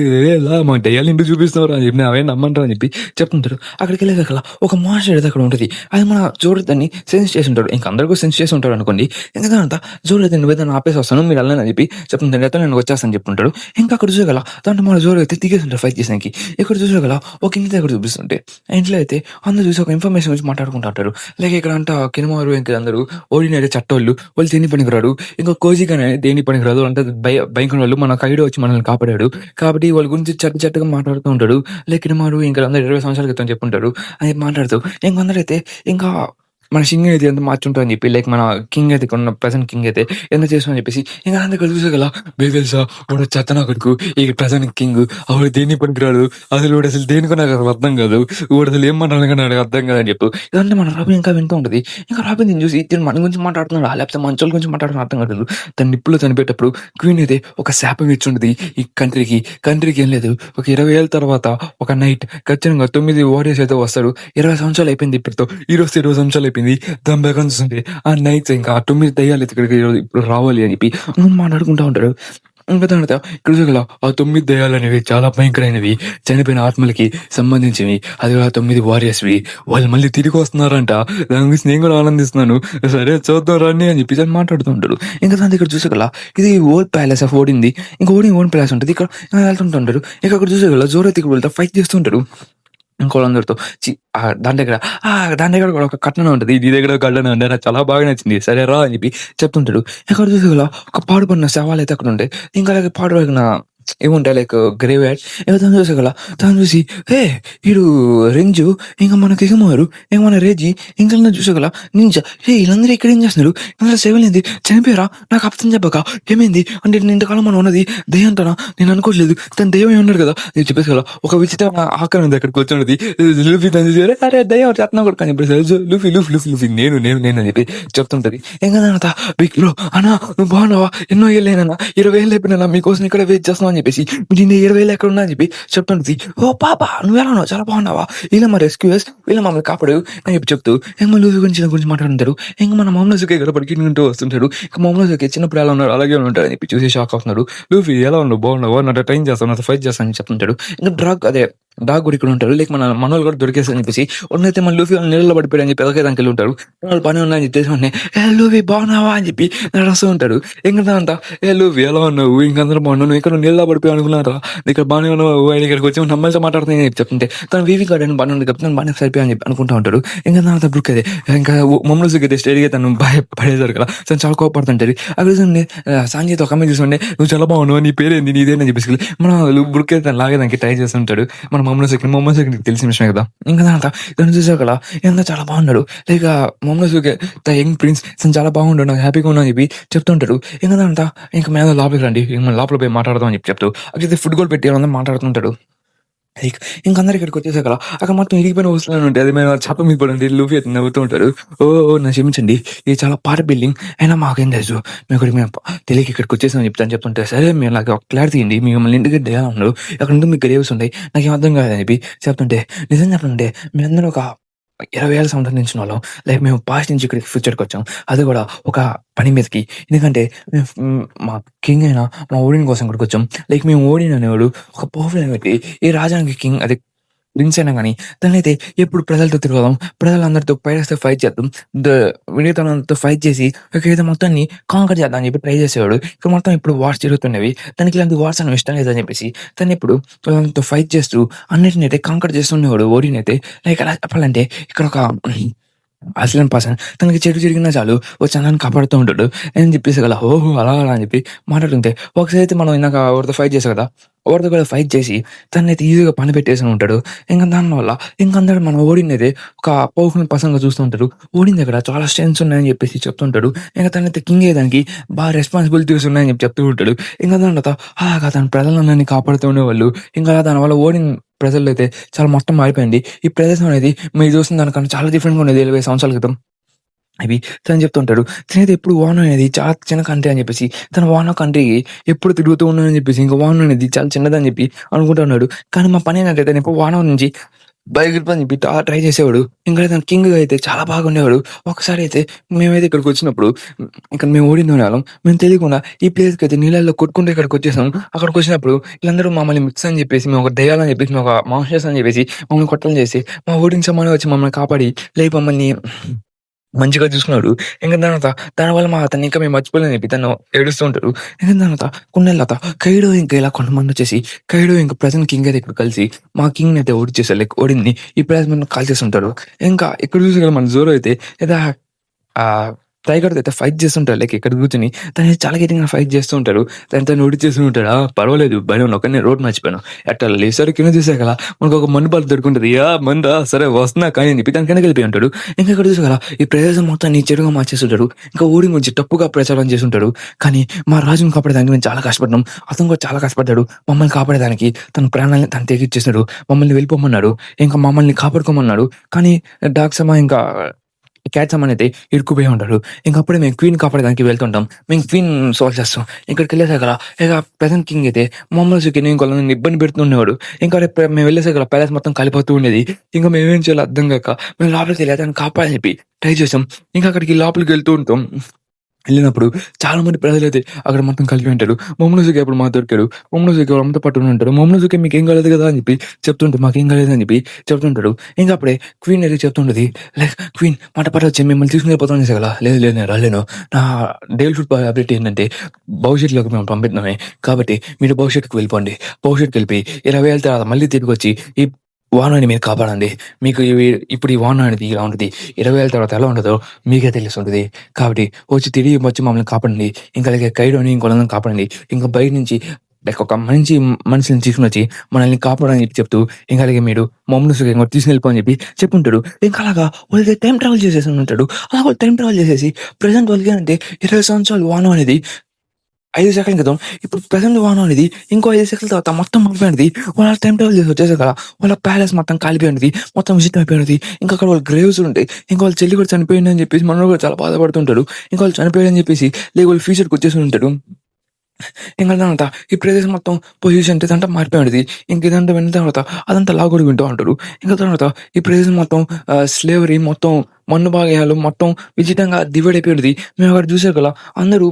Speaker 1: మాకు దయ్యాలు ఇంటికి చూపిస్తున్నారు అని చెప్పి అవే నమ్మంటారు అని చెప్పి చెప్తుంటారు. అక్కడికి వెళ్ళేదక్కడ ఒక మాస్టర్ ఏదో అక్కడ ఉంటుంది. అది మన జోడు దాన్ని సెన్స్ చేసి ఉంటాడు. ఇంకా అందరికీ సెన్స్ చేసి ఉంటాడు అనుకోండి. ఇంకా దాంతో జోడు నువ్వు ఏదైనా ఆపేసి వస్తాను మీరు వెళ్ళని అని చెప్పి చెప్తుంటాడు. అయితే నేను వచ్చేస్తాను చెప్తుంటాడు. ఇంకా అక్కడ చూసగల దాంట్లో మన జోడు అయితే దిగేస్తుంటారు ఫైట్ చేసానికి. ఇక్కడ చూసగల ఒక ఇంటి దగ్గర చూపిస్తుంటే ఇంట్లో అయితే అందరూ చూసి ఒక ఇన్ఫర్మేషన్ గురించి మాట్లాడుకుంటూ ఉంటారు. లైక్ ఇక్కడ అంట కినమారు ఇంకా అందరూ ఓడినైతే చట్టోళ్ళు వాళ్ళు దేని పనికిరాడు. ఇంకా కోజిగానే దేని పనికిరాదు అంటే భయంకర వాళ్ళు మన కైడో వచ్చి మనల్ని కాపాడాడు కాబట్టి వాళ్ళ గురించి చెట్టుగా మాట్లాడుతూ ఉంటాడు. లైక్ కినమారు ఇంకా అందరూ 20 సంవత్సరాల క్రితం చెప్పుంటారు అని మాట్లాడుతూ ఇంకొందరైతే ఇంకా మన సింగ్ అయితే ఎంత మార్చుంటారని చెప్పి లైక్ మన కింగ్ అయితే ఉన్న ప్రజెంట్ కింగ్ అయితే ఎంత చేస్తామని చెప్పేసి ఇంకా అందరికీ చూసగల బేగల్సా వాడు చెత్తనా కొడుకు ఈ ప్రజెంట్ కింగ్ ఆవిడ దేని పనికిరాడు అసలు వాడు అసలు దేనికో నాకు అసలు అర్థం కాదు వాడు అసలు ఏం మాట్లాడగా నాకు అర్థం కాదని చెప్పు ఇదంటే మన రాబిన్ ఇంకా వింటూ ఉంటుంది. ఇంకా రాబిన్ నేను చూసి తిని మన గురించి మాట్లాడుతున్నాడు లేకపోతే మంచోళ్ళ గురించి మాట్లాడుతున్నా అర్థం కాదు. తన నిప్పులో చనిపోయేటప్పుడు క్వీన్ అయితే ఒక శాపం ఇచ్చుంటుంది ఈ కంట్రీకి ఏం లేదు. ఒక 20 ఏళ్ళ తర్వాత ఒక నైట్ ఖచ్చితంగా 9 వారియర్స్ అయితే వస్తాడు. 20 సంవత్సరాలు అయిపోయింది ఇప్పటితో ఈ రోజు 20 సంవత్సరాలు అయిపోయింది. దాని బేగం చూస్తుంటే ఆ నైట్స్ ఇంకా 9 దయ్యాలు ఇక్కడికి ఇప్పుడు రావాలి అని చెప్పి మాట్లాడుకుంటూ ఉంటాడు. ఇంకా తర్వాత ఇక్కడ చూడగల ఆ 9 దయ్యాలు అనేవి చాలా భయంకరమైనవి చనిపోయిన ఆత్మలకి సంబంధించినవి. అది కూడా 9 వారియర్స్వి వాళ్ళు మళ్ళీ తిరిగి వస్తున్నారంట. దాని గురించి నేను కూడా ఆనందిస్తున్నాను. సరే చూద్దాం రండి అని చెప్పి మాట్లాడుతూ ఉంటాడు. ఇంకా దాని ఇక్కడ చూసగల ఇది ఓల్డ్ ప్యాలెస్ ఆఫ్ ఓడింది. ఇంకా ఓన్ ప్యాలెస్ ఉంటుంది. ఇక్కడ వెళ్తుంటాడు. ఇంకా అక్కడ చూసగల జోరో తిరిగి వెళ్తా ఫైట్ చేస్తుంటాడు ఇంకోళ్ళందరితో. దాని దగ్గర కూడా ఒక కట్టన ఉంటుంది. నీ దగ్గర కట్టన అంటే నాకు చాలా బాగా నచ్చింది. సరే రా అని చెప్పి చెప్తుంటాడు. ఎక్కడ చూసేగల ఒక పాడుపడిన శవాలు అయితే అక్కడ ఉంటాయి. ఇంకా అలాగే పాడుపడిన ఏముంటాయి లైక్ గ్రేవ్ యాడ్ ఇంకా దాన్ని చూసేగల దాన్ని చూసి హే వీడు రెంజు ఇంకా మనకి ఎగమారు ఇంకా మన రేజీ ఇంకా చూసేగల నింజా హే వీళ్ళందరూ ఇక్కడ ఏం చేస్తున్నారు ఇలా సేవలేంది చనిపోయారా నాకు అర్థం చెప్పక ఏమైంది అంటే నేను ఇంతకాలం మనం ఉన్నది దయ్యంటానా నేను అనుకోవట్లేదు తను దయ్యం ఉన్నాడు కదా నేను చెప్పేసి ఒక విచిత్రమైన ఆకారం ఉంది అక్కడికి వచ్చినది లూఫీ తను చూసారు అరే దయ్యం చేతనా కూడా కానీ చెప్పేసి లూఫీ లూఫీ లూఫీ లూఫీ నేను అని చెప్పి చెప్తుంటది. ఇంకా దాని బిగ్ బ్రో అన్నా నువ్వు బాగున్నావా ఎన్నో ఏళ్ళైనా 20 ఏళ్ళు అయిపోయినా మీకోసం ఇక్కడ వెయిట్ చేస్తున్నావు అని చెప్పేసి నేను 20 ఏళ్ళు ఎక్కడ ఉన్నా అని చెప్పి చెప్తుంటది. ఓ పాపా నువ్వు ఎలా ఉన్నావు చాలా బాగున్నావా వీళ్ళ మా రెస్క్యూస్ వీళ్ళ మమ్మల్ని కాపాడు అని చెప్పి చెప్తూ ఇంకా లూఫీ గురించి మాట్లాడుతుంటారు. ఇంకా మన మామూలు సుఖే ఇక్కడ పరిగెట్టుకుంటూ వస్తుంటాడు. ఇంకా మామూలు సుఖే చిన్నప్పుడు ఎలా ఉన్నారు అలాగే ఉంటాడు అని చెప్పి చూసి షాక్ అవుతున్నాడు. లూఫీ ఎలా ఉన్నావు బాగున్నావా నాతో ట్రైన్ చేస్తాను నాతో ఫైట్ చేస్తాను అని చెప్తుంటాడు. ఇంకా డాగ్ కూడా ఇక్కడ ఉంటాడు. లైక్ మనోళ్ళు కూడా దొరికేస్తారని చెప్పేసి ఉన్నైతే మన లూఫీ వాళ్ళు నీళ్ళలో పడిపోయాడు అని చెప్పి ఎదకే దానికి వెళ్ళి ఉంటాడు. వాళ్ళు పని ఉన్నాయని చెప్పేసి లూఫీ బాగున్నావా అని చెప్పి నడుస్తూ ఉంటాడు. ఇంకా అంతా లూఫీ ఎలా ఉన్నావు ఇంకందరూ బాగున్నావు ఇక్కడ నీళ్ళలో పడిపోయావు అనుకున్నారా ఇక్కడ బాగానే ఉన్నావు ఆయన ఇక్కడికి వచ్చి నమ్మల్తో మాట్లాడుతున్నాయి అని చెప్తుంటే తను వీవీ గార్డ్ అని బాగానే ఉంది చెప్తే బాగానే సరిపోయా అని చెప్పి అనుకుంటా ఉంటాడు. ఇంకా దాని బ్రుక్ అయితే ఇంకా మమ్మల్ని అయితే స్టేడిగా తను పడేశారు కదా తను చాలా కోపడుతుంటారు. అక్కడ సంజయ్తో ఒక అమ్మాయి చూస్తుండే నువ్వు చాలా బాగున్నావు నీ పేరేంది నీదేనని చెప్పేసి మన బ్రుక్ అయితే తను లాగేదానికి ట్రై చేస్తుంటాడు. మన మొహమ్మద్ సూకి తెలిసిన విషయమే కదా. ఇంకా దాన్ని చూసావు కదా ఇంకా చాలా బాగున్నాడు. లైక్ మొహమ్మద్ సూకి ద యంగ్ ప్రిన్స్ తను చాలా బాగుంటాడు నాకు హ్యాపీగా ఉన్నా అని చెప్పి చెప్తుంటాడు. ఇంకా దాంతా ఇంకా మీద లోపలికి రండి ఇంకా లోపల పోయి మాట్లాడదాం అని చెప్పి చెప్తూ అక్కడైతే ఫుడ్ కూడా పెట్టి అందరూ మాట్లాడుతుంటాడు. లైక్ ఇంక అందరూ ఇక్కడికొచ్చేసాక అక్కడ మొత్తం ఇరిగిపోయిన వస్తువులన్నీ ఉంటాయి. అది మేము చేప మీద పడండి లూఫీ అయితే నవ్వుతూ ఉంటారు. ఓహ్! ఓహ్! నన్ను క్షమించండి. ఇది చాలా పాత బిల్డింగ్. అయినా మాకేం తెలుసు. మేము తెలియక ఇక్కడికొచ్చేసామని చెప్తుంటే, సరే మీరు నాకు ఒక క్లారిటీ ఇయ్యండి. మిమ్మల్ని ఇంటికి ఎలా ఉన్నారు? అక్కడంతా మీకు గ్రేవ్స్ ఉన్నాయి. నాకేం అర్థం కాలేదని చెప్పి చెప్తుంటే, నిజం చెప్పాలంటే మేమందరం ఒక 20 ఏళ్ల సంవత్సరాల నుంచున్నోళ్ళం. లైక్ మేము పాస్ట్ నుంచి ఇక్కడికి ఫ్యూచర్‌కొచ్చాం. అది కూడా ఒక పని మీదకి. ఎందుకంటే మా కింగ్ అయిన మా ఓడిన్ కోసం ఇక్కడికొచ్చాం. లైక్ మేము ఓడిన్ అనేవాడు ఒక పవర్‌ఫుల్ వ్యక్తి. ఈ రాజానికి కింగ్ అదే ప్రిన్స్ అయినా గాని తనైతే ఎప్పుడు ప్రజలతో తిరగదాం, ప్రజలందరితో పైరస్‌తో ఫైట్ చేద్దాం. ద వినీతనంతో ఫైట్ చేసి ఒక ఏదో మొత్తాన్ని కాంకర్ చేద్దాం అని చెప్పి ట్రై చేసేవాడు. ఇక్కడ మొత్తం ఇప్పుడు వార్స్ జరుగుతున్నవి. తనకి ఇలాంటి వార్స్ అనేవి ఇష్టం లేదని చెప్పేసి తనిప్పుడు వాళ్ళతో ఫైట్ చేస్తూ అన్నిటినైతే కాంకర్ చేస్తుండేవాడు ఓడిన్ అయితే. లైక్ ఎలా చెప్పాలంటే ఇక్కడ ఒక అసలైన పర్సన్. తనకి చెడు జరిగినా చాలు వచ్చి అందరిని కాపాడుతూ ఉంటాడు అని చెప్పేసి గల ఓహో! అలాగా అని చెప్పి మాట్లాడుతుంటే ఒకసారి అయితే మనం ఇందాక ఎవరితో ఫైట్ చేసాం కదా! ఎవరితో కూడా ఫైట్ చేసి తననైతే ఈజీగా పని పెట్టేసుకొని ఉంటాడు. ఇంక దానివల్ల ఇంక అందరూ మన ఓడినైతే ఒక పవర్‌ఫుల్ పర్సన్‌గా చూస్తూ ఉంటారు. ఓడిన్ దగ్గర చాలా స్ట్రెంగ్త్స్ ఉన్నాయని చెప్పేసి చెప్తుంటాడు. ఇంక తనైతే కింగ్ అయ్యేదానికి బాగా రెస్పాన్సిబిలిటీస్ ఉన్నాయని చెప్పి చెప్తూ ఉంటాడు. ఇంక దాని తర్వాత అలాగా తన ప్రజలందరిని కాపాడుతూ ఉండేవాళ్ళు. ఇంకా దానివల్ల ఓడిన్ ప్రజల్లో అయితే చాలా మొత్తం మారిపోయింది. ఈ ప్రదేశం అనేది మీరు చూసిన దానికన్నా చాలా డిఫరెంట్‌గా ఉండేది 20 సంవత్సరాల క్రితం. అవి తను చెప్తుంటాడు. తనైతే ఎప్పుడు వాన అనేది చాలా చిన్న కంట్రీ అని చెప్పేసి, తన వాన కంట్రీకి ఎప్పుడు తిరుగుతూ ఉన్నానని చెప్పేసి, ఇంక వాన అనేది చాలా చిన్నదని చెప్పి అనుకుంటా ఉన్నాడు. కానీ మా పనేంటంటే తను ఎప్పుడు వాన నుంచి బయటకి చెప్పి ట్రై చేసేవాడు. ఇంకా తను కింగ్‌గా అయితే చాలా బాగుండేవాడు. ఒకసారి అయితే మేమైతే ఇక్కడికొచ్చినప్పుడు ఇక్కడ మేము ఓడినోళ్ళం. మేము తెలియకుండా ఈ ప్లేస్‌కైతే నీళ్ళల్లో కొట్టుకుంటూ ఇక్కడికొచ్చేసాం. అక్కడికొచ్చినప్పుడు వీళ్ళందరూ మమ్మల్ని మిక్స్ అని చెప్పేసి, మేము ఒక దెయ్యాలని చెప్పేసి, మేము ఒక మాన్‌స్టర్స్ అని చెప్పేసి మమ్మల్ని కొట్టడం చేసి, మా ఓడిన సమానం వచ్చి మమ్మల్ని కాపాడి, లైక్ మమ్మల్ని మంచిగా చూసుకున్నాడు. ఇంక తర్వాత దానివల్ల అతన్ని ఇంకా మేము మర్చిపోలేదని చెప్పి తను ఏడుస్తూ ఉంటాడు. ఇంక దాని తర్వాత కొన్నేళ్ళ తర్వాత కైడో ఇంకా ఇలా కొంతమందొచ్చేసి కైడో ఇంక ప్రెజెంట్ కింగ్ అయితే ఇక్కడ కలిసి మా కింగ్‌నయితే ఓడించేసారు. లైక్ ఓడింది. ఈ ప్రెజెంట్ కాల్చేస్తుంటారు. ఇంకా ఇక్కడ చూసి మన జోరో అయితే ఏదో ఆహ్, టైగర్‌తో అయితే ఫైట్ చేస్తుంటాడు. లైక్ ఇక్కడ కూర్చొని తనైతే చాలా గట్టిగా ఫైట్ చేస్తూ ఉంటారు. తను ఓడించేస్తూ ఉంటాడు. పర్వాలేదు భలే ఉన్నావు. కానీ నేను రోడ్ మర్చిపోయాను. ఎట్టా లేసారు కింద చూసాక మనకొక మందు బాటలు దొరుకుంటది. మందా సరే వస్తున్నా కానీ అని చెప్పి దాని కిందకెళ్ళిపోయి ఉంటాడు. ఇంకా ఇక్కడ చూసారా ఈ ప్రదేశం మొత్తాన్ని చెడుగా మార్చేస్తుంటాడు. ఇంకా ఊరి గురించి తప్పుగా ప్రచారం చేసుంటాడు. కానీ మా రాజుని కాపాడేదానికి మేము చాలా కష్టపడ్డాం. అతను కూడా చాలా కష్టపడ్డాడు. మమ్మల్ని కాపాడేదానికి తన ప్రాణాల్ని తను తెగించేసాడు. మమ్మల్ని వెళ్ళిపోమన్నాడు. ఇంకా మమ్మల్ని కాపాడుకోమన్నాడు. కానీ డార్క్సమా ఇంకా క్యాట్ సమాన్ అయితే ఇరుక్కుపోయి ఉంటాడు. ఇంకప్పుడే మేము క్వీన్ కాపాడడానికి వెళ్తుంటాం. మేము క్వీన్ సాల్వ్ చేస్తాం. ఇక్కడికెళ్ళేసాక ఇక ప్రెజెంట్ కింగ్ అయితే మొహమ్మద్ సుఖీని ఇంకోళ్ళని ఇబ్బంది పెడుతుండేవాడు. ఇంకా రేపు మేము వెళ్ళేసాక ప్యాలెస్ మొత్తం కాలిపోతూ ఉండేది. ఇంకా మేమేం చేయాలో అర్థం కాక మేము లోపలికెళ్ళి అతన్ని కాపాడని చెప్పి ట్రై చేసాం. ఇంకా అక్కడికి లోపలికి వెళ్తూ ఉంటాం. వెళ్ళినప్పుడు చాలా మంది ప్రజలైతే అక్కడ మొత్తం కలిపి ఉంటారు. మొహమ్మద్ సుఖీ అప్పుడు మాకు దొరికాడు. మొహమ్మద్ సుఖీ వాళ్ళంతా పట్టుకొని ఉంటారు. మొహమ్మద్ సుఖీ మీకేం కాలేదు కదా అని చెప్పి చెప్తుంటే మాకేం కాలేదని చెప్పి చెప్తుంటాడు. ఇంకా అప్పుడే క్వీన్ అయితే చెప్తుంటది లైక్ క్వీన్ మాట వచ్చి మిమ్మల్ని తీసుకుని వెళ్ళిపోతాం చేసా కదా లేదు లేదు నేను రాలేను. నా డేల్ ఫుడ్ అప్డేట్ ఏంటంటే భవిష్యత్తులోకి మేము పంపిస్తున్నామే కాబట్టి మీరు భవిష్యత్తుకు వెళ్ళిపోండి. భవిష్యత్తుకి వెళ్ళిపోయి 20 ఏళ్ళ తర్వాత మళ్ళీ తిరిగి వచ్చి ఈ వానాన్ని మీరు కాపాడండి. మీకు ఇప్పుడు ఈ వాన అనేది ఇలా ఉంటది. 20 ఏళ్ళ తర్వాత ఎలా ఉంటదో మీకే తెలుస్తుంటది. కాబట్టి తిరిగి వచ్చి మమ్మల్ని కాపాడండి. ఇంకా అలాగే కైడోని ఇంకోళ్ళని కాపాడండి. ఇంకా బయట నుంచి లైక్ ఒక మంచి మనిషిని తీసుకొనొచ్చి మనల్ని కాపాడని చెప్పి చెప్తూ ఇంకా అలాగే మీరు మమ్మల్ని సుఖంగా తీసుకెళ్ళిపో అని చెప్పి చెప్పుంటాడు. ఇంకా అలాగా వాళ్ళకి టైం ట్రావెల్ చేసేసి ఉంటాడు. అలా వాళ్ళు టైం ట్రావెల్ చేసేసి ప్రెజెంట్ వాళ్ళకి అంటే 20 సంవత్సరాలు వాన అనేది 5 సెకన్ల క్రితం ఇప్పుడు ప్రెజెంట్ వాన అనేది ఇంకో 5 సెకన్ల తర్వాత మొత్తం మారిపోయినది. వాళ్ళ టైం ట్రావెల్ చేసి వచ్చేసాక వాళ్ళ ప్యాలెస్ మొత్తం కాలిపోయినది. మొత్తం విజిట్ అయిపోయినది. ఇంకా అక్కడ వాళ్ళ గ్రేవ్స్ ఉంటాయి. ఇంకా వాళ్ళ చెల్లి కూడా చనిపోయిందని చెప్పేసి మనోడు కూడా చాలా బాధపడుతుంటాడు. ఇంకా వాళ్ళు చనిపోయారని చెప్పేసి లేక వాళ్ళు ఫ్యూచర్‌కి వచ్చేసి ఉంటాడు. ఇంక అదంతా ఈ ప్రదేశం మొత్తం పొల్యూషన్ ఇదంతా మారిపోయినది. ఇంక ఇదంతా విన్న తర్వాత అదంతా లాగోడి వింటూ ఉంటారు. ఇంకా తర్వాత ఈ ప్రదేశం మొత్తం స్లేవరీ మొత్తం మన్ను భాగాలు మొత్తం విచిత్రంగా డివైడ్ అయిపోయినది. మేము అక్కడ చూసాకలా అందరూ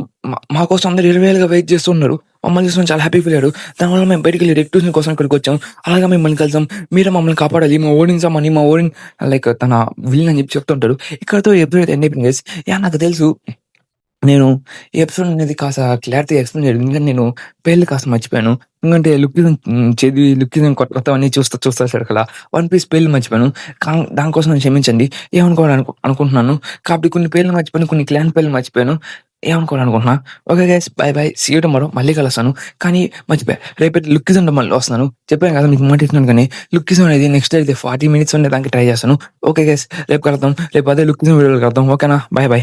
Speaker 1: మా కోసం అందరూ 20 ఏళ్ళుగా వెయిట్ చేస్తున్నారు. మమ్మల్ని చూసుకొని చాలా హ్యాపీ ఫీల్ అయ్యాడు. దానివల్ల మేము బయటికెళ్ళి రెక్టూషన్ కోసం ఇక్కడికి వచ్చాం. అలాగే మిమ్మల్ని కలిసాం. మీరే మమ్మల్ని కాపాడాలి. మా ఓడించామని మా ఓడిన్ లైక్ తన విలన్ అని చెప్పి చెప్తుంటాడు. ఇక్కడితో ఎపిసోడ్ ఎండ్ అయిపోయింది గైస్. నాకు తెలుసు నేను ఈ ఎపిసోడ్ అనేది కాస్త క్లారిటీగా ఎక్స్‌ప్లెయిన్ చేయలేదు. ఎందుకంటే నేను పేర్లు కాస్త మర్చిపోయాను. ఎందుకంటే చదివి లుక్కిజం కొత్తవన్నీ చూస్తా సరకలా 'వన్ పీస్' పేర్లు మర్చిపోయాను. దానికోసం నన్ను క్షమించండి. అనుకుంటున్నాను. కాబట్టి కొన్ని పేర్లు మర్చిపోయాను. కొన్ని క్లాన్ పేర్లు మర్చిపోయాను. ఏమనుకోవాలనుకుంటున్నా. Okay guys bye bye. See you tomorrow. మళ్ళీ కలుస్తాను. కానీ మర్చిపోయా రేపటి లుక్కిజంలో మళ్ళీ వస్తున్నాను. చెప్పాను కదా మీకు మాట ఇస్తున్నాను కానీ లుక్కిజం అనేది నెక్స్ట్ అయితే 40 మినిట్స్ ఉండేదానికి ట్రై చేస్తాను. ఓకే గైస్ రేపు కలుద్దాం. రేపు అదే లుక్కిజం వీడియోలో కలుద్దాం. ఓకేనా? By by.